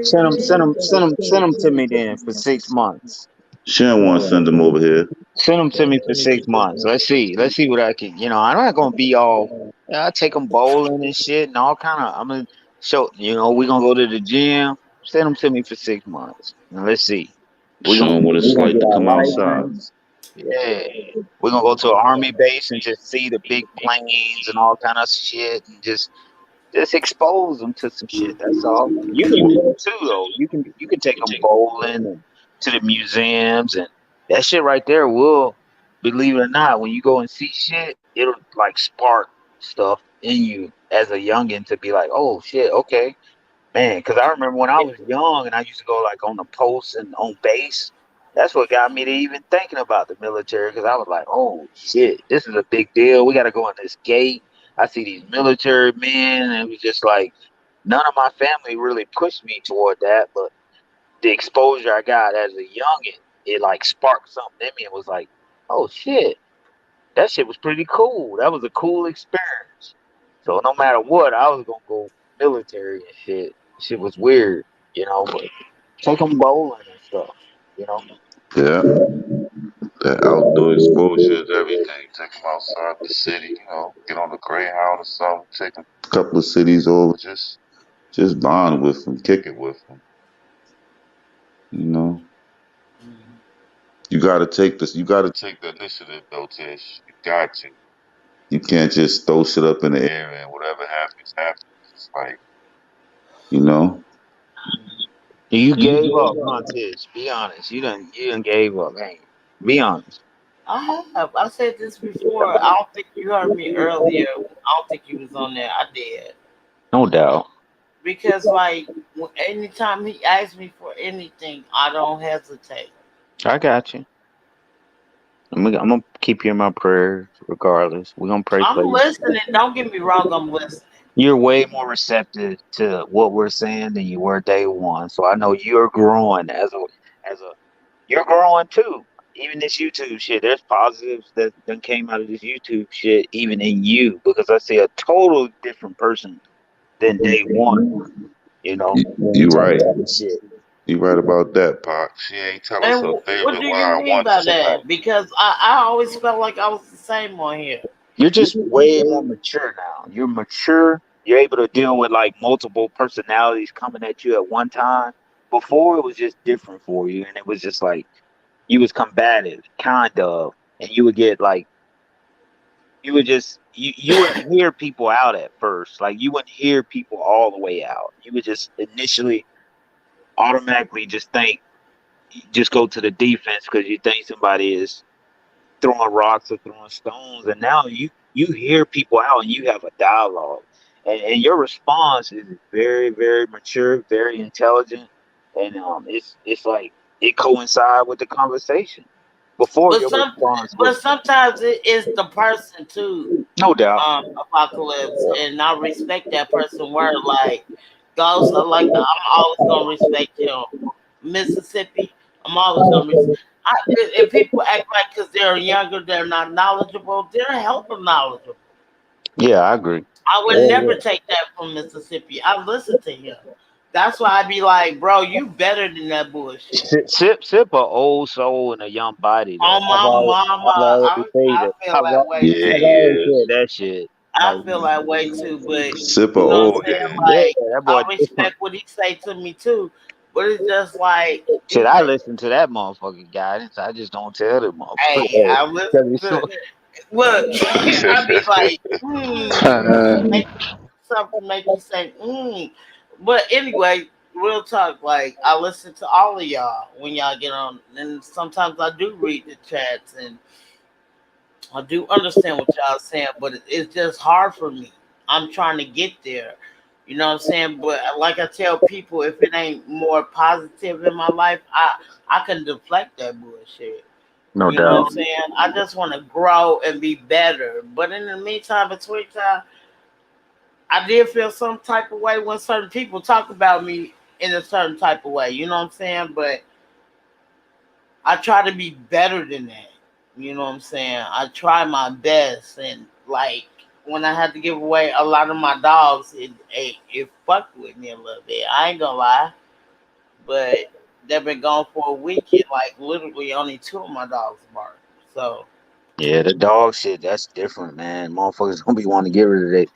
Send them to me then for 6 months. She don't want to send him over here. Send them to me for 6 months. Let's see. Let's see what I can. I'm not gonna be all. Yeah, I take them bowling and shit and all kind of. I'm gonna show. We're gonna go to the gym. Send them to me for 6 months. And let's see. We're Show gonna him what it's we're gonna like get to our come outside. license. Yeah. We're gonna go to an army base and just see the big planes and all kind of shit and just expose them to some shit. That's all. You can do that too, though. You can take them bowling and to the museums and that shit right there will, believe it or not, when you go and see shit, it'll like spark stuff in you as a youngin to be like, oh shit, okay, man. Because I remember when I was young and I used to go like on the post and on base. That's what got me to even thinking about the military because I was like, oh shit, this is a big deal. We got to go in this gate. I see these military men, and it was just like none of my family really pushed me toward that, but the exposure I got as a youngin, it like sparked something in me and was like, oh shit, that shit was pretty cool. That was a cool experience. So no matter what, I was gonna go military and shit. Shit was weird, but take them bowling and stuff, you know. Yeah, that outdoor exposure is everything. Take him outside the city, get on the Greyhound or something. Take him a couple of cities over. Just bond with him, kick it with him. You know, you gotta take this. You gotta take the initiative, though, Tish. You got to. You can't just throw shit up in the air and whatever happens, happens. It's like, you know, You gave up, huh, Tish? Be honest. You done gave up, ain't you? Be honest. I have. I said this before. I don't think you heard me earlier. I don't think you was on there. I did. No doubt. Because like anytime he asks me for anything, I don't hesitate. I got you. I'm gonna keep you in my prayers regardless. We're gonna pray I'm for you. listening. Don't get me wrong. I'm listening. You're way more receptive to what we're saying than you were day one. So I know you're growing as a you're growing too. Even this YouTube shit, there's positives that done came out of this YouTube shit, even in you, because I see a total different person than day one. you Type right. type of shit. You right about that, Pop. She ain't tell us And her what favorite do you line mean once by tonight. that? Because I always felt like I was the same on here. You're just way more mature now. You're mature. You're able to deal with like multiple personalities coming at you at one time. Before it was just different for you, and it was just like you was combative, kind of, and you would get like you wouldn't hear people out at first. Like you wouldn't hear people all the way out. You would just initially automatically just think, just go to the defense because you think somebody is throwing rocks or throwing stones, and now you hear people out and you have a dialogue, and your response is very very mature, very intelligent, and it's like it coincides with the conversation before But your some, response but was sometimes it is the person too. no doubt. Apocalypse, and I respect that person word. Like Ghost, I'm always gonna respect him. Mississippi, I'm always gonna respect. If people act like because they're younger, they're not knowledgeable, they're hella knowledgeable. Yeah, I agree. I would Yeah, never take that from Mississippi. I listen to him. That's why I be like, bro, you better than that bullshit. Sip a old soul in a young body though. On my I've mama, always said I that. feel that way Yeah, I've too. he always is. said that shit. I Like, feel that way too, but Sip of you know what I'm old saying? head. yeah, Like, that boy I different. respect what he say to me too, but it's just like Shit, it's I just, listen to that motherfucking guidance. I just don't tell them hey, motherfuckers. I listen 'Cause it's to so- look. I be like, make something make you say, But anyway, real talk. Like, I listen to all of y'all when y'all get on, and sometimes I do read the chats and I do understand what y'all saying, but it's just hard for me. I'm trying to get there. You know what I'm saying? But like I tell people, if it ain't more positive in my life, I can deflect that bullshit. no You know what I'm doubt. saying? I just want to grow and be better. But in the meantime, between time, I did feel some type of way when certain people talk about me in a certain type of way. You know what I'm saying? But I try to be better than that. You know what I'm saying? I try my best, and like when I had to give away a lot of my dogs, it fucked with me a little bit. I ain't gonna lie, but they've been gone for a week, and like literally only two of my dogs bark. So Yeah, the dog shit, that's different, man. Motherfuckers don't be wanting to get rid of it.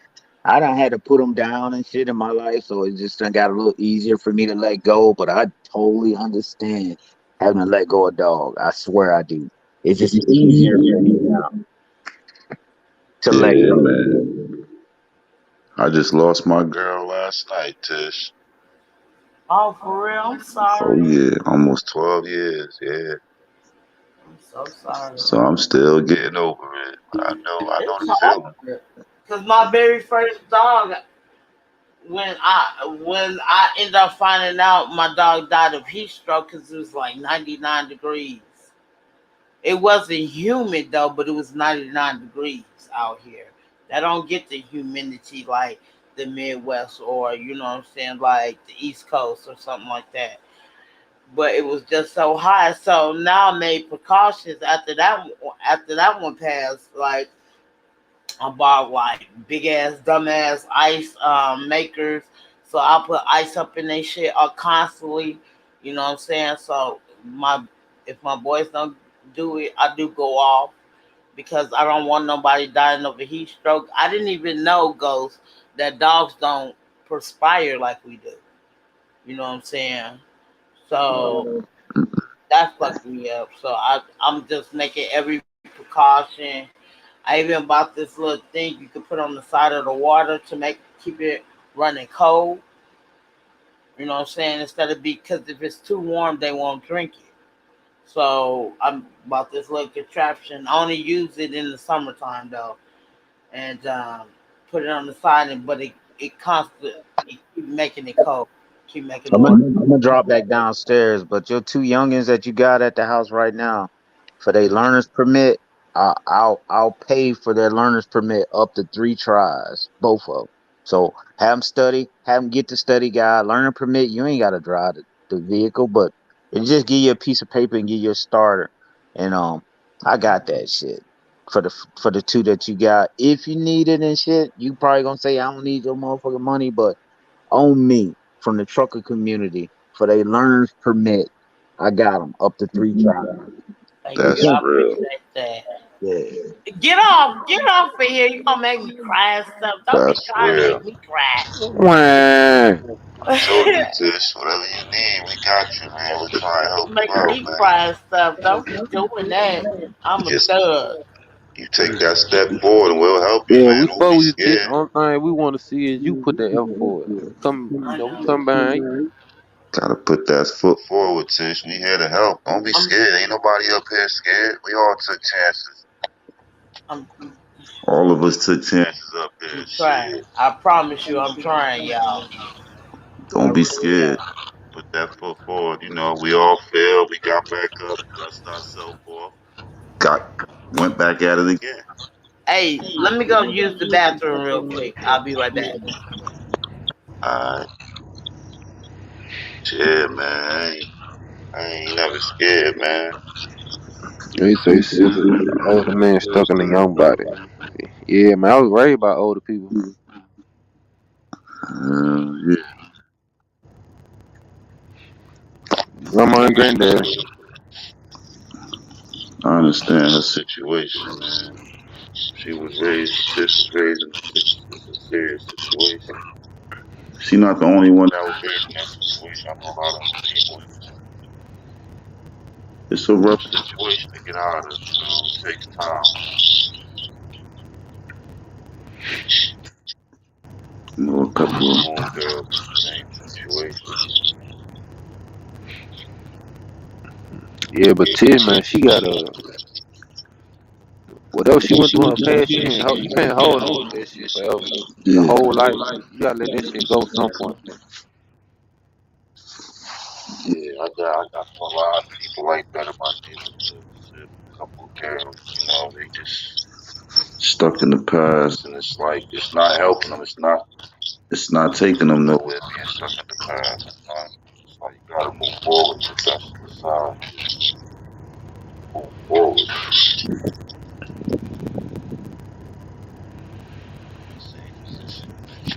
I done had to put them down and shit in my life, so it just done got a little easier for me to let go. But I totally understand having to let go of dog. I swear I do. It's just easier for me now to let Yeah, go. man. I just lost my girl last night, Tish. oh, for real, I'm Oh sorry. yeah, almost 12 years. Yeah. I'm so sorry. So I'm still getting over it. I know It's the feeling. hard. Cause my very first dog, when I ended up finding out my dog died of heat stroke because it was like 99 degrees. It wasn't humid though, but it was 99 degrees out here. That don't get the humidity like the Midwest or you know what I'm saying, like the East Coast or something like that. But it was just so high. So now I made precautions after that. After that one passed, like I bought like big ass dumbass ice makers. So I put ice up in they shit constantly. You know what I'm saying? So my if my boys don't do it, I do go off because I don't want nobody dying of a heat stroke. I didn't even know, Ghost, that dogs don't perspire like we do. You know what I'm saying? So that fucked me up. So I'm just making every precaution. I even bought this little thing you could put on the side of the water to make keep it running cold. You know what I'm saying? Instead of because if it's too warm, they won't drink it. So I'm about this little contraption. I only use it in the summertime though, and put it on the side. And but it constant it keep making it cold, keep making the water. I'm gonna drop back downstairs, but your two youngins that you got at the house right now, for their learner's permit, I'll pay for their learner's permit up to 3 tries, both of them. So have them study, have them get the study guide, learner permit. You ain't gotta drive the vehicle, but it just give you a piece of paper and give you a starter. And I got that shit for the two that you got. If you need it and shit, you probably gonna say I don't need your motherfucking money, but on me from the trucker community for their learner's permit. I got them up to 3 tries. Thank you. That's I real. appreciate that. Yeah. Get off of here. You gonna make me cry and stuff. Don't be That's trying to real. make me cry. Wah. I told you, Tish, whatever you need, we got you, man. We're trying to help you Making out, me man. cry and stuff. Don't be doing that. I'm a Get thug. You take that step forward, and we'll help you, Yeah, man. we Don't fuck be with you, Tish. scared. Only thing we want to see is you put that effort forward. We come, we come behind you. Gotta put that foot forward, Tish. We here to help. Don't be I'm, scared. Ain't nobody up here scared. We all took chances. I'm, All of us took chances up I'm here. trying. Shit. I promise you, I'm trying, y'all. I Don't be really am. scared. Put that foot forward. You know, we all failed. We got back up, dust ourselves off, went back at it again. Hey, let me go use the bathroom real quick. I'll be right back. Alright. Yeah, man. I ain't never scared, man. They say shit. Older man stuck in a young body. Yeah, man, I was raised by older people. Yeah. Grandma and granddad. I understand her situation, man. She was raised in a serious situation. She's not the only one that was raised in that situation. I know a lot of other people. It's a rough situation to get out of. You know, it takes time. You know, a couple of homegirls in the same situation. Yeah, but Tish, man, she got a whatever she went through in her past. You can't hold on to that shit forever. Your Yeah. whole life, you gotta let that shit go at some point. Yeah, I got a lot of people like that in my neighborhood. A couple of girls, you know, they just stuck in the past, and it's like it's not helping them. It's not taking them nowhere. Being stuck in the past, you know? It's like you gotta move forward, put that shit aside, move forward. Same position.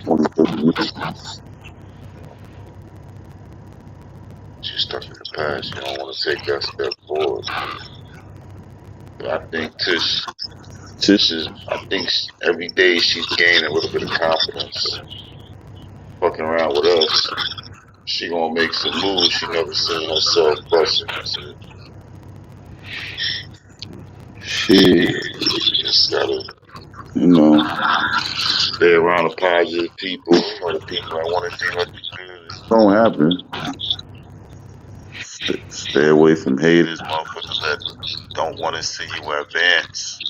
20, 30 minutes. You know, you're stuck in the past. You don't want to take that step forward. But I think Tish is. I think every day she's gaining a little bit of confidence. Fucking around with us, she gonna make some moves she never seen herself busting. That's it. Shit. Just gotta, you know, stay around the positive people. You know, the people that want to see her do good. It's gonna happen. Stay away from haters, motherfuckers that don't want to see you advance.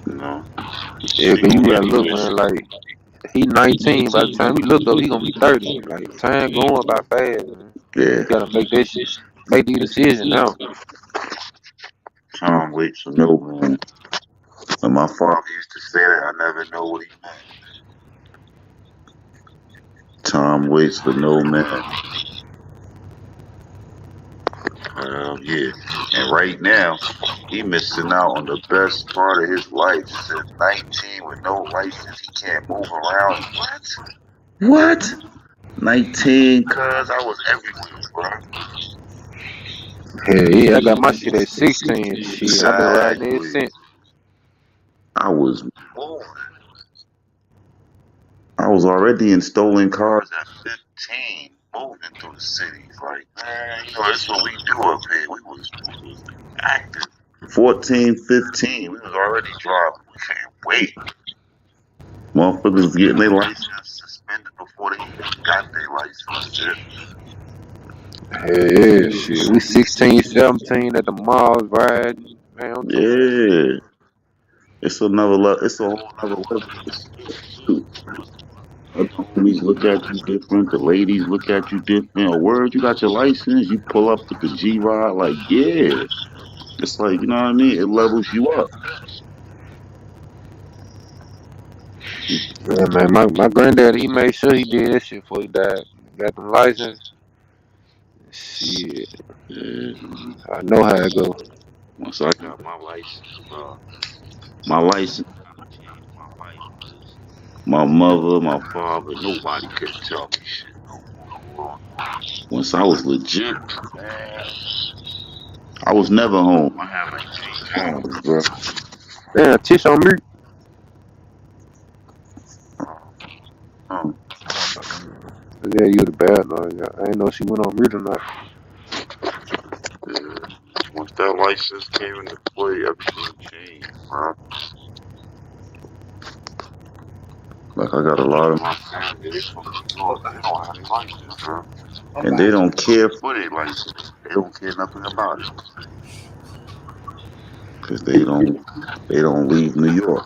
You know, Yeah, she cause you gonna gotta make look, you. man. Like he 19. By the time we look up, he gonna be 30. Like time going by fast, man. Yeah, You gotta make that shit. Make the decision now. time waits for no man. And my father used to say that. I never know what he meant. Time waits for no man. Yeah. And right now, he missing out on the best part of his life. Since 19 with no license, he can't move around. What? What? 19, cuz I was everywhere, bro. Yeah, I got my shit at 16. Shit, I've been riding it Exactly. since. I was moving. I was already in stolen cars at 15, moving through the cities. Like, man, you know, that's what we do up here. We was active. 14, 15, we was already driving. We couldn't wait. Motherfuckers was getting their license suspended before they even got their license. Shit. Yeah, shit. We 16, 17 at the malls riding. Man, I'm talking about. Yeah. It's another level. It's a whole other level of respect, too. Other homies look at you different. The ladies look at you different. A word, you got your license. You pull up with the G Rod, like, yeah. It's like, you know what I mean? It levels you up. Yeah, man, my granddad, he made sure he did that shit before he died. Got the license. Shit, Yeah. I know how it go. Once I got my license, bro, my license kind of changed my life. Cause my mother, my father, nobody could tell me shit no more. Once I was legit, man, I was never home. I had like 3 jobs, bro. Damn, Tish on mute. Um, Yeah, you the bad one. I ain't know she went on mute or not. yeah. Once that license came into play, everything changed. bro. Like I got a lot of my family, they from New York. Okay. They don't have their license, bro, and Okay. they don't care for their license. They don't care nothing about it because they don't leave New York.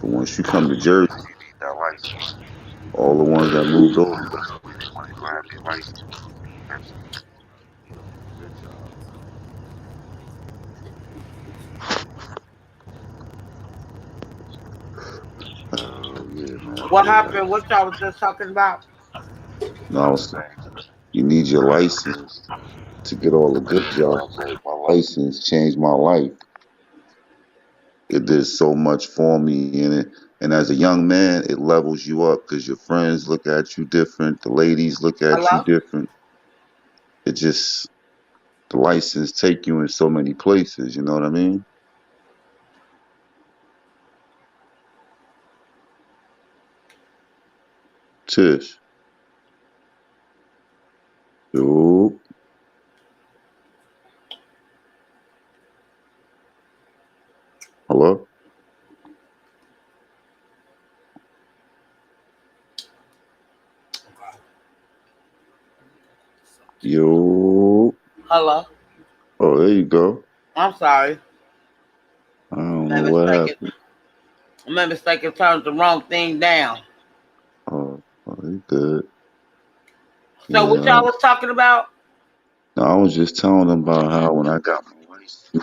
But once you come to Jersey, you need that license. All the ones that moved over, that's the way they want to grab their license. Good job. Oh yeah, man. I What feel like happened? What y'all was just talking about? no, I was saying you need your license to get all the good jobs. Like my license changed my life. It did so much for me in it. And as a young man, it levels you up because your friends look at you different. The ladies look at you Hello? different. It just the license take you in so many places. You know what I mean? Tish, yo, hello, yo. Hello? Oh, there you go. I'm sorry. I don't know My what mistake. happened. My mistake. Turned the wrong thing down. Oh, you good? So what Yeah. y'all was talking about? No, I was just telling them about how when I got my license,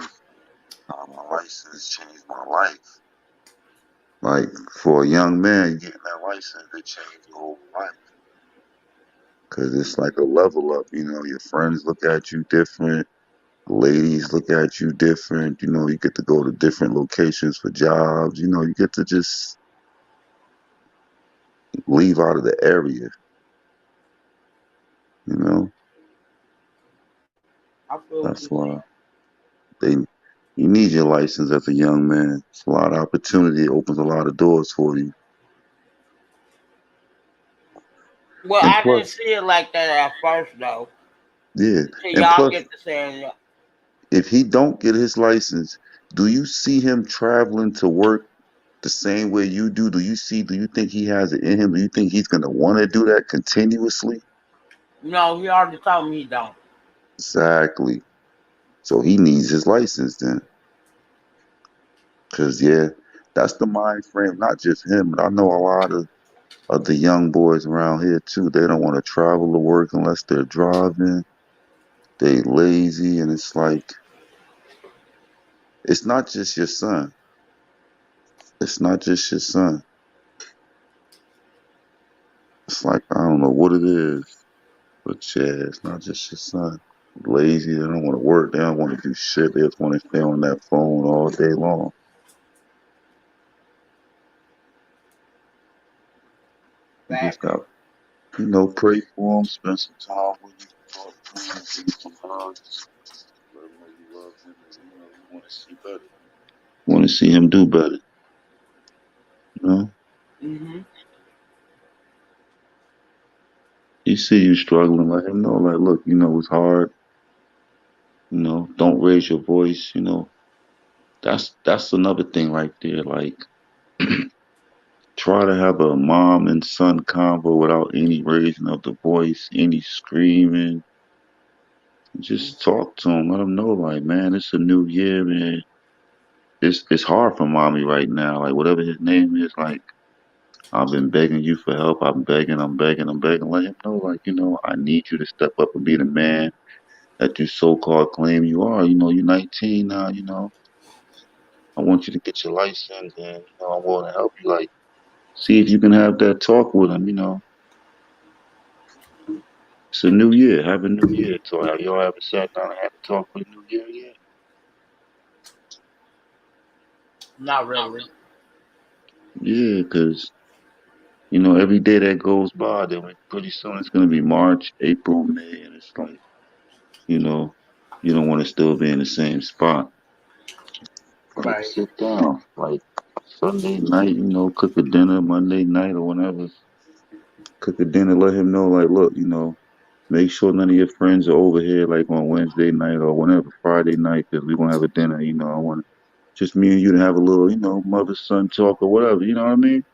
how my license changed my life. Like for a young man, getting that license, it changed your whole life. Cause it's like a level up. You know, your friends look at you different. Ladies look at you different. You know, you get to go to different locations for jobs. You know, you get to just leave out of the area. You know, I feel what that's you're why saying. they. You need your license as a young man. It's a lot of opportunity. It opens a lot of doors for you. Well, And I didn't plus, see it like that at first though. yeah. Until And y'all plus, get to saying, if he don't get his license, do you see him traveling to work the same way you do? Do you think he has it in him? Do you think he's gonna want to do that continuously? no, he already told me he don't. Exactly. So he needs his license then. Cause yeah, that's the mind frame, not just him, but I know a lot of the young boys around here too. They don't want to travel to work unless they're driving. They lazy and it's like it's not just your son. It's not just your son. It's like I don't know what it is. But yeah, it's not just your son. Lazy, they don't want to work, they don't want to do shit, they just want to stay on that phone all day long. You just Facts. got, pray for them, spend some time with them, talk to them, give them some hugs, let them know you love him, and you want to see better. You want to see him do better, you know? Mhm. You see you struggling, let him know, like, look, it's hard, don't raise your voice, that's another thing right there, like, try to have a mom and son convo without any raising of the voice, any screaming. Just talk to them. Let them know, like, man, it's a new year, man. It's hard for mommy right now. Like, whatever his name is, like, I've been begging you for help. I'm begging, I'm begging, I'm begging. Let him know, like, I need you to step up and be the man that you so-called claim you are. You're 19 now. I want you to get your license, and I want to help you. Like, see if you can have that talk with him. It's a new year. Have a new year. So have y'all ever sat down and had a talk for the new year yet? Not really. Yeah, because every day that goes by, then pretty soon it's gonna be March, April, May, and it's like, you know, you don't want to still be in the same spot. Like, Right. sit down, like Sunday night, cook a dinner, Monday night or whenever, cook a dinner. Let him know, like, look, make sure none of your friends are over here, like on Wednesday night or whenever Friday night, because we gonna have a dinner. I want. Just me and you to have a little, mother son talk or whatever. You know what I mean?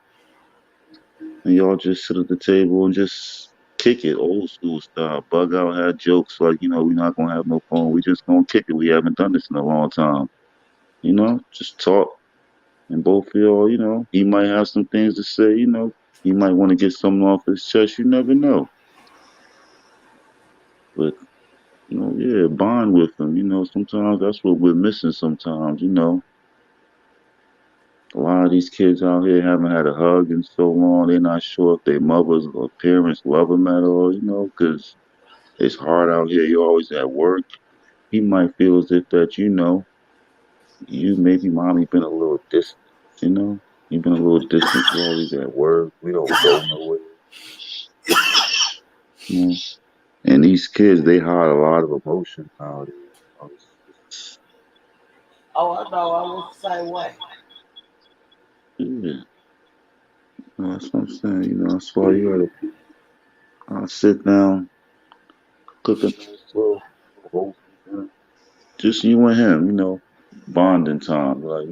And y'all just sit at the table and just kick it, old school style. Bug out, had jokes like, we're not gonna have no phone. We just gonna kick it. We haven't done this in a long time. Just talk. And both feel, he might have some things to say. He might want to get something off his chest. You never know. But yeah, bond with him. Sometimes that's what we're missing. Sometimes, a lot of these kids out here haven't had a hug in so long. They're not sure if their mothers or parents love them at all. Because it's hard out here. You're always at work. He might feel as if that you maybe mommy been a little distant. You know, you've been a little distant. You're always at work. We don't go nowhere. You know? And these kids, they hide a lot of emotion nowadays. Oh, I know. I was the same way. Yeah, that's what I'm saying. That's why you gotta sit down, cook a nice little roast dinner. Just you and him, bonding time, like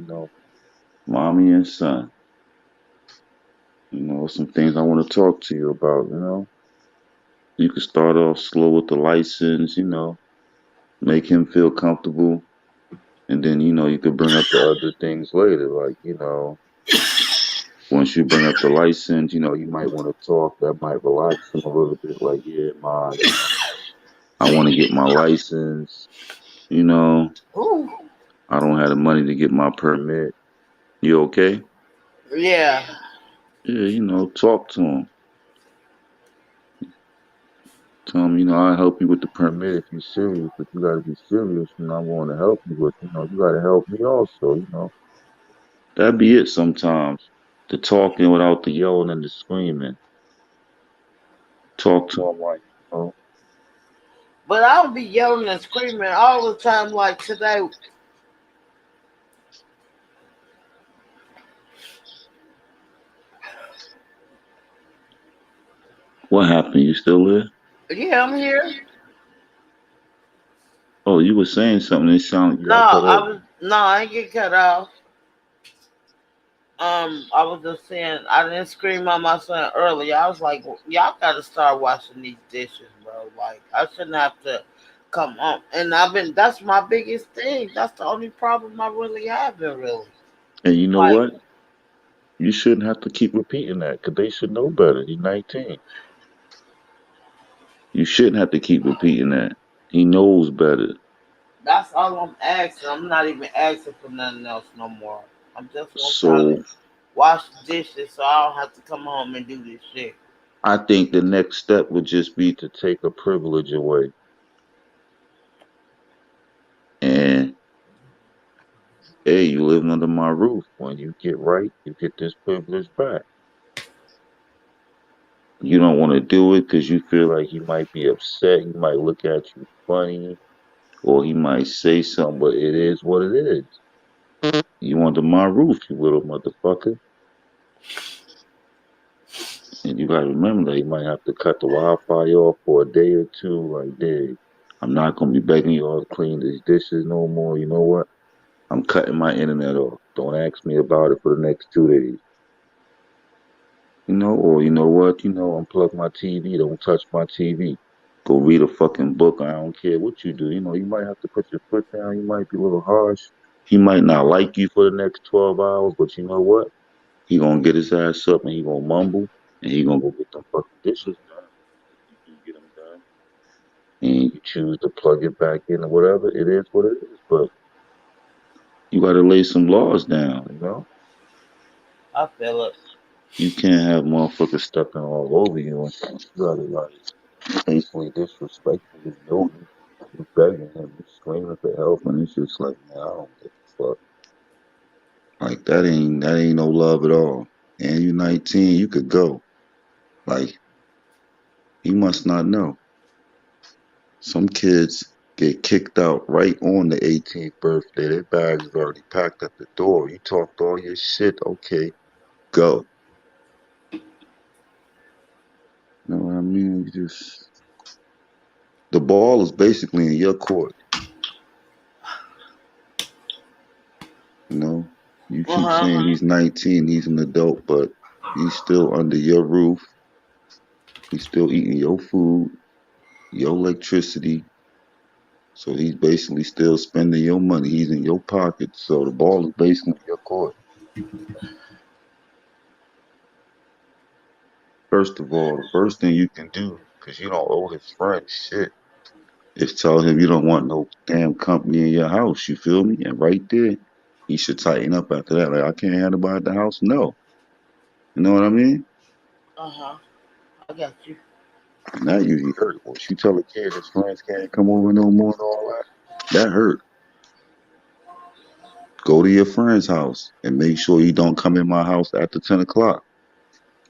mommy and son. Some things I want to talk to you about. You could start off slow with the license. Make him feel comfortable, and then you could bring up the other things later, like once you bring up the license, you might want to talk. That might relax him a little bit. Like, yeah, ma, I want to get my license. You know, Ooh. I don't have the money to get my permit. You okay? Yeah. Yeah, talk to him. Tell him, I'll help you with the permit if you're serious, but you gotta be serious, and I'm going to help you, but you gotta help me also. That'd be it sometimes. The talking without the yelling and the screaming. Talk to him like, But I'll be yelling and screaming all the time, like today. what happened? You still there? Yeah, I'm here. Oh, you were saying something. It sounded you No, got cut I off. was no, I ain't get cut off. I was just saying I didn't scream at my son earlier. I was like, y'all gotta start washing these dishes, bro. Like I shouldn't have to come home. And that's my biggest thing. That's the only problem I really have been really. And you know Like, what? You shouldn't have to keep repeating that because they should know better. He's 19. You shouldn't have to keep repeating that. He knows better. that's all I'm asking. I'm not even asking for nothing else no more. I'm just want y'all to So wash the dishes so I don't have to come home and do this shit. I think the next step would just be to take a privilege away. And hey, you living under my roof. When you get right, you get this privilege back. You don't want to do it because you feel like he might be upset. He might look at you funny, or he might say something, but it is what it is. You under my roof, you little motherfucker. And you gotta remember that you might have to cut the Wi-Fi off for a day or two. Like, dude, I'm not gonna be begging you all to clean these dishes no more. You know what? I'm cutting my internet off. Don't ask me about it for the next 2 days. Or you know what? Unplug my TV. Don't touch my TV. Go read a fucking book. I don't care what you do. You might have to put your foot down. You might be a little harsh. He might not like you for the next 12 hours, but you know what? He gonna get his ass up and he gonna mumble and he gonna go get them fucking dishes done. You can get them done and you choose to plug it back in or whatever. It is what it is. But you gotta lay some laws down. I feel it. You can't have motherfuckers stepping all over you and stuff. You gotta like basically disrespectfully you begging him, you screaming for help and it's just like, man, I don't give a fuck. Like that ain't no love at all. And you 19, you could go. Like he must not know. Some kids get kicked out right on the 18th birthday. Their bags is already packed at the door. You talked all your shit. Okay, go. You know what I mean? The ball is basically in your court. You Uh keep huh. saying he's 19, he's an adult, but he's still under your roof. He's still eating your food, your electricity. So he's basically still spending your money. He's in your pocket. So the ball is basically in your court. First of all, the first thing you can do, because you don't owe his friend shit, is tell him you don't want no damn company in your house. You feel me? And right there, he should tighten up after that. Like, I can't have nobody at the house. No. You know what I mean? Uh huh. I got you. And that usually hurt. Once you tell a kid his friends can't come over no more and all that, that hurt. Go to your friend's house and make sure you don't come in my house after 10 o'clock.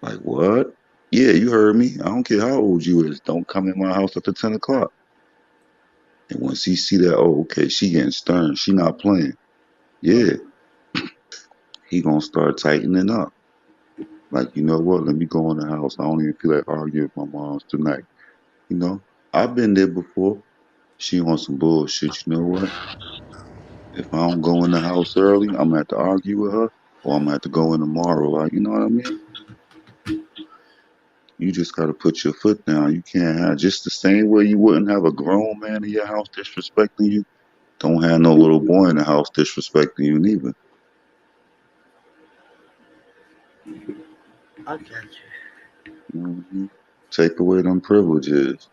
Like, what? Yeah, you heard me. I don't care how old you is. Don't come in my house after 10 o'clock. And once he see that, oh, okay, she getting stern. She not playing. Yeah, he gonna start tightening up. Like, you know what? Let me go in the house. I don't even feel like arguing with my moms tonight. You know, I've been there before. She on some bullshit. You know what? If I don't go in the house early, I'm gonna have to argue with her, or I'm gonna have to go in tomorrow. Like, you know what I mean? You just gotta put your foot down. You can't have just the same way you wouldn't have a grown man in your house disrespecting you. Don't have no little boy in the house disrespecting you neither. I got you. Take away them privileges.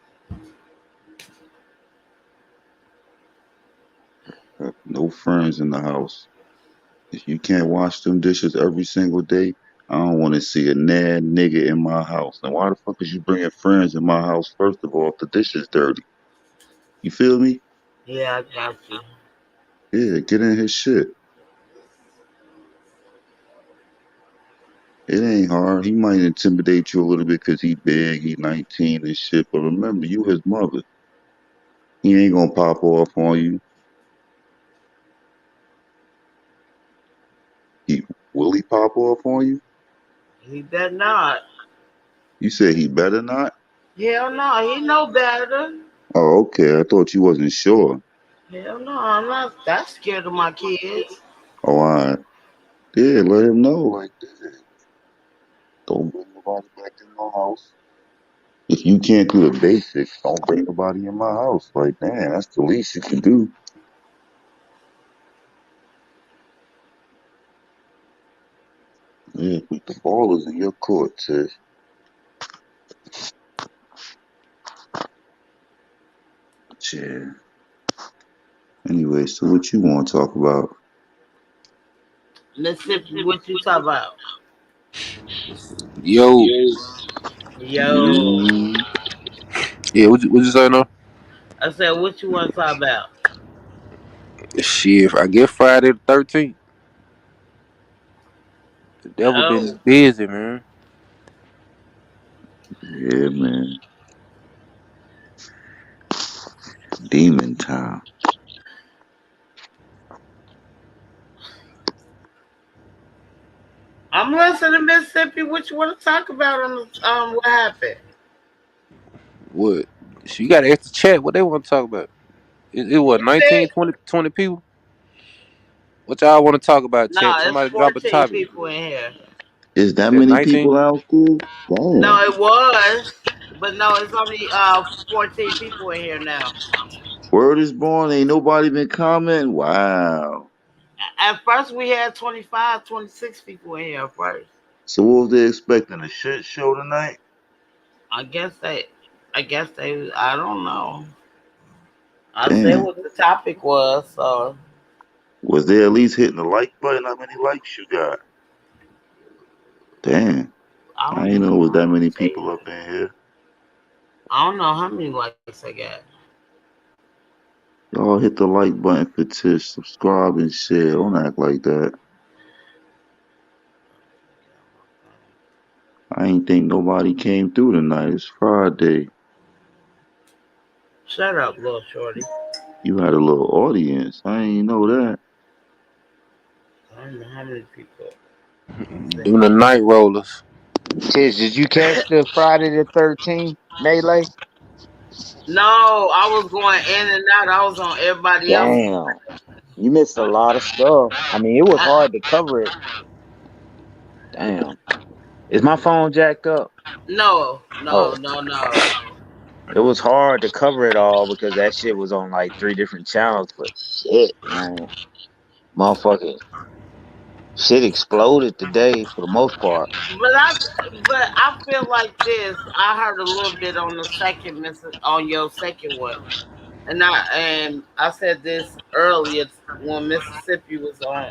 No friends in the house. If you can't wash them dishes every single day, I don't want to see a nad nigga in my house. And why the fuck is you bringing friends in my house first of all if the dishes dirty? You feel me? Yeah, I got you. Yeah, get in his shit. It ain't hard. He might intimidate you a little bit because he big, he 19 and shit. But remember, you his mother. He ain't gonna pop off on you. He will he pop off on you? He better not. You said he better not? Hell no, he know better. Oh, okay. I thought you wasn't sure. Hell no, I'm not that scared of my kids. Oh, all right. Yeah, let him know like that. Don't bring nobody back in my house. If you can't do the basics, don't bring nobody in my house. Like, man, that's the least you can do. Yeah, but the ball is in your court, sis. Yeah. Anyway, so what you want to talk about? Mississippi, what you talk about? Yo, Yo, Mm, yeah, what you say now? I said, what you want to talk about? Shit, I get Friday the 13th. The devil been Oh, busy, man. yeah, man. Demon time. I'm listening to Mississippi. What you want to talk about on the what happened? What? So you got to ask the chat what they want to talk about. It was You said 19, 20 people. What y'all want to talk about, no, chat? it's Somebody drop a 14 topic. people in here. Is You that said many 19? people out school? No, Damn. it was, but no, it's only 14 people in here now. Word is born. Ain't nobody been commenting. Wow. At first, we had 25, 26 people in here first. So what was they expecting? A shit show tonight? I guess they, I don't know. I said Damn. what the topic was, so Was they at least hitting the like button? How many likes you got? Damn. I I don't ain't know. know it was that I many don't see. people up in here. I don't know how many likes I got. Y'all hit the like button for Tish, subscribe and share. Don't act like that. I ain't think nobody came through tonight. It's Friday. Shut up, little shorty. You had a little audience. I ain't know that. I don't know how many people. Doing the night rollers. Tish, did you catch the Friday the 13th melee? No, I was going in and out. I was on everybody else. Damn. You missed a lot of stuff. I mean, it was hard to cover it. Damn. Is my phone jacked up? No, Oh, no, no, no. it was hard to cover it all because that shit was on like 3 different channels. But shit, man, motherfucking shit exploded today for the most part. But I feel like this. I heard a little bit on the on your second one, and I said this earlier when Mississippi was on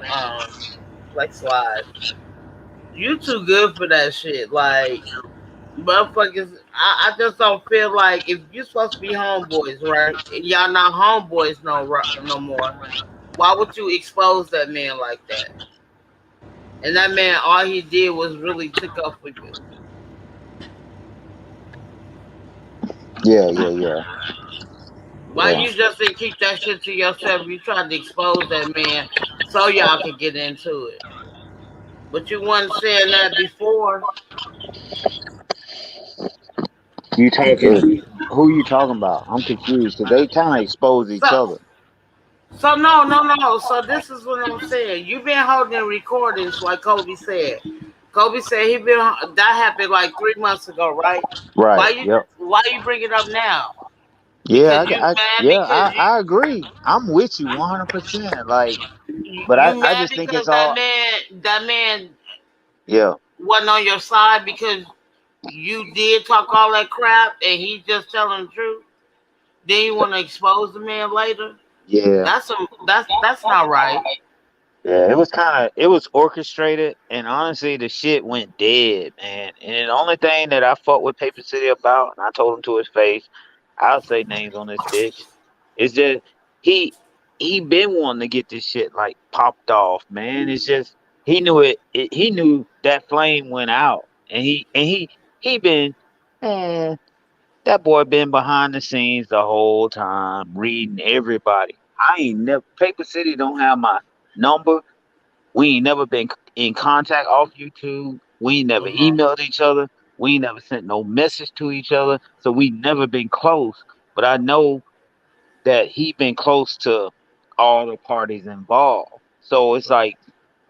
Flex Live. You too good for that shit. Like motherfuckers, I just don't feel like if you supposed to be homeboys, right? And y'all not homeboys no more. Why would you expose that man like that? And that man, all he did was really took up for you. Yeah, yeah, yeah, Why yeah. you just didn't keep that shit to yourself? You tried to expose that man so y'all could get into it. But you wasn't saying that before. You Yeah. talking? Who you talking about? I'm confused because they kind of expose So each other. so no, no, no. So this is what I'm saying. You've been holding recordings like Kobe said. Kobe said that happened like 3 months ago, right? Why Right. you Yep. why you bring it up now? Yeah. Because you mad Yeah. because I agree. I'm with you 100%. Like, but you I mad just think because it's all. that man Yeah. wasn't on your side because you did talk all that crap and he just telling the truth. Then you want to expose the man later. Yeah. That's not right. Yeah, it was orchestrated, and honestly, the shit went dead, man. And the only thing that I fought with Paper City about, and I told him to his face, I'll say names on this bitch, is just he he been wanting to get this shit like popped off, man. It's just he knew that flame went out, and he been man, that boy been behind the scenes the whole time, reading everybody. I ain't never Paper City don't have my number. We ain't never been in contact off YouTube. We ain't never Uh-huh. emailed each other. We ain't never sent no message to each other. So we never been close. But I know that he been close to all the parties involved. So it's like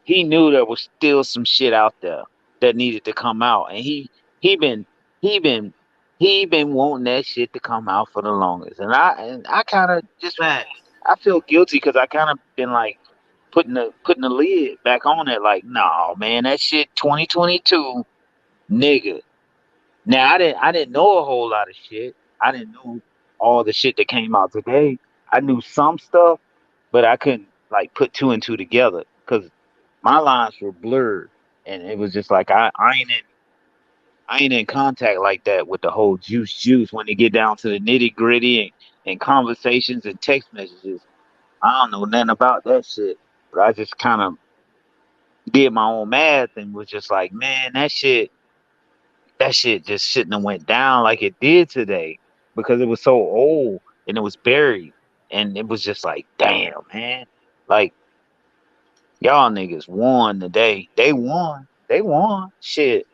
he knew there was still some shit out there that needed to come out. And he been he been he been wanting that shit to come out for the longest. And I kinda just Facts. I feel guilty because I kind of been like putting the lid back on it. Like, no, man, that shit 2022, nigga. Now I didn't know a whole lot of shit. I didn't know all the shit that came out today. I knew some stuff, but I couldn't like put two and two together because my lines were blurred, and it was just like I ain't in contact like that with the whole juice when they get down to the nitty gritty and conversations and text messages. I don't know nothing about that shit, but I just kind of did my own math and was just like, man, that shit just shouldn't have went down like it did today because it was so old and it was buried. And it was just like, damn, man. Like, y'all niggas won today. They won. They won. Shit.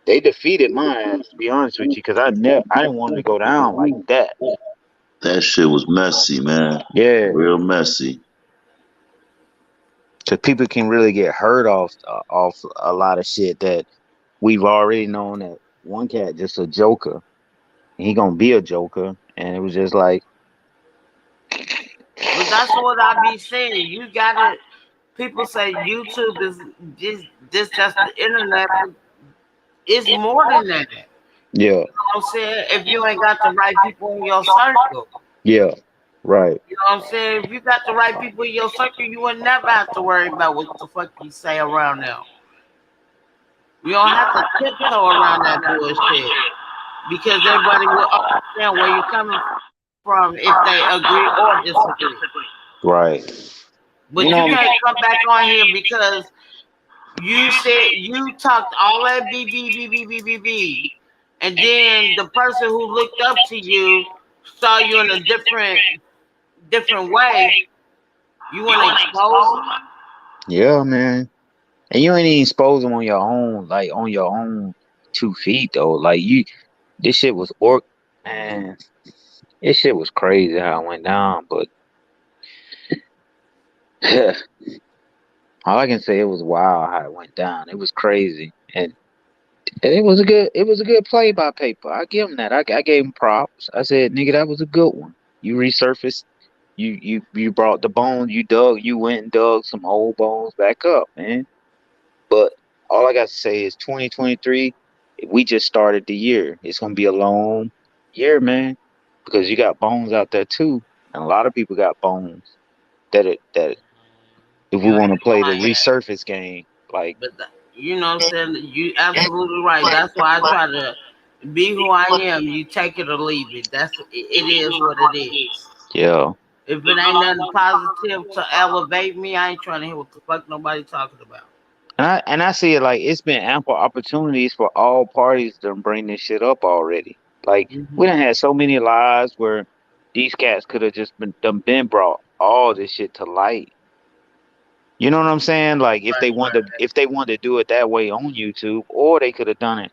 They defeated my ass, to be honest with you, because I didn't want it to go down like that. That shit was messy, man. Yeah. Real messy. Because people can really get hurt off a lot of shit that we've already known that one cat just a joker. He gonna be a joker, and it was just like, But that's what I be saying. You gotta. People say YouTube is this just the internet, but it's more than that. You know yeah, what I'm saying? If you ain't got the right people in your circle, yeah, right, you know what I'm saying? If you got the right people in your circle, you would never have to worry about what the fuck you say around them. You don't have to tiptoe around that bullshit because everybody will understand where you're coming from if they agree or disagree. right. You But you know, can't come back on here because you said you talked all that B, and then the person who looked up to you saw you in a different way. You want to expose them? yeah, man. And you ain't even supposed to on your own, like on your own 2 feet though. Like this shit was man, this shit was crazy how it went down. But All I can say, it was wild how it went down. It was crazy, and it was a good play by paper. I give him that. I gave him props. I said, nigga, that was a good one. You resurfaced. You brought the bones. You went and dug some old bones back up, man. But all I got to say is 2023. We just started the year. It's gonna be a long year, man, because you got bones out there too, and a lot of people got bones that if we You want to ain't play the lying. resurface game, like But you know what I'm saying? You absolutely right. That's why I try to be who I am. You take it or leave it. It is what it is. yeah. If it ain't nothing positive to elevate me, I ain't trying to hear what the fuck nobody talking about. And I see it like it's been ample opportunities for all parties to bring this shit up already. Like we Hmm. done had so many lives where these cats could have just been brought all this shit to light. You know what I'm saying? Like if they wanted to do it that way on YouTube, or they could have done it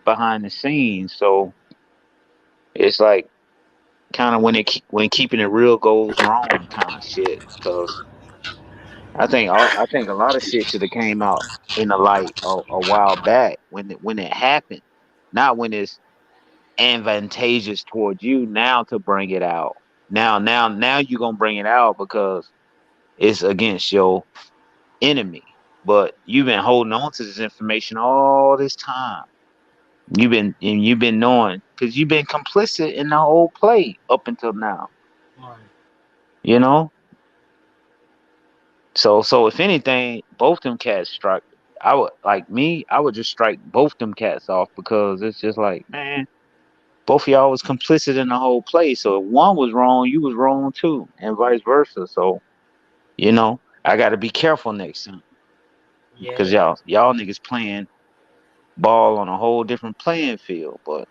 behind the scenes. So it's like kind of when keeping it real goes wrong kind of shit. Cause I think a lot of shit should have came out in the light a while back when it happened, not when it's advantageous towards you now to bring it out. Now you're gonna bring it out because it's against your enemy. But you've been holding on to this information all this time. You've been knowing because you've been complicit in the whole play up until now. Right. You know. So if anything, both them cats strike. I would like me. I would just strike both them cats off because it's just like, man, both of y'all was complicit in the whole play. So if one was wrong, you was wrong too, and vice versa. So I got to be careful next time because Yeah. y'all niggas playing ball on a whole different playing field. But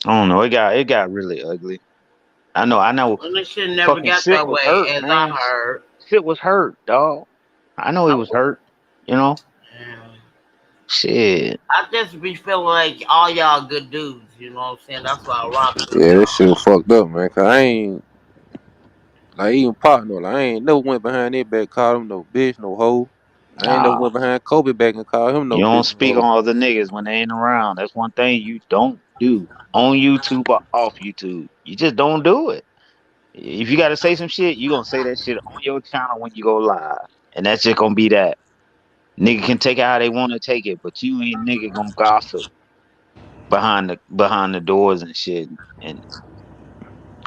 I don't know. It got really ugly. I know. And it should never Fucking got shit that was way, hurt, as I man. heard. Shit was hurt, dog. I know he I, was hurt. You know, yeah. shit. I just be feeling like all y'all good dudes. You know what I'm saying? That's why I rock with Yeah, that shit y'all. was fucked up, man. Cause I ain't like even partner. Like I ain't never went behind their back, called him no bitch, no hoe. I ain't never Nah, went behind Kobe back and called him you no don't bitch, no speak hoe. on other niggas when they ain't around. That's one thing you don't do on YouTube or off YouTube. You just don't do it. If you gotta say some shit, you gonna say that shit on your channel when you go live, and that's just gonna be that. Nigga can take it how they want to take it, but you ain't nigga gonna gossip behind the doors and shit and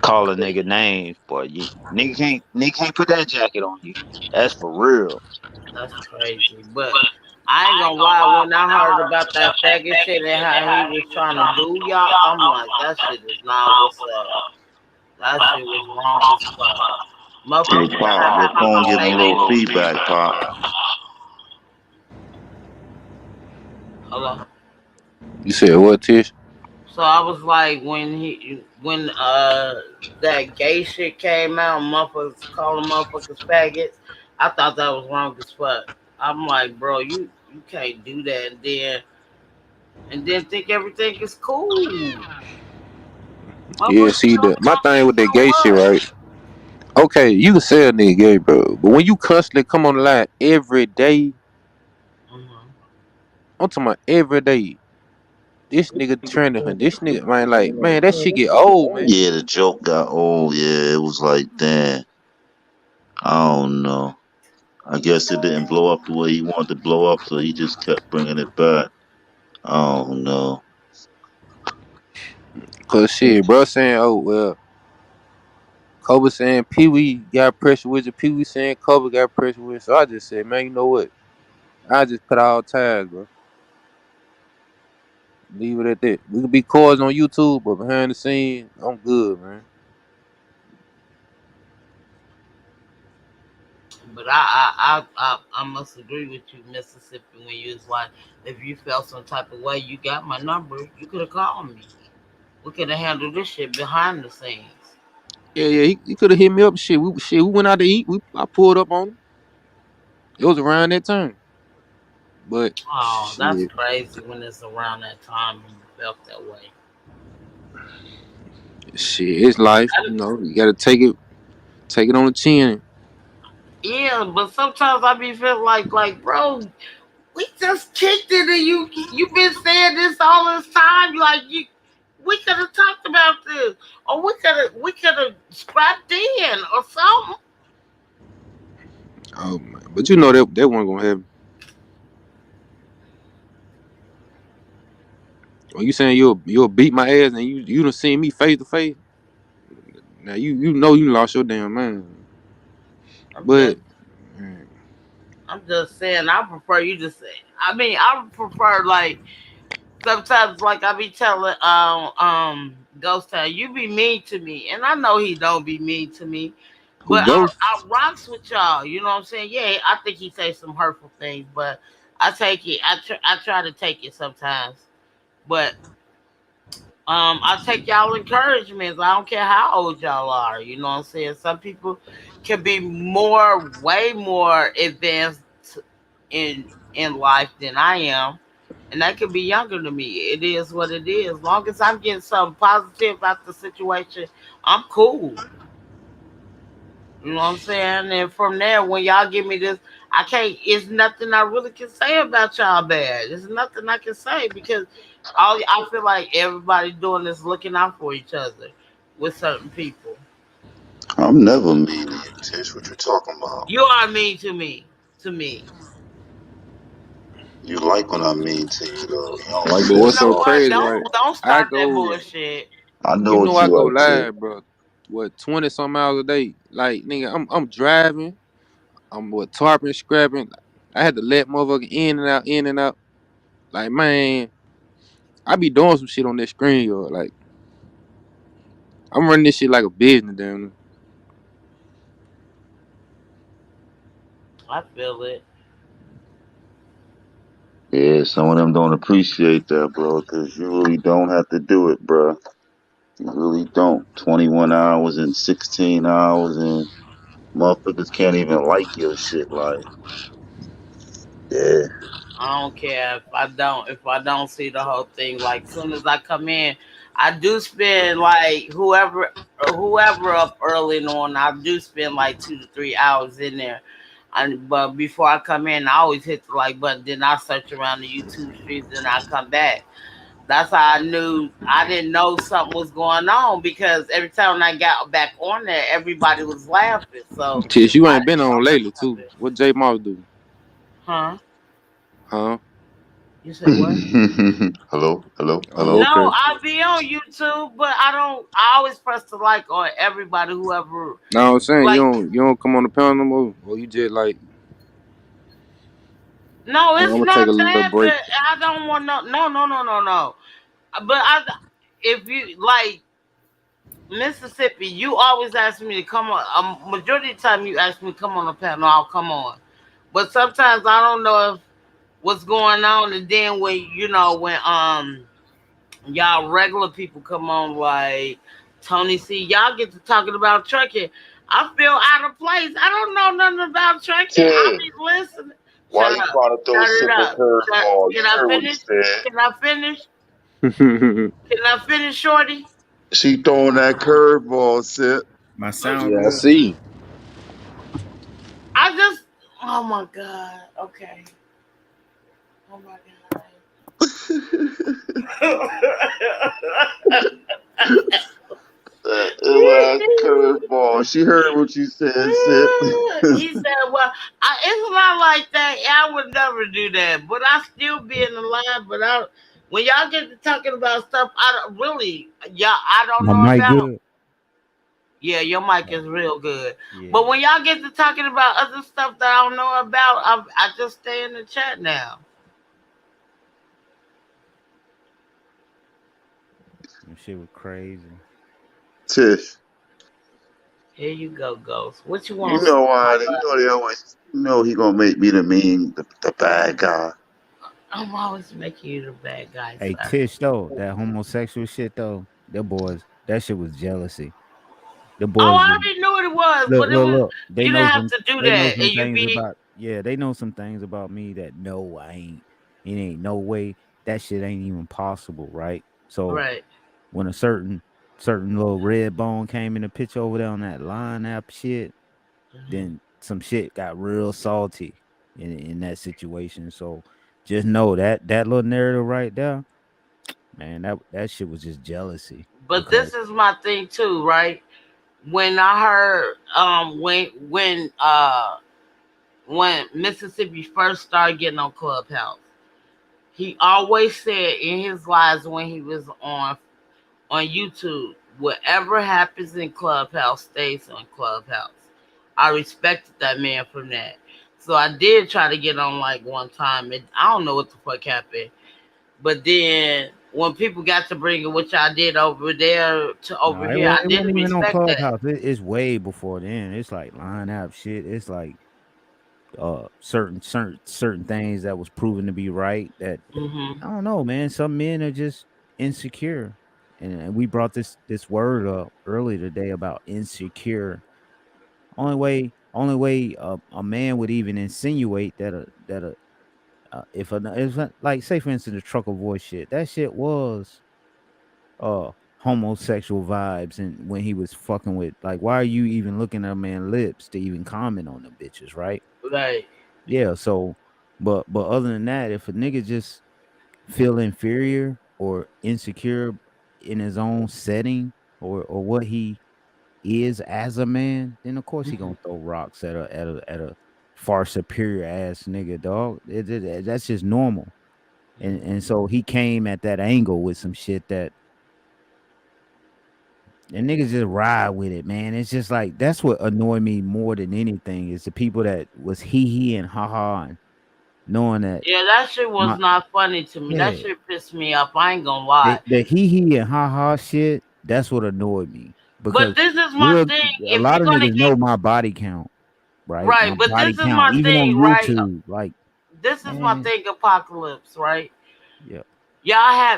call a nigga names. But nigga can't put that jacket on you. That's for real. That's crazy. But I ain't gonna lie, when I heard about that faggot shit and how he was trying to do y'all, I'm like, that shit is not what's up. That shit was wrong as fuck. Hey, Motherfuckers Pop, have your people phone getting a say they. little feedback, Pop. Hello. You said what, Tish? So I was like, when that gay shit came out, motherfuckers calling motherfuckers faggots. I thought that was wrong as fuck. I'm like, bro, you can't do that, and then think everything is cool. Yeah, Motherfuckers see don't my talk thing shit with that so gay shit, much. right? Okay, you can say a nigga gay, bro, but when you constantly come on the line every day, Mhm. I'm talking about every day. This nigga trending her. This nigga, man, like, man, that shit get old, man. Yeah, the joke got old. Yeah, it was like, damn, I don't know. I guess it didn't blow up the way he wanted to blow up, so he just kept bringing it back. I don't know. Cause shit, bro saying, oh well, Kobe saying Pee Wee got pressure with you. Pee Wee saying Kobe got pressure with you. So I just said, man, you know what? I just cut all ties, bro. Leave it at that. We can be cores on YouTube, but behind the scenes, I'm good, man. But I must agree with you, Mississippi, when you was like, if you felt some type of way, you got my number. You could have called me. We could have handled this shit behind the scenes. Yeah, he could have hit me up. And we went out to eat. I pulled up on him. It was around that time, but Oh, that's shit, crazy when it's around that time and you felt that way. it's life. You know, you gotta take it on the chin. Yeah, but sometimes I be feeling like, bro, we just kicked it, and you been saying this all this time. Like we could have talked about this, or we could have scrapped in or something. Oh man, but you know that wasn't gonna happen. When you saying you'll beat my ass and you done seen me face to face. Now you know you lost your damn mind. I'm But just I'm just saying. I prefer you to say. I mean, I prefer like sometimes like I be telling Ghost Town, you be mean to me, and I know he don't be mean to me, who but goes? I rocks with y'all. You know what I'm saying? Yeah, I think he say some hurtful things, but I take it. I try to take it sometimes, but I take y'all encouragements. I don't care how old y'all are. You know what I'm saying? Some people can be way more advanced in life than I am, and that could be younger than me. It is what it is. As long as I'm getting something positive about the situation, I'm cool. You know what I'm saying? And from there, when y'all give me this, I can't. It's nothing I really can say about y'all bad. There's nothing I can say because all I feel like everybody doing is looking out for each other with certain people. I'm never mean to you, Tish. What you talking about? You are mean to me. To me. You like when I'm mean to you, though. You don't like But that You what's know so soft what? crazy, shit. right? Don't I start that go, bullshit. I know you know, what I you go like, Tish. live, bro. What 20 some miles a day? Like nigga, I'm driving. I'm what tarping, scrapping. I had to let motherfucker in and out, in and out. Like man, I be doing some shit on that screen, yo. Like I'm running this shit like a business, damn. I feel it. Yeah, some of them don't appreciate that, bro, because you really don't have to do it, bro. You really don't. 21 hours and 16 hours and motherfuckers can't even like your shit. Like, yeah. I don't care if I don't see the whole thing. Like soon as I come in, I do spend like whoever up early and on. I do spend like 2 to 3 hours in there. But before I come in, I always hit the like button. Then I search around the YouTube streets, and I come back. That's how I knew I didn't know something was going on because every time I got back on there, everybody was laughing. So Tish, you I ain't been didn't know on nothing lately too. happened. What J Moss do? Huh? Huh? You said what? Hello, hello, Oh, hello. No, okay. I be on YouTube, but I don't. I always press the like on everybody, whoever. No, I'm saying Like, you don't come on the panel no more, or you just like, no, I'm it's gonna take a not little that. break. But I don't want no. But if you like Mississippi, you always ask me to come on. Majority of the time, you ask me to come on the panel, I'll come on. But sometimes I don't know if what's going on, and then when y'all regular people come on like Tony C, y'all get to talking about trucking. I feel out of place. I don't know nothing about trucking. I Tish, be listening. why Shut you up. trying to throw Shut it Sip a up. curveball? Can You I heard what he finish? said. Can I finish? Can I finish, Shorty? She throwing that curveball, Sip. My Oh, sound Yeah, I good. see. I just. Oh my god. Okay. Oh my That ill ass curveball. She heard what you said, Sip. He said, "Well, it's not like that. I would never do that, but I still be in the line. But when y'all get to talking about stuff, I don't really, I don't My know mic about. good. Yeah, your mic Oh, is real good. yeah. But when y'all get to talking about other stuff that I don't know about, I just stay in the chat now. That shit was crazy. Tish, Here you go, Ghost. What you you want to say? know why? You know they always. You know he gonna make me the bad guy. I'm always making you the bad guy, Hey, sir. Tish though, that homosexual shit though, that shit was jealousy. The Oh, boys I was already knew what it was, look, but it look, was look. you didn't have to do They know that, some and you things be about yeah, they know some things about me that no, I ain't. It ain't no way that shit ain't even possible, right? So right. when a certain little red bone came in the picture over there on that line app shit, Mhm. then some shit got real salty in that situation. So just know that little narrative right there, man, that shit was just jealousy. But Because this is my thing too, right? When I heard when Mississippi first started getting on Clubhouse, he always said in his lives when he was on YouTube, whatever happens in Clubhouse stays on Clubhouse. I respected that man from that. So I did try to get on like one time. I don't know what the fuck happened. But then when people got to bring it, which I did over there to no, over here, I it wasn't didn't even on respect that. Clubhouse. It's way before then. It's like line app shit. It's like certain things that was proven to be right that Hmm. I don't know, man. Some men are just insecure. And we brought this word up earlier today about insecure. Only way a man would even insinuate that if like say for instance the trucker voice shit, that shit was homosexual vibes, and when he was fucking with, like, why are you even looking at a man's lips to even comment on them bitches, right? Right. Yeah, so but other than that, if a nigga just feel inferior or insecure in his own setting or what he is as a man, then of course he Mhm. gonna throw rocks at a far superior ass nigga, dog. That's just normal. And so he came at that angle with some shit that and niggas just ride with it, man. It's just like that's what annoyed me more than anything is the people that was hee and ha ha and knowing that Yeah, that shit was my not funny to me. That yeah shit pissed me off. I ain't gonna lie. the hee and ha ha shit, that's what annoyed me But because this is my real thing. a If lot you're of gonna niggas know get my body count, right? right, My but body this is count, my even on thing, right? YouTube, like This is my man, thing, Apocalypse, right? yeah,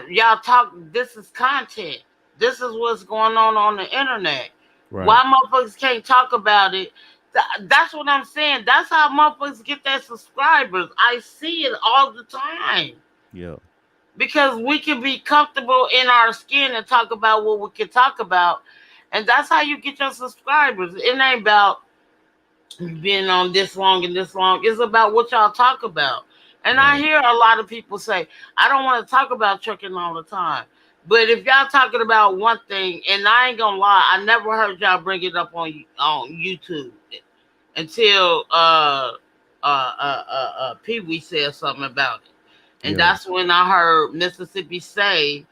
Y'all talk. This is content. This is what's going on the internet. right, Why motherfuckers can't talk about it? That's what I'm saying. That's how motherfuckers get their subscribers. I see it all the time yeah, because we can be comfortable in our skin and talk about what we can talk about, and that's how you get your subscribers. It ain't about being on this long and this long. It's about what y'all talk about. And I right, hear a lot of people say, I don't want to talk about trucking all the time. But if y'all talking about one thing, and I ain't gonna lie, I never heard y'all bring it up on YouTube until Pee Wee said something about it, and yeah, that's when I heard Mississippi say,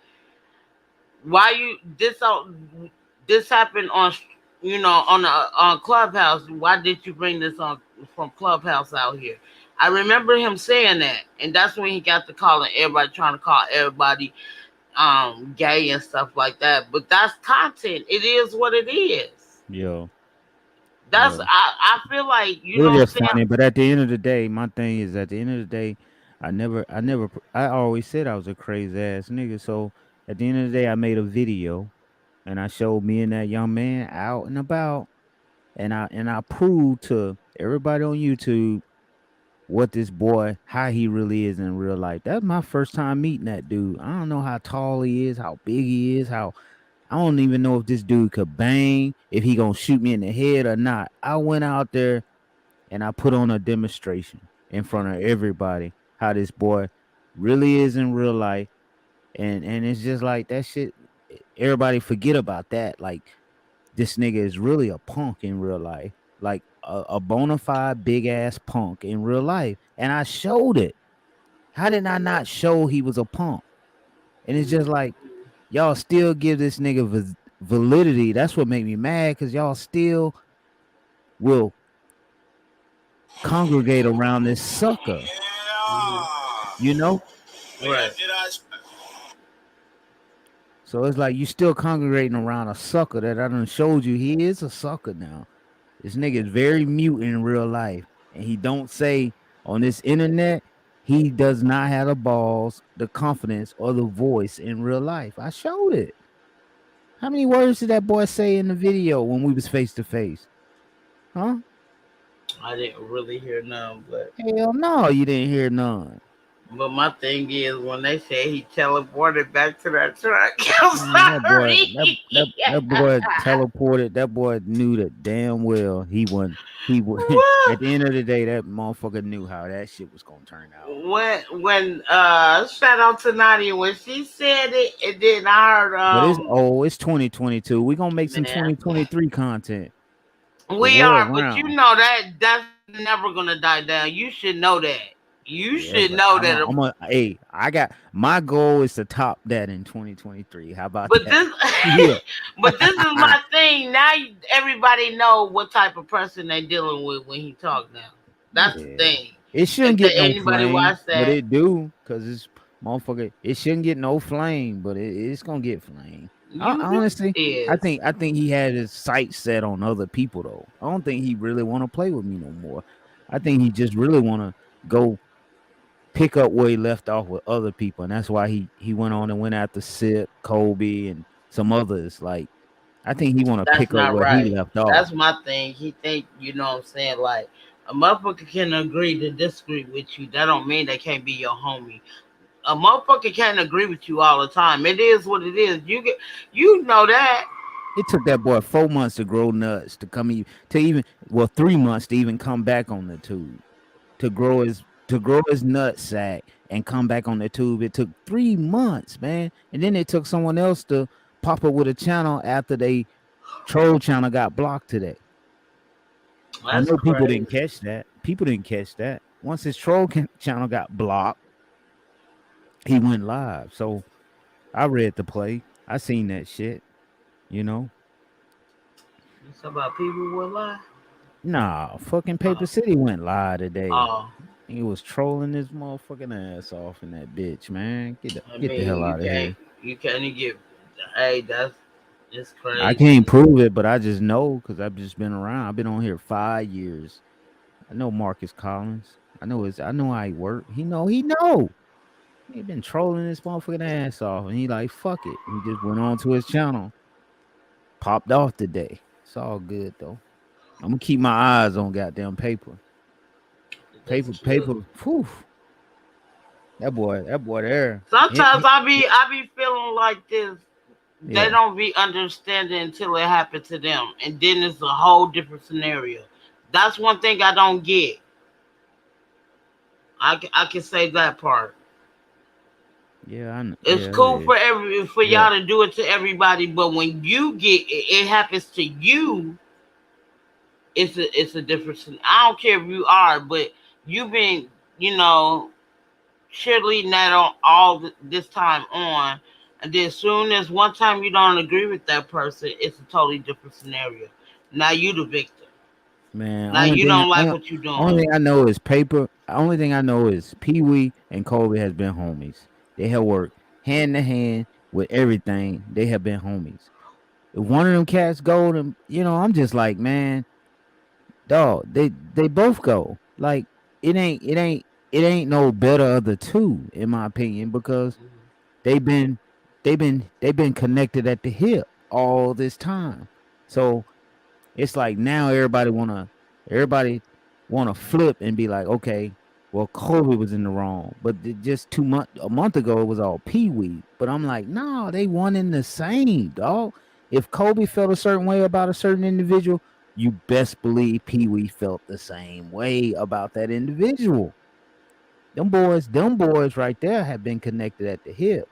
"Why you this happened on on Clubhouse. Why did you bring this on from Clubhouse out here?" I remember him saying that, and that's when he got to calling everybody, trying to call everybody gay and stuff like that. But that's content. It is what it is. yeah, That's yeah. I feel like, you It know was what I'm just saying? funny, but at the end of the day, my thing is at the end of the day, I always said I was a crazy ass nigga. So at the end of the day, I made a video and I showed me and that young man out and about, and I proved to everybody on YouTube what this boy, how he really is in real life. That's my first time meeting that dude. I don't know how tall he is, how big he is, how I don't even know if this dude could bang, if he gonna shoot me in the head or not. I went out there and I put on a demonstration in front of everybody how this boy really is in real life, and it's just like that shit. Everybody forget about that. Like this nigga is really a punk in real life, like a bona fide big ass punk in real life, and I showed it. How did I not show he was a punk? And it's just like y'all still give this nigga validity. That's what made me mad because y'all still will congregate around this sucker. You know, Right. so it's like you still congregating around a sucker that I done showed you he is a sucker now. This nigga is very mute in real life, and he don't say on this internet. He does not have the balls, the confidence, or the voice in real life. I showed it. How many words did that boy say in the video when we was face to face? Huh? I didn't really hear none, but Hell no, you didn't hear none. But my thing is, when they say he teleported back to that truck, I'm Man, sorry. that boy teleported. That boy knew that damn well he would. What? At the end of the day, that motherfucker knew how that shit was gonna turn out. When shout out to Nadia when she said it, and then I heard But it's 2022. We gonna make some man, 2023 content. The we world are, but you round. know that's never gonna die down. You should know that. You Yeah, should but know that. hey, I got my goal is to top that in 2023. How about But that? this, Yeah. but this is my thing. Now everybody know what type of person they dealing with when he talk now. That's the Yeah. thing. It shouldn't If get no anybody flame, watch but that, it do, cause it's motherfucker. It shouldn't get no flame, but it's gonna get flame. you know Honestly, it I is. think he had his sights set on other people though. I don't think he really want to play with me no more. I think he just really want to go pick up where he left off with other people, and that's why he went on and went after Sip, Kobe, and some others. Like I think he want to That's pick up not where he right. left off. That's my thing. He think you know what I'm saying. Like a motherfucker can agree to disagree with you. That don't mean they can't be your homie. A motherfucker can't agree with you all the time. It is what it is. You know that. It took that boy 4 months to grow nuts to come to even 3 months to even come back on the tube to grow his nut sack and come back on the tube. It took 3 months, man, and then it took someone else to pop up with a channel after they troll channel got blocked today. I That's know people didn't crazy. catch that. People didn't catch that. Once his troll channel got blocked, he went live. So I read the play. I seen that shit. You know. It's about people will lie. Nah, fucking Paper Oh, City went live today. oh. He was trolling his motherfucking ass off in that bitch, man. I Get the hell mean, out of here. you can't get. Hey, that's it's I crazy. can't prove it, but I just know because I've just been around. I've been on here 5 years. I know Marcus Collins. I know how he work. He know. He been trolling his motherfucking ass off, and he like fuck it. He just went on to his channel, popped off today. It's all good though. I'm gonna keep my eyes on goddamn paper. That's true. Whew. That boy there. Sometimes I be feeling like this. They Yeah. don't be understanding until it happened to them, and then it's a whole different scenario. That's one thing I don't get. I can say that part. Yeah, I know. It's Yeah, it cool is. for Yeah. y'all to do it to everybody, but when you get it happens to you, it's a different. I don't care if you are, but you've been you know cheerleading that on this time on, and then soon as one time you don't agree with that person, it's a totally different scenario. Now you the victim. Man, Now you don't like what you're only doing. thing I know is paper. Only thing I know is Pee Wee and Kobe has been homies. They have worked hand to hand with everything. They have been homies. If one of them cats go, and I'm just like, man, dog. They both go. Like it ain't no better of the two, in my opinion, because they've been they've been connected at the hip all this time. So it's like now everybody wanna flip and be like, okay, well Kobe was in the wrong, but just a month ago it was all Pee Wee. But I'm like, no, they one in the same, dog. If Kobe felt a certain way about a certain individual, you best believe Pee Wee felt the same way about that individual. Them boys right there have been connected at the hip.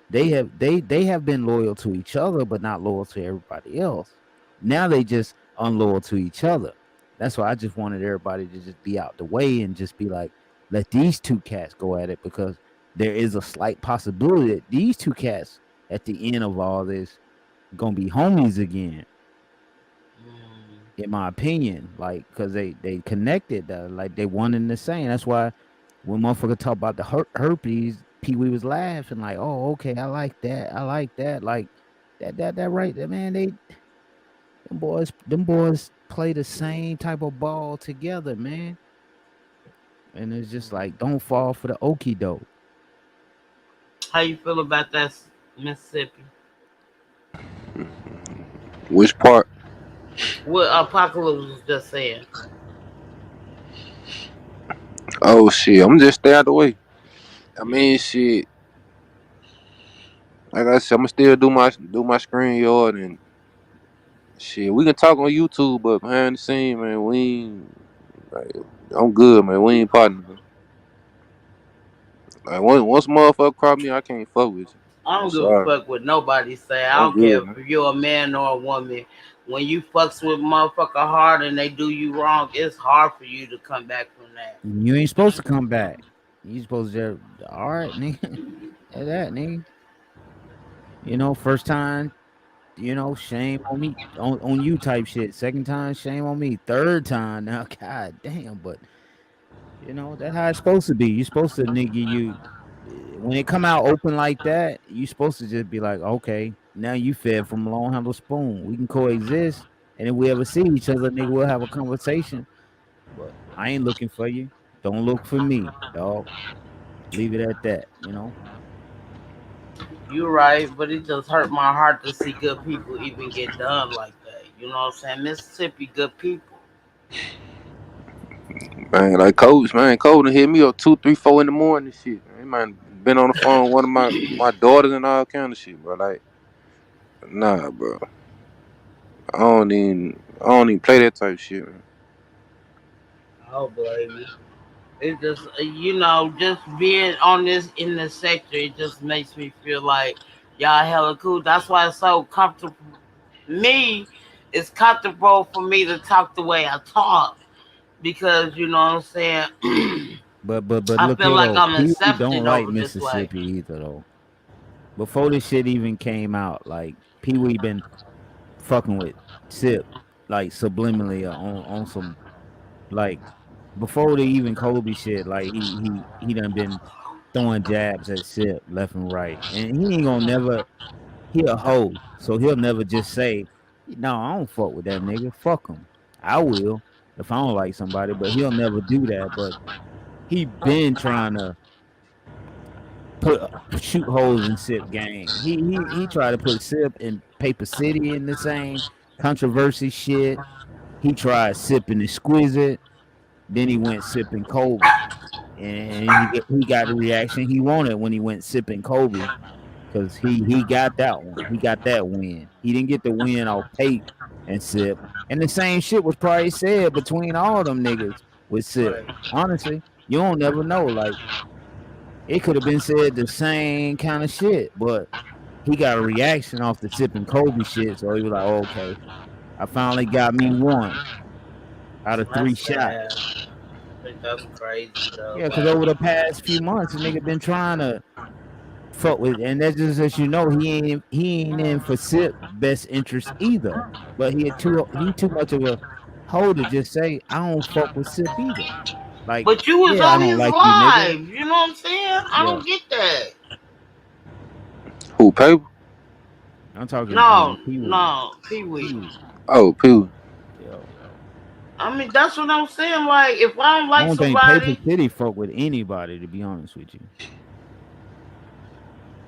They have been loyal to each other, but not loyal to everybody else. Now they just unloyal to each other. That's why I just wanted everybody to just be out the way and just be like, let these two cats go at it, because there is a slight possibility that these two cats at the end of all this gonna be homies again. In my opinion, like, because they connected, like they one in the same. That's why when motherfucker talk about the herpes, Pee Wee was laughing like, "Oh, okay, I like that. I like that. Like that right there, man. Them boys play the same type of ball together, man. And it's just like, don't fall for the okie doke." How you feel about that, Mississippi? Which part? What Apocalypse was just saying. Oh shit, I'm just stay out the way. I mean, shit. Like I said, I'ma still do my screen yard and shit. We can talk on YouTube, but behind the scene, man, we ain't like. I'm good, man. We ain't partners. Like once motherfucker call me, I can't fuck with you. I I'm don't give a sorry. fuck what nobody say. I I'm don't care good, man. if you're a man or a woman. When you fucks with motherfucker hard and they do you wrong, it's hard for you to come back from that. You ain't supposed to come back. You supposed to just, all right, nigga. At that, nigga. You know, first time, shame on me, on you type shit. Second time, shame on me. Third time, now, god damn. But that's how it's supposed to be. You supposed to nigga when it come out open like that, you supposed to just be like, okay, now you fed from a long handle spoon. We can coexist, and if we ever see each other, nigga, we'll have a conversation. But I ain't looking for you. Don't look for me, dog. Leave it at that. You're right, but it just hurt my heart to see good people even get done like that. You know what I'm saying? Mississippi, good people. Man, like Coach, man, Coach done hit me up 2, 3, 4 in the morning. And shit, man. He man been on the phone with one of my daughters and all kind of shit, bro. Like, nah, bro. I don't even play that type of shit, man. I don't blame you. It just, just being on this in the sector, it just makes me feel like y'all hella cool. That's why it's so comfortable. Me, it's comfortable for me to talk the way I talk because you know what I'm saying. But I look feel here like though, I'm Pee Wee don't accepted like over this way. Mississippi either though. Before this shit even came out, like Pee Wee been fucking with Sip, like subliminally on some like before the even Kobe shit. Like he done been throwing jabs at Sip left and right, and he ain't gonna never. He a hoe, so he'll never just say, "No, I don't fuck with that nigga. Fuck him." I will if I don't like somebody, but he'll never do that. But he been trying to put shoot holes in Sip game. He tried to put Sip and Paper City in the same controversy shit. He tried sipping exquisite, then he went sipping Kobe, and he got the reaction he wanted when he went sipping Kobe because he got that one. He got that win. He didn't get the win off Pape and Sip, and the same shit was probably said between all them niggas with Sip. Right. Honestly, you don't never know. Like it could have been said the same kind of shit, but he got a reaction off the sipping Kobe shit, so he was like, oh, "Okay, I finally got me one out of three That's shots." sad. I think that's crazy though. Yeah, because Like, over the past few months, the nigga been trying to fuck with, and that's just as you know, he ain't in for Sip best interest either. But he too much of a hoe to just say I don't fuck with Sip either. Like, but you was yeah, I on don't his like you, nigga. live. You know what I'm saying? I Yeah, don't get that. Who paper? I'm talking No, Pee Wee, no, Pee Pee Wee. Wee. Oh, Pee. Yeah, I mean, that's what I'm saying. Like, if I don't I like don't think Paper somebody, City fuck with anybody. To be honest with you,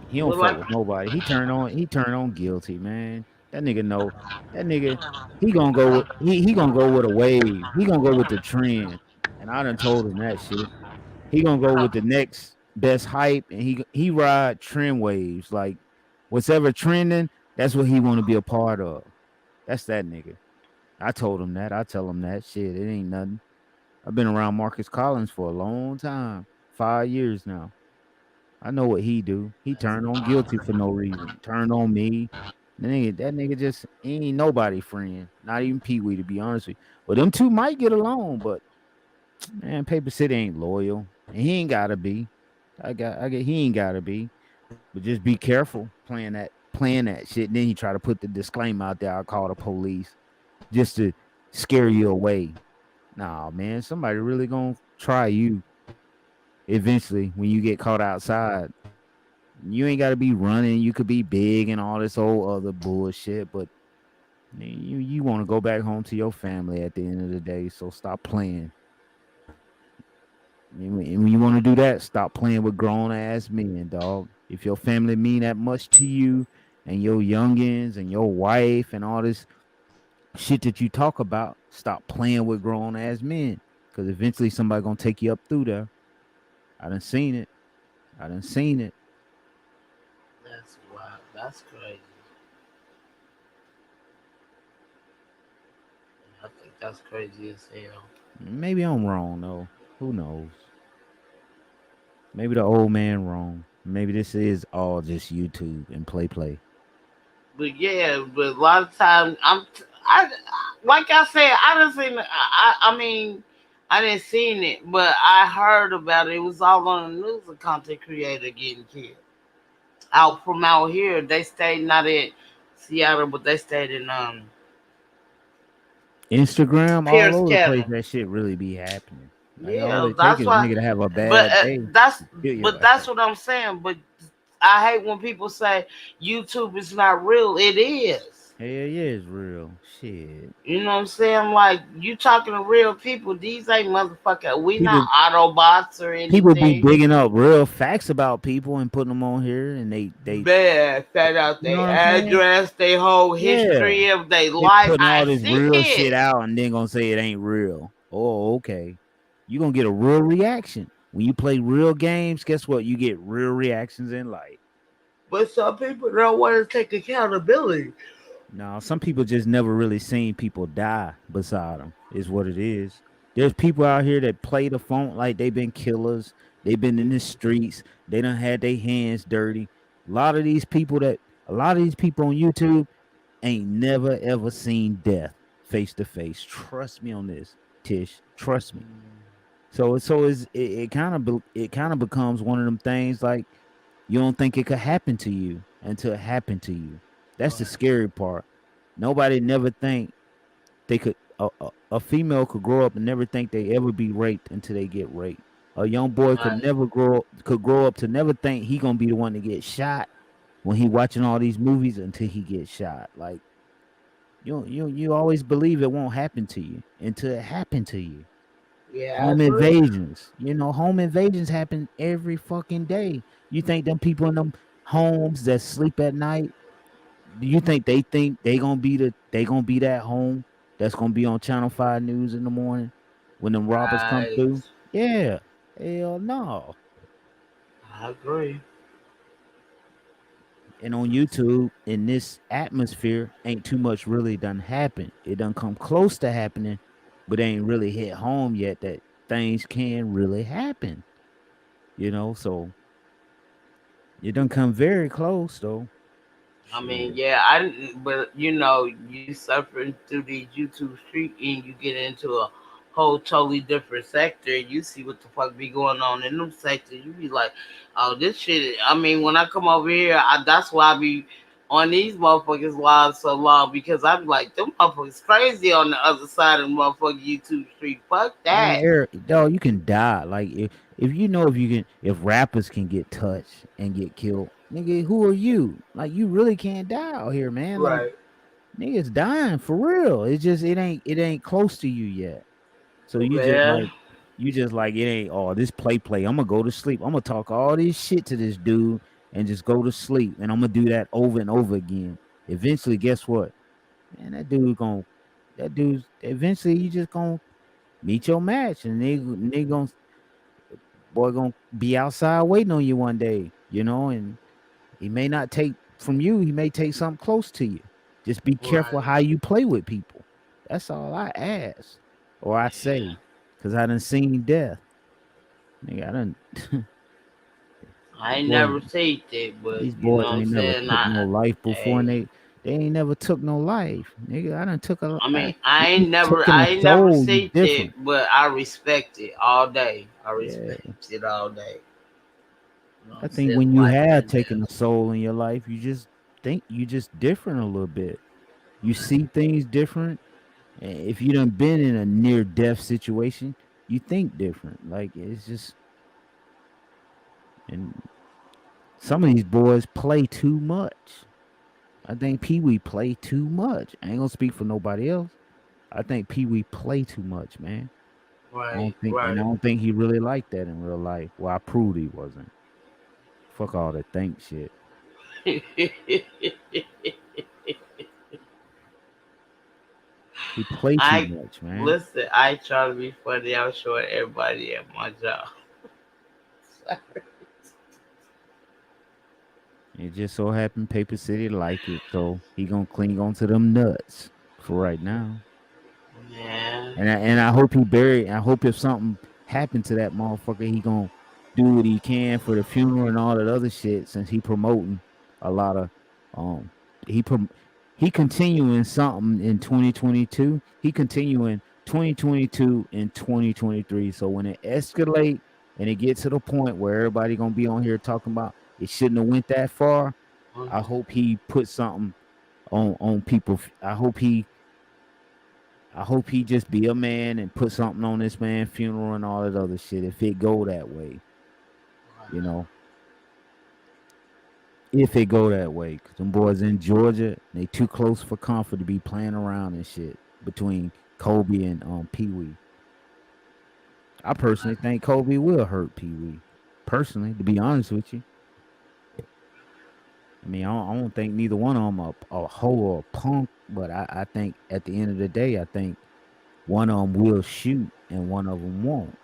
he don't well, fuck like, with nobody. He turned on guilty, man. That nigga know. That nigga, he gonna go with a wave. He gonna go with the trend. And I done told him that shit. He gonna go with the next best hype, and he ride trend waves. Like what's ever trending, that's what he want to be a part of. That's that nigga. I told him that. I tell him that shit. It ain't nothing. I've been around Marcus Collins for a long time, 5 years now. I know what he do. He turned on guilty for no reason. Turned on me. That nigga just ain't nobody friend. Not even Pee Wee, to be honest with you. Well, them two might get along, but man, Paper City ain't loyal, and he ain't gotta be. I get. He ain't gotta be. But just be careful playing that shit. And then he try to put the disclaimer out there. I call the police just to scare you away. Nah, man, somebody really gonna try you eventually when you get caught outside. You ain't gotta be running. You could be big and all this whole other bullshit, but you want to go back home to your family at the end of the day. So stop playing. And when you want to do that, stop playing with grown ass men, dog. If your family mean that much to you, and your youngins and your wife and all this shit that you talk about, stop playing with grown ass men. Because eventually somebody gonna take you up through there. I done seen it. I done seen it. That's wild. That's crazy. I think that's crazy as hell. Maybe I'm wrong though. Who knows? Maybe the old man wrong. Maybe this is all just YouTube and play. But yeah, but a lot of times I like I said, I didn't seen I mean I didn't seen it, but I heard about it. It was all on the news. A content creator getting killed out from out here. They stayed not in Seattle, but they stayed in Instagram all Pierce over the place. County. That shit really be happening. Like all Yeah, it take that's is a why. nigga to have a But bad day that's to kill your but ass. that's what I'm saying. But I hate when people say YouTube is not real. It is. Hell yeah, it's real. Shit. You know what I'm saying? Like you talking to real people. These ain't motherfucker. We not People Autobots or people be anything. digging up real facts about people and putting them on here, and they Bad. Found out you know their what I'm saying? address, their whole Yeah. history of their They life. putting I all this see real shit it. out and then gonna say it ain't real. Oh, okay. You gonna get a real reaction. When you play real games, guess what? You get real reactions in life. But some people don't want to take accountability. No, some people just never really seen people die beside them, is what it is. There's people out here that play the phone like they been killers. They been in the streets. They done had their hands dirty. A lot of these people on YouTube ain't never ever seen death face to face. Trust me on this, Tish. Trust me. It kind of becomes one of them things like you don't think it could happen to you until it happened to you. That's the scary part. Nobody never think they could a female could grow up and never think they ever be raped until they get raped. A young boy Right. could grow up to never think he gonna be the one to get shot when he watching all these movies until he gets shot. Like you always believe it won't happen to you until it happened to you. Yeah, I Home agree. invasions. Home invasions happen every fucking day. You think them people in them homes that sleep at night, do you think they gonna be that home that's gonna be on Channel 5 News in the morning when them robbers come Right. through? Yeah. Hell no. I agree. And on YouTube, in this atmosphere, ain't too much really done happen. It done come close to happening, but ain't really hit home yet that things can really happen. So it done come very close though. I mean, Shit. yeah, but you suffering through these YouTube street and you get into a whole totally different sector. You see what the fuck be going on in them sectors. You be like, oh, this shit. I mean, when I come over here, that's why I be on these motherfuckers lives so long because I be like, them motherfuckers crazy on the other side of the motherfucking YouTube street. Fuck Man, that. Eric, dog, you can die. Like if you know if rappers can get touched and get killed, nigga, who are you? Like you really can't die out here, man. Like Right. niggas dying for real. It's just it ain't close to you yet. So Man. you just like it ain't this play. I'm gonna go to sleep. I'm gonna talk all this shit to this dude and just go to sleep. And I'm gonna do that over and over again. Eventually, guess what? Man, that dude's eventually you just gonna meet your match and they gonna be outside waiting on you one day, and he may not take from you, he may take something close to you. Just be careful Right. how you play with people. That's all I ask. Or I Yeah. say, because I done seen death. Nigga, I these ain't boys, never seen it, but these you know boys what I'm ain't never saying. took no life before, and Hey, they ain't never took no life. Nigga, I done took I mean, if you taking I a ain't never soul, you seen it, different. but I respect it all day. I Yeah. respect it all day. You know what I I'm think saying? when you Life have and taken a death. soul in your life, you just think you just different a little bit. You see things different. And if you done been in a near death situation, you think different. Like it's just and some of these boys play too much. I think Pee Wee play too much. I ain't gonna speak for nobody else. I think Pee Wee play too much, man. Right, I right. don't think he really liked that in real life. Well, I proved he wasn't. Fuck all that think shit. He play too I much, man. listen. I try to be funny. I'm showing everybody at my job. It just so happened Paper City like it, so he gonna cling on to them nuts for right now. Yeah. And I hope he buried. I hope if something happened to that motherfucker, he gonna do what he can for the funeral and all that other shit. Since he promoting a lot of, um, he prom- he continuing something in 2022. He continuing 2022 and 2023. So when it escalate and it gets to the point where everybody gonna be on here talking about it shouldn't have went that far, I Mhm. hope he put something on people. I hope he just be a man and put something on this man's funeral and all that other shit. If it go that way, you know, if it go that way, cause them boys in Georgia, they too close for comfort to be playing around and shit between Kobe and Pee Wee. I personally think Kobe will hurt Pee Wee. Personally, to be honest with you, I mean, I don't think neither one of them a hoe or a punk, but I think at the end of the day, I think one of them will shoot and one of them won't.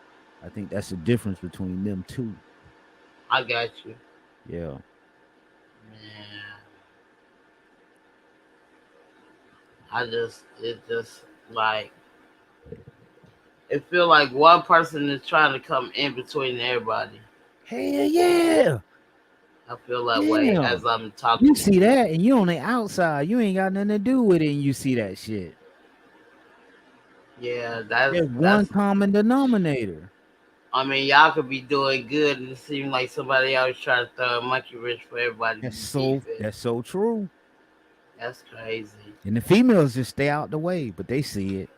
I think that's the difference between them two. I got you. Yeah. Man, it just like it feel like one person is trying to come in between everybody. Hell yeah. I feel that way Yeah. as I'm You talking to see you. that and you on the outside. You ain't got nothing to do with it and you see that shit. Yeah, that's There's one that's. common denominator. I mean, y'all could be doing good, and it seems like somebody else trying to throw a monkey wrench for everybody to That's be so beefing. that's so true. That's crazy. And the females just stay out the way, but they see it.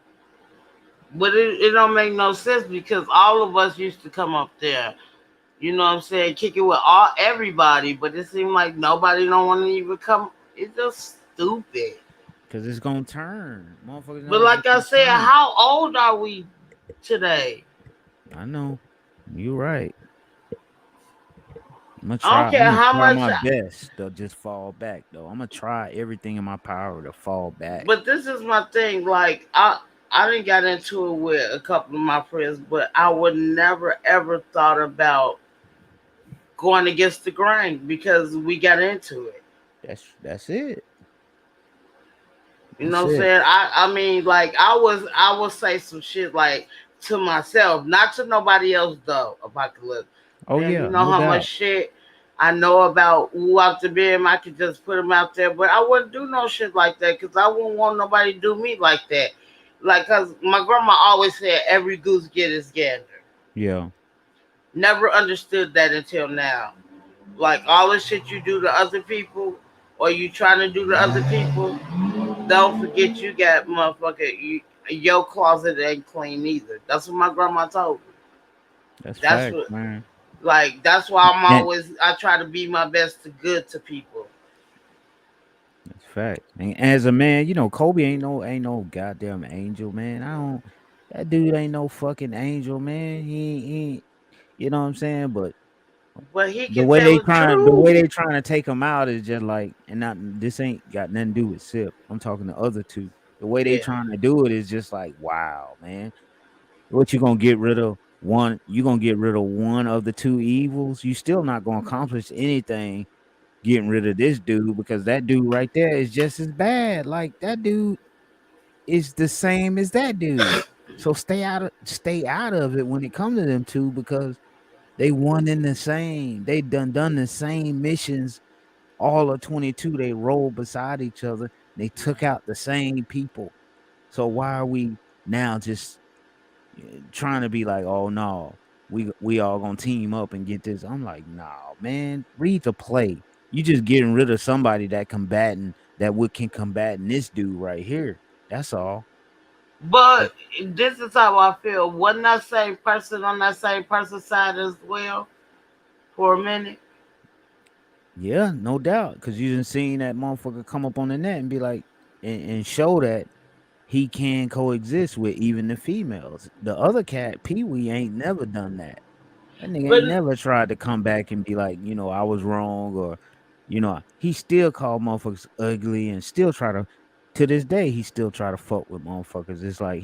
But it don't make no sense because all of us used to come up there. You know what I'm saying? Kick it with all everybody, but it seemed like nobody don't want to even come. It's just stupid. Cause it's gonna turn. Motherfuckers But know it's like I gonna said, turn. how old are we today? I know. You're right. I don't I'm care gonna how try much. my best to just fall back though. I'm gonna try everything in my power to fall back. But this is my thing. Like I didn't get into it with a couple of my friends, but I would never ever thought about going against the grain because we got into it. That's it. You That's know what I'm it. saying? I mean, like I would say some shit like to myself, not to nobody else though. If I could look, Oh damn, you yeah, know no how much doubt. shit I know about who out the bim. I could just put them out there, but I wouldn't do no shit like that because I wouldn't want nobody to do me like that. Like, cause my grandma always said every goose get his gander. Yeah. Never understood that until now. Like all the shit you do to other people, or you trying to do to other people, don't forget you got motherfucker. Your closet ain't clean either. That's what my grandma told me. That's That's fact, what. man. Like that's why And I try to be my best to good to people. that's fact. And as a man, Kobe ain't no goddamn angel, man. I don't that dude ain't no fucking angel, man. He ain't, you know what I'm saying? But But he the can way tell they the trying the way truth. they trying to take him out is just like and not this ain't got nothing to do with Sip. I'm talking the other two. The way they Yeah. trying to do it is just like, wow, man. What you gonna get rid of one? You gonna get rid of one of the two evils? You still not gonna accomplish anything getting rid of this dude because that dude right there is just as bad. Like that dude is the same as that dude. So stay out of it when it comes to them two because they one in the same. They done the same missions all of 22. They rolled beside each other. They took out the same people. So why are we now just trying to be like, oh no, we all gonna team up and get this? I'm like, nah, man, read the play. You just getting rid of somebody that would can combat this dude right here. That's all. But But this is how I feel. Wasn't that same person on that same person's side as well for a minute? yeah, no doubt, because you didn't seen that motherfucker come up on the net and be like, and show that he can coexist with even the females. The other cat, Pee Wee, ain't never done that. That nigga But ain't never tried to come back and be like, I was wrong, or, he still called motherfuckers ugly and still to this day, he still try to fuck with motherfuckers. It's like,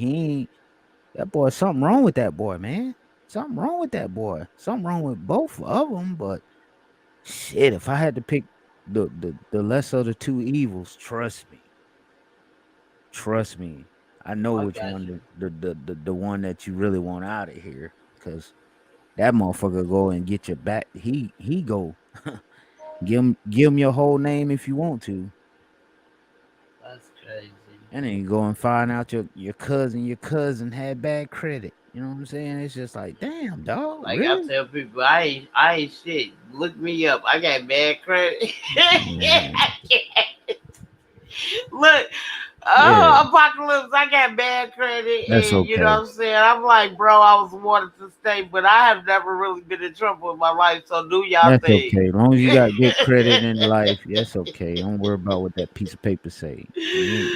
that boy, something wrong with that boy, man. Something wrong with that boy. Something wrong with both of them, but shit, if I had to pick the lesser of the two evils. Trust me. I know I which got one you. the one that you really want out of here, because that motherfucker go and get your back. He go give him your whole name if you want to, That's crazy. and then you go and find out your cousin had bad credit. You know what I'm saying? It's just like, damn, dog, Like I really? tell people, I ain't shit. Look me up. I got bad credit. Yeah, Look, yeah, oh, Apocalypse, I got bad credit, that's and you know okay. what I'm saying? I'm like, bro, I was wanted to stay, but I have never really been in trouble in my life, so do y'all That's thing. okay. As long as you got good credit in life, that's okay. Don't worry about what that piece of paper say. You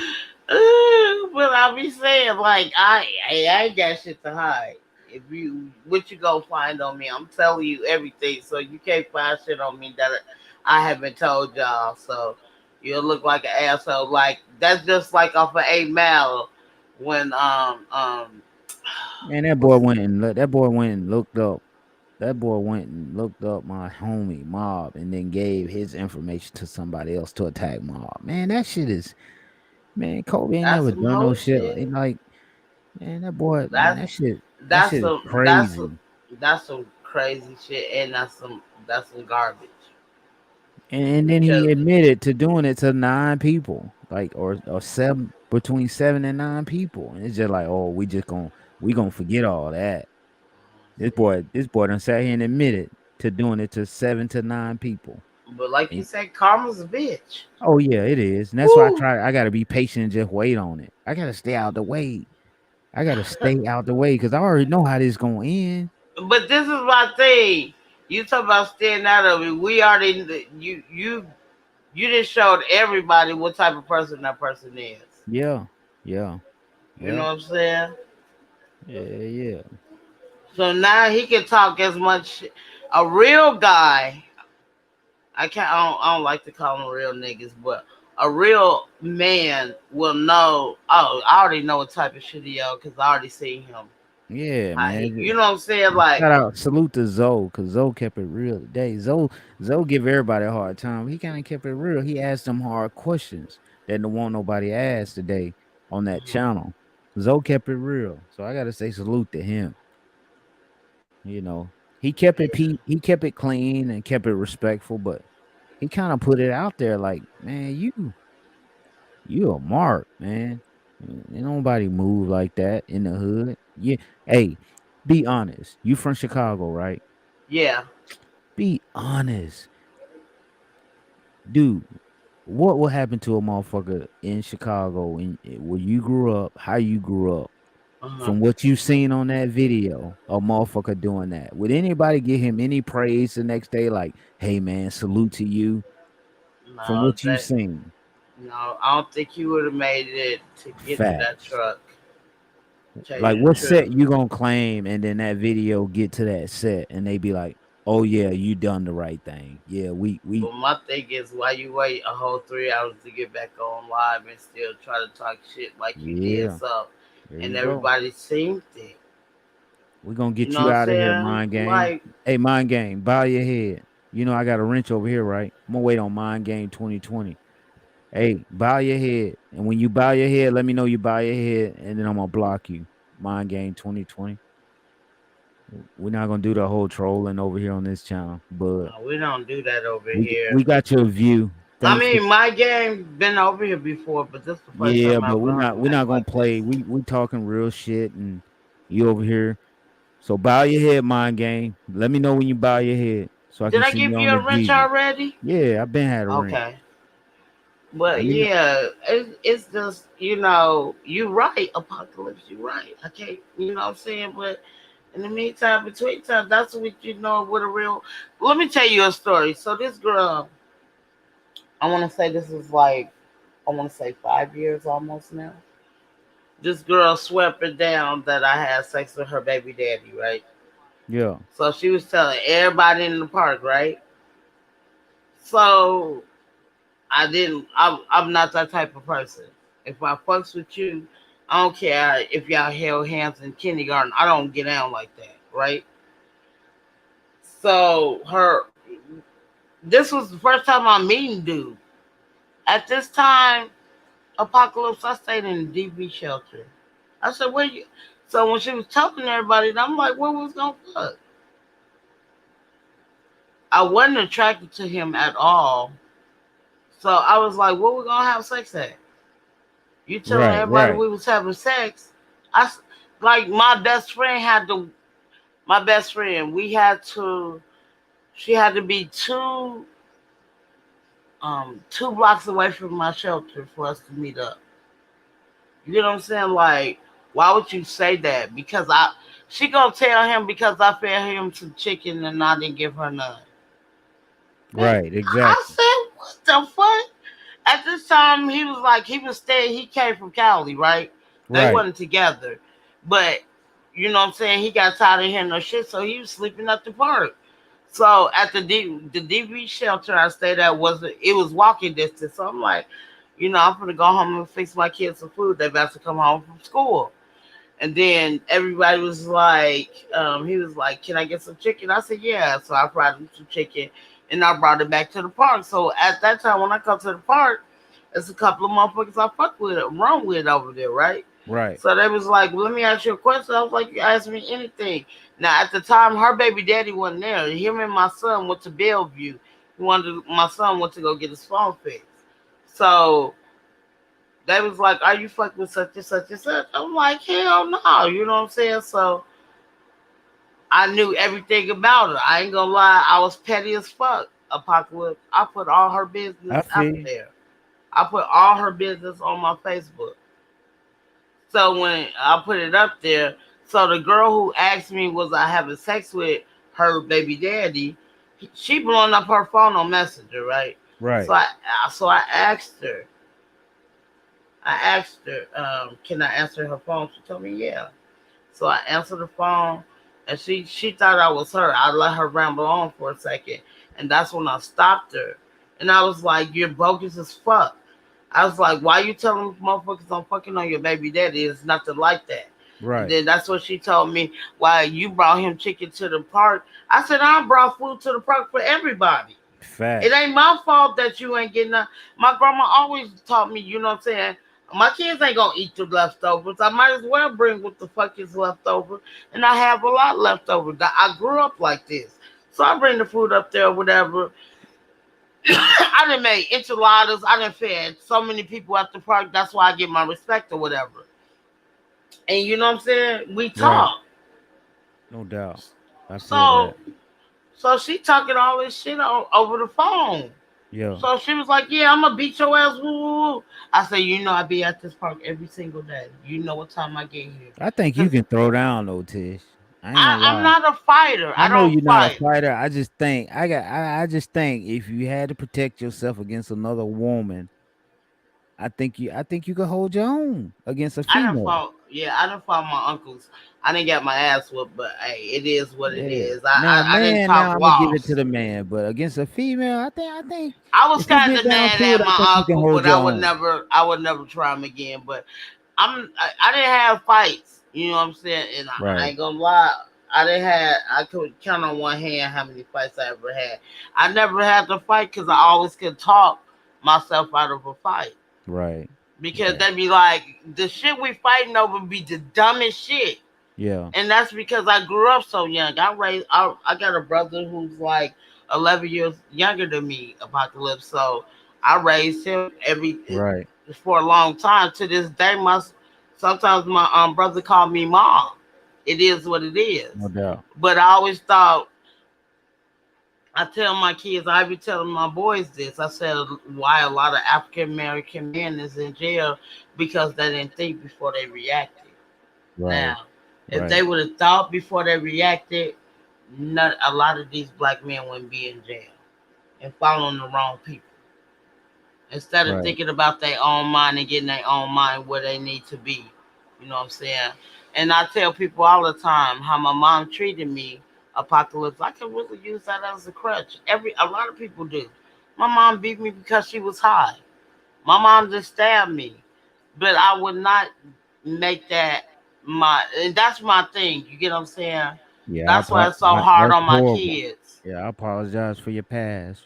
But I be saying, like, I ain't got shit to hide. If you, what you gonna find on me? I'm telling you everything, so you can't find shit on me that I haven't told y'all. So you'll look like an asshole. Like that's just like off of 8 Mile when Man, what's that boy went and looked up. That boy went and looked up my homie Mob, and then gave his information to somebody else to attack Mob. Man, that shit is, man. Kobe ain't that's never some done no whole shit shit. like man. That boy, man, That's that that's shit is some crazy. that's some crazy shit, and that's some garbage And then he because admitted to doing it to 9 people, like or seven, between 7 and 9 people, and it's just like, oh, we gonna forget all that. This boy done sat here and admitted to doing it to 7 to 9 people. but like you And, said, karma's a bitch. oh yeah, it is, and that's why Woo! I gotta be patient and just wait on it. I gotta stay out the way. I gotta stay out the way because I already know how this gonna end. But this is my thing. You talk about staying out of it. We already you just showed everybody what type of person that person is. Yeah, yeah, You know yeah, what I'm saying? yeah, yeah. So now he can talk as much. A real guy. I don't like to call them real niggas, but a real man will know. Oh, I already know what type of shit he is because I already seen him. Yeah, You man. know what I'm saying? Like, Shout out, salute to Zoe, because Zoe kept it real today. Zoe give everybody a hard time. He kind of kept it real. He asked them hard questions that no one nobody asked today on that mhm. channel. Zoe kept it real. So I gotta say salute to him. You know, he kept it clean and kept it respectful, but he kind of put it out there like, man, you a mark, man. Ain't nobody move like that in the hood. Yeah. Hey, be honest. You from Chicago, right? Yeah. Be honest. Dude, what will happen to a motherfucker in Chicago where you grew up, how you grew up, Uh-huh. from what you seen on that video, a motherfucker doing that? Would anybody give him any praise the next day? Like, hey man, salute to you from No, what you seen? no, I don't think he would have made it to get to that Facts. truck. Tell Like, you the what truth. set you gonna claim, and then that video get to that set, and they be like, "Oh yeah, you done the right thing. Yeah, we But my thing is, why you wait a whole 3 hours to get back on live and still try to talk shit like you did yeah." so, There and you go. everybody seen it. We gonna You get know you what I'm out of here, saying? mind game. Like, Hey, mind game, bow your head. You know I got a wrench over here, right? I'm gonna wait on mind game 2020. Hey, bow your head, and when you bow your head, let me know you bow your head, and then I'm gonna block you. Mind game 2020. We're not gonna do the whole trolling over here on this channel, but no, we don't do that over we here. got your view. I Thanks for mean, my game been over here before, but this is the first Yeah, time but I've heard him we're act not gonna like this. play. We talking real shit, and you over here. So bow your head, mind game. Let me know when you bow your head so I Did can I see give you you on the a wrench GV. already? Yeah, I've been had a ring. Okay. But Let me know. yeah, it's just, you're right, Apocalypse, you're right. I can't, you know what I'm saying? But in the meantime, between time, that's what what a real. Let me tell you a story. So this girl, I want to say this is like, I want to say 5 years almost now. This girl swept it down that I had sex with her baby daddy, right? Yeah, So she was telling everybody in the park, right? So I didn't. I'm not that type of person. If I fucks with you, I don't care if y'all held hands in kindergarten. I don't get down like that, right? So this was the first time I'm meeting dude. At this time, Apocalypse, I stayed in the DV shelter. I said, where you? So when she was telling everybody, I'm like, where we was gonna fuck? I wasn't attracted to him at all. So I was like, where we gonna have sex at? You telling Right, everybody right, we was having sex? I like my best friend had to. My best friend, we had to. She had to be 2 blocks away from my shelter for us to meet up. You know what I'm saying? Like, why would you say that? Because she gonna tell him because I fed him some chicken and I didn't give her none. Man, right. I Exactly. said, what the fuck? At this time, he was like, he was staying. He came from Cali, right? They Right, wasn't together, but you know what I'm saying. He got tired of hearing no shit, so he was sleeping at the park. So at the DV shelter I stayed at it was walking distance. So I'm like, I'm gonna go home and fix my kids some food. They about to come home from school. And then everybody was like, he was like, can I get some chicken? I said, yeah. So I brought him some chicken and I brought it back to the park. So at that time, when I come to the park, there's a couple of motherfuckers I fuck with, run with over there, right? right. So they was like, well, let me ask you a question. I was like, you ask me anything. Now, at the time, her baby daddy wasn't there. Him and my son went to Bellevue. My son went to go get his phone fixed. So they was like, are you fucking with such and such and such? I'm like, hell no. You know what I'm saying? So I knew everything about her. I ain't gonna lie. I was petty as fuck. Apocalypse. I put all her business I out feel you. there. I put all her business on my Facebook. So when I put it up there, so the girl who asked me was I having sex with her baby daddy, she blowing up her phone on Messenger, right? So Right. I asked her. Can I answer her phone? She told me yeah. So I answered the phone, and she thought I was her. I let her ramble on for a second, and that's when I stopped her, and I was like, "You're bogus as fuck." I was like, "Why you telling motherfuckers I'm fucking on your baby daddy? It's nothing like that." And Right. then that's what she told me. Why you brought him chicken to the park? I said I brought food to the park for everybody. It Facts. ain't my fault that you ain't getting that. My grandma always taught me, you know what I'm saying? My kids ain't gonna eat the leftovers. I might as well bring what the fuck is left over. And I have a lot left over. I grew up like this. So I bring the food up there, whatever. I done made enchiladas. I done fed so many people at the park. That's why I get my respect or whatever. And you know what I'm saying? We Right. talk. No doubt. I feel So that. she talking all this shit over the phone. Yeah. So she was like, "Yeah, I'm gonna beat your ass." Woo, woo, woo. I said, I be at this park every single day. You know what time I get here, I think you cause can throw down though, Tish. I ain't gonna I'm lie. not a fighter. I I know don't you're not a fight. fighter. I just think I just think if you had to protect yourself against another woman, I think you could hold your own against a I didn't female. fought. Yeah, I didn't fought my uncles. I didn't get my ass whooped, but hey, it is what it Yeah. is. Now, I didn't man, talk now I'm gonna give it to lost. the man, but against a female, I think I was if it kind get of down mad to at it, I think my you can uncle, hold but your own. I would never try him again. But I didn't have fights. You know what I'm saying? And I Right. ain't gonna lie. I could count on one hand how many fights I ever had. I never had to fight because I always could talk myself out of a fight. Right. Because Right. they be like, the shit we fighting over be the dumbest shit. Yeah. And that's because I grew up so young. I got a brother who's like 11 years younger than me, Apocalypse. So I raised him Right. for a long time. To this day, sometimes my brother called me mom. It is what it is. No doubt. But I always thought, I tell my kids, I be telling my boys this. I said why a lot of African American men is in jail because they didn't think before they reacted. Right. Now, if they Right. would have thought before they reacted, not a lot of these black men wouldn't be in jail and following the wrong people. Instead of Right. thinking about their own mind and getting their own mind where they need to be. You know what I'm saying? And I tell people all the time how my mom treated me, Apocalypse. I can really use that as a crutch. A lot of people do. My mom beat me because she was high. My mom just stabbed me. But I would not make that and that's my thing. You get what I'm saying? Yeah. That's why it's so hard That's on my horrible. kids. Yeah, I apologize for your past.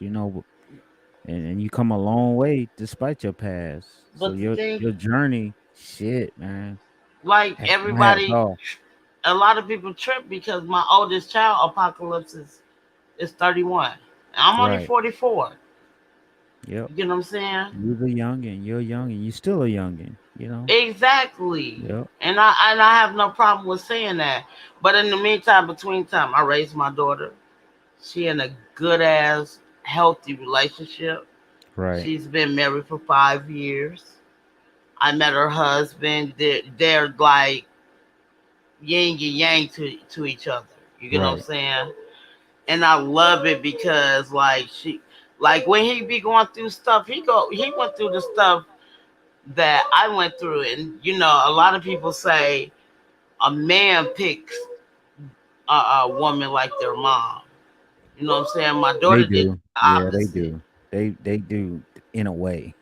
And you come a long way despite your past. So But the thing, your journey, shit, man. like My hat's everybody, off. a lot of people trip because my oldest child, Apocalypse, is 31. I'm only Right. 44. Yep. You know what I'm saying? You the youngin. You're youngin. You still a youngin. Exactly. Yep. And I have no problem with saying that. But in the meantime, between time, I raised my daughter. She in a good ass, healthy relationship. Right. She's been married for 5 years. I met her husband. They're like yin and yang to each other. You get what I'm Right. saying? And I love it because like when he be going through stuff, he went through the stuff that I went through, and a lot of people say a man picks a woman like their mom. You know what I'm saying? My They daughter did do. the Yeah, they opposite. do. They do in a way.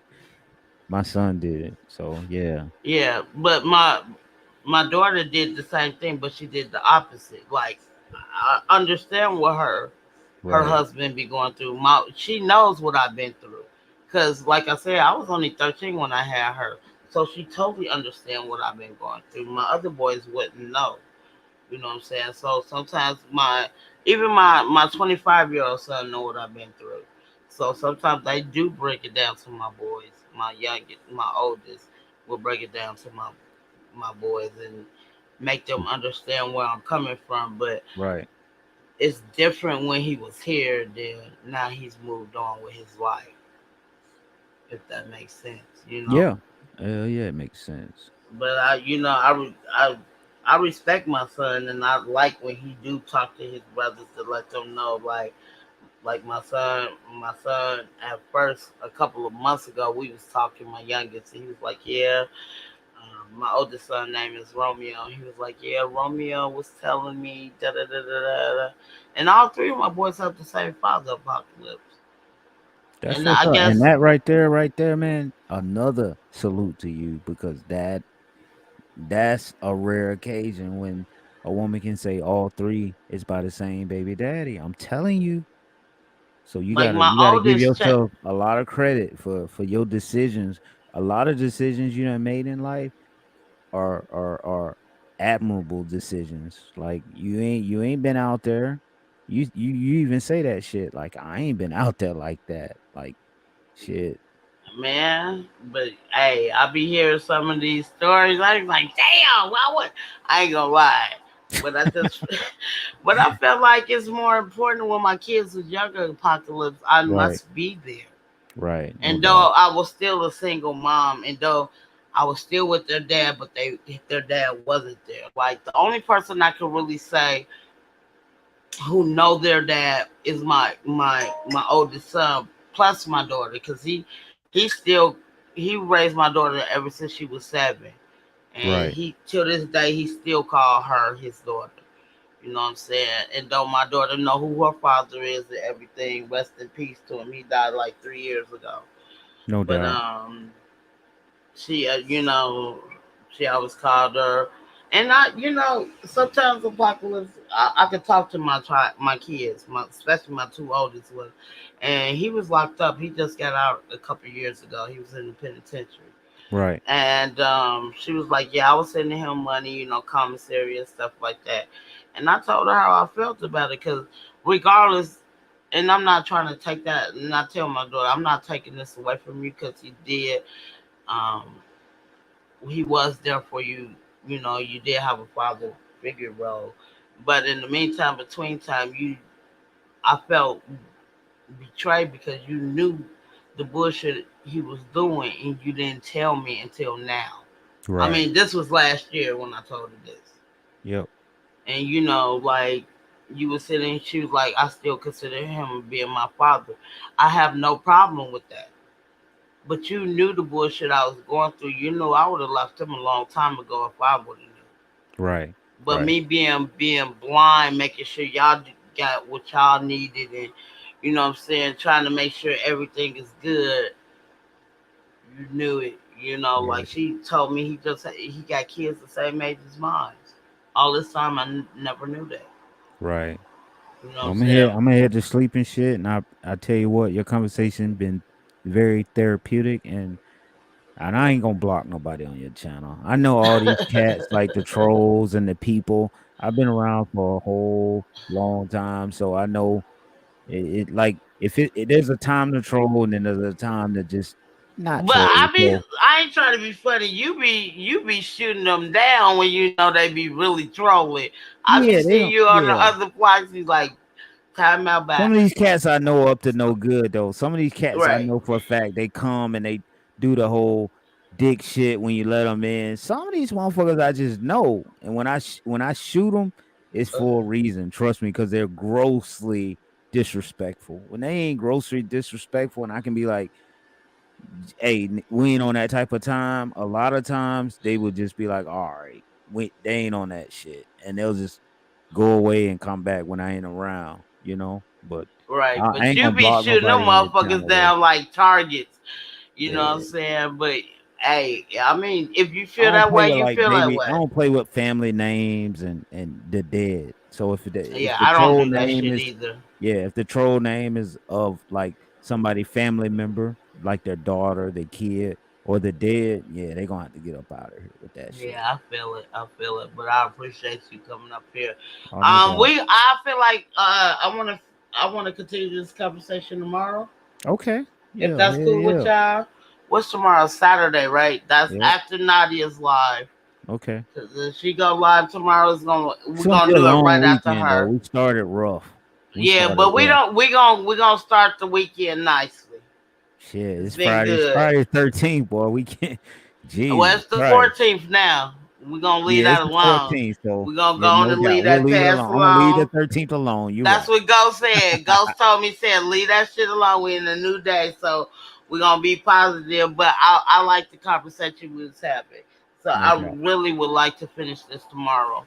My son did it. So yeah. Yeah, but my daughter did the same thing, but she did the opposite. Like I understand what her Right. husband be going through. She knows what I've been through, cause like I said, I was only 13 when I had her, so she totally understand what I've been going through. My other boys wouldn't know. You know what I'm saying? So sometimes my 25-year-old son know what I've been through. So sometimes I do break it down to my boys. My youngest, my oldest, will break it down to my boys and make them understand where I'm coming from. But Right. it's different when he was here than now he's moved on with his life. If that makes sense. Yeah. Yeah, it makes sense. But I respect my son, and I like when he do talk to his brothers to let them know, like my son at first a couple of months ago we was talking. My youngest, he was like, yeah. My oldest son name is Romeo. He was like, yeah, Romeo was telling me da da da da da. Da. And all three of my boys have the same father, Apocalypse. That's And what's I up. And guess, that right there, man, another salute to you because that's a rare occasion when a woman can say all three is by the same baby daddy. I'm telling you. So you like gotta my you gotta give oldest child, yourself a lot of credit for your decisions. A lot of decisions you done made in life are admirable decisions. Like you ain't been out there. You even say that shit. Like I ain't been out there like that. Like shit. man. But hey, I be hearing some of these stories. I be like, damn, why would I ain't gonna lie. But I just, but I felt like it's more important when my kids was younger. Apocalypse, I Right. must be there. Right. No And doubt. though I was still a single mom, and though I was still with their dad, but their dad wasn't there. Like the only person I could really say who know their dad is my oldest son plus my daughter, because he still he raised my daughter ever since she was 7, and Right. he till this day he still call her his daughter. You know what I'm saying? And though my daughter know who her father is and everything, rest in peace to him. He died like 3 years ago. No But doubt. she she always called her. And sometimes Apocalypse, I could talk to my kids, especially my two oldest ones. And he was locked up. He just got out a couple years ago. He was in the penitentiary. Right. And she was like, yeah, I was sending him money, commissary and stuff like that. And I told her how I felt about it, because regardless, and I'm not trying to take that, and I tell my daughter, I'm not taking this away from you, because um, he was there for you. You did have a father figure role. But in the meantime, between time, I felt betrayed because you knew the bullshit he was doing, and you didn't tell me until now. I Right. mean, this was last year when I told her this. Yep. And like you were sitting, she was like, I still consider him being my father. I have no problem with that. But you knew the bullshit I was going through. You knew I would have left him a long time ago if I would have knew. Right. But Right. me being blind, making sure y'all got what y'all needed, and what I'm saying, trying to make sure everything is good. You knew it. Like Right. she told me, he got kids the same age as mine. All this time I never knew that. Right. You know what I'm saying? I'm gonna head to sleep and shit. And I tell you what, your conversation been very therapeutic, and I ain't gonna block nobody on your channel. I know all these cats like the trolls and the people. I've been around for a whole long time, so I know it like if there's a time to troll and then there's a time to just not But troll. So I ain't trying to be funny. You be shooting them down when you know they be really trolling. I be yeah, they seeing don't. you on the Yeah, other places like time out some back. of these cats I know up to no good though. Some of these cats I Right. know for a fact they come and they do the whole dick shit when you let them in. Some of these motherfuckers I just know, and when I shoot them, it's for a reason. Trust me, because they're grossly disrespectful. When they ain't grossly disrespectful, and I can be like, "Hey, we ain't on that type of time." A lot of times they would just be like, "All right, they ain't on that shit," and they'll just go away and come back when I ain't around. But Right. I But ain't you gonna be block shooting them nobody on your motherfuckers channel though. down like targets. You know what I'm Yeah. saying? But hey, I mean, if you I feel don't that play way, with you like feel that baby. I way. don't play with family names and the dead. So if Yeah, the I don't troll do that name shit is either. yeah, if the troll name is of like somebody family member, like their daughter, their kid, or the dead, yeah, they gonna have to get up out of here with that shit. Yeah, I feel it. I feel it. But I appreciate you coming up here. Oh no doubt. I feel like I wanna continue this conversation tomorrow. Okay. If Yeah. that's Yeah. cool with Yeah. y'all. What's tomorrow? Saturday, right? That's Yep. after Nadia's live. Okay. Cause if she go live tomorrow, It's we're gonna be gonna a do it long right after weekend though. her. We started rough. We Yeah, started but rough. we gonna start the weekend nicely. Shit, It's it's been Friday. It's good. Friday 13th, boy. We can't. Well, Jesus it's the Christ. 14th now. We're gonna leave Yeah, it's that the alone. 14th, so We're gonna go yeah, on no and leave doubt. We'll that leave it task alone. I'm gonna leave the alone. 13th alone. You're That's right. what Ghost said. Ghost told me, said, leave that shit alone. We're in a new day, so we're gonna be positive. But I like the conversation we was having. So No I doubt. really would like to finish this tomorrow.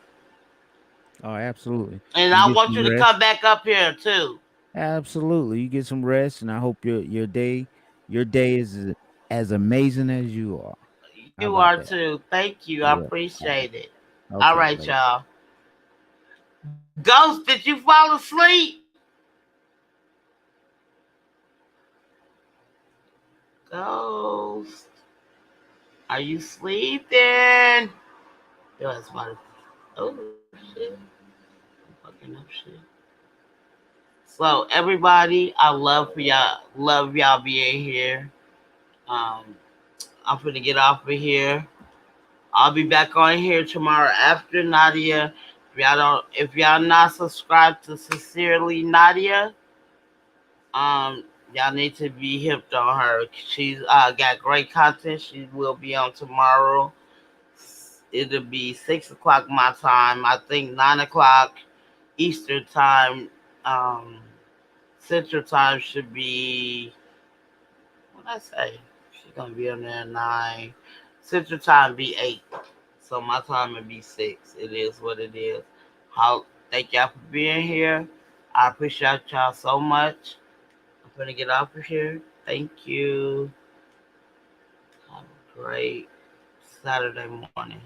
Oh, absolutely. And You I get want some you to rest. come back up here too. Absolutely. You get some rest, and I hope your day is as amazing as you are. How You about are that? too. Thank you. I Yeah. appreciate it. All Okay, right, brother. y'all. Ghost, did you fall asleep? Ghost, are you sleeping? Yo, that's my. Oh shit! I'm fucking up shit. So everybody, I love y'all being here. Um, I'm gonna get off of here. I'll be back on here tomorrow after Nadia. If y'all not subscribed to Sincerely Nadia, y'all need to be hipped on her. She's got great content. She will be on tomorrow. It'll be 6 o'clock my time. I think 9 o'clock Eastern time. Um, Central time should be what I say. She's gonna be on there at 9. Central time be 8. So my time would be 6. It is what it is. How Thank y'all for being here. I appreciate y'all so much. I'm gonna get off of here. Thank you. Have a great Saturday morning.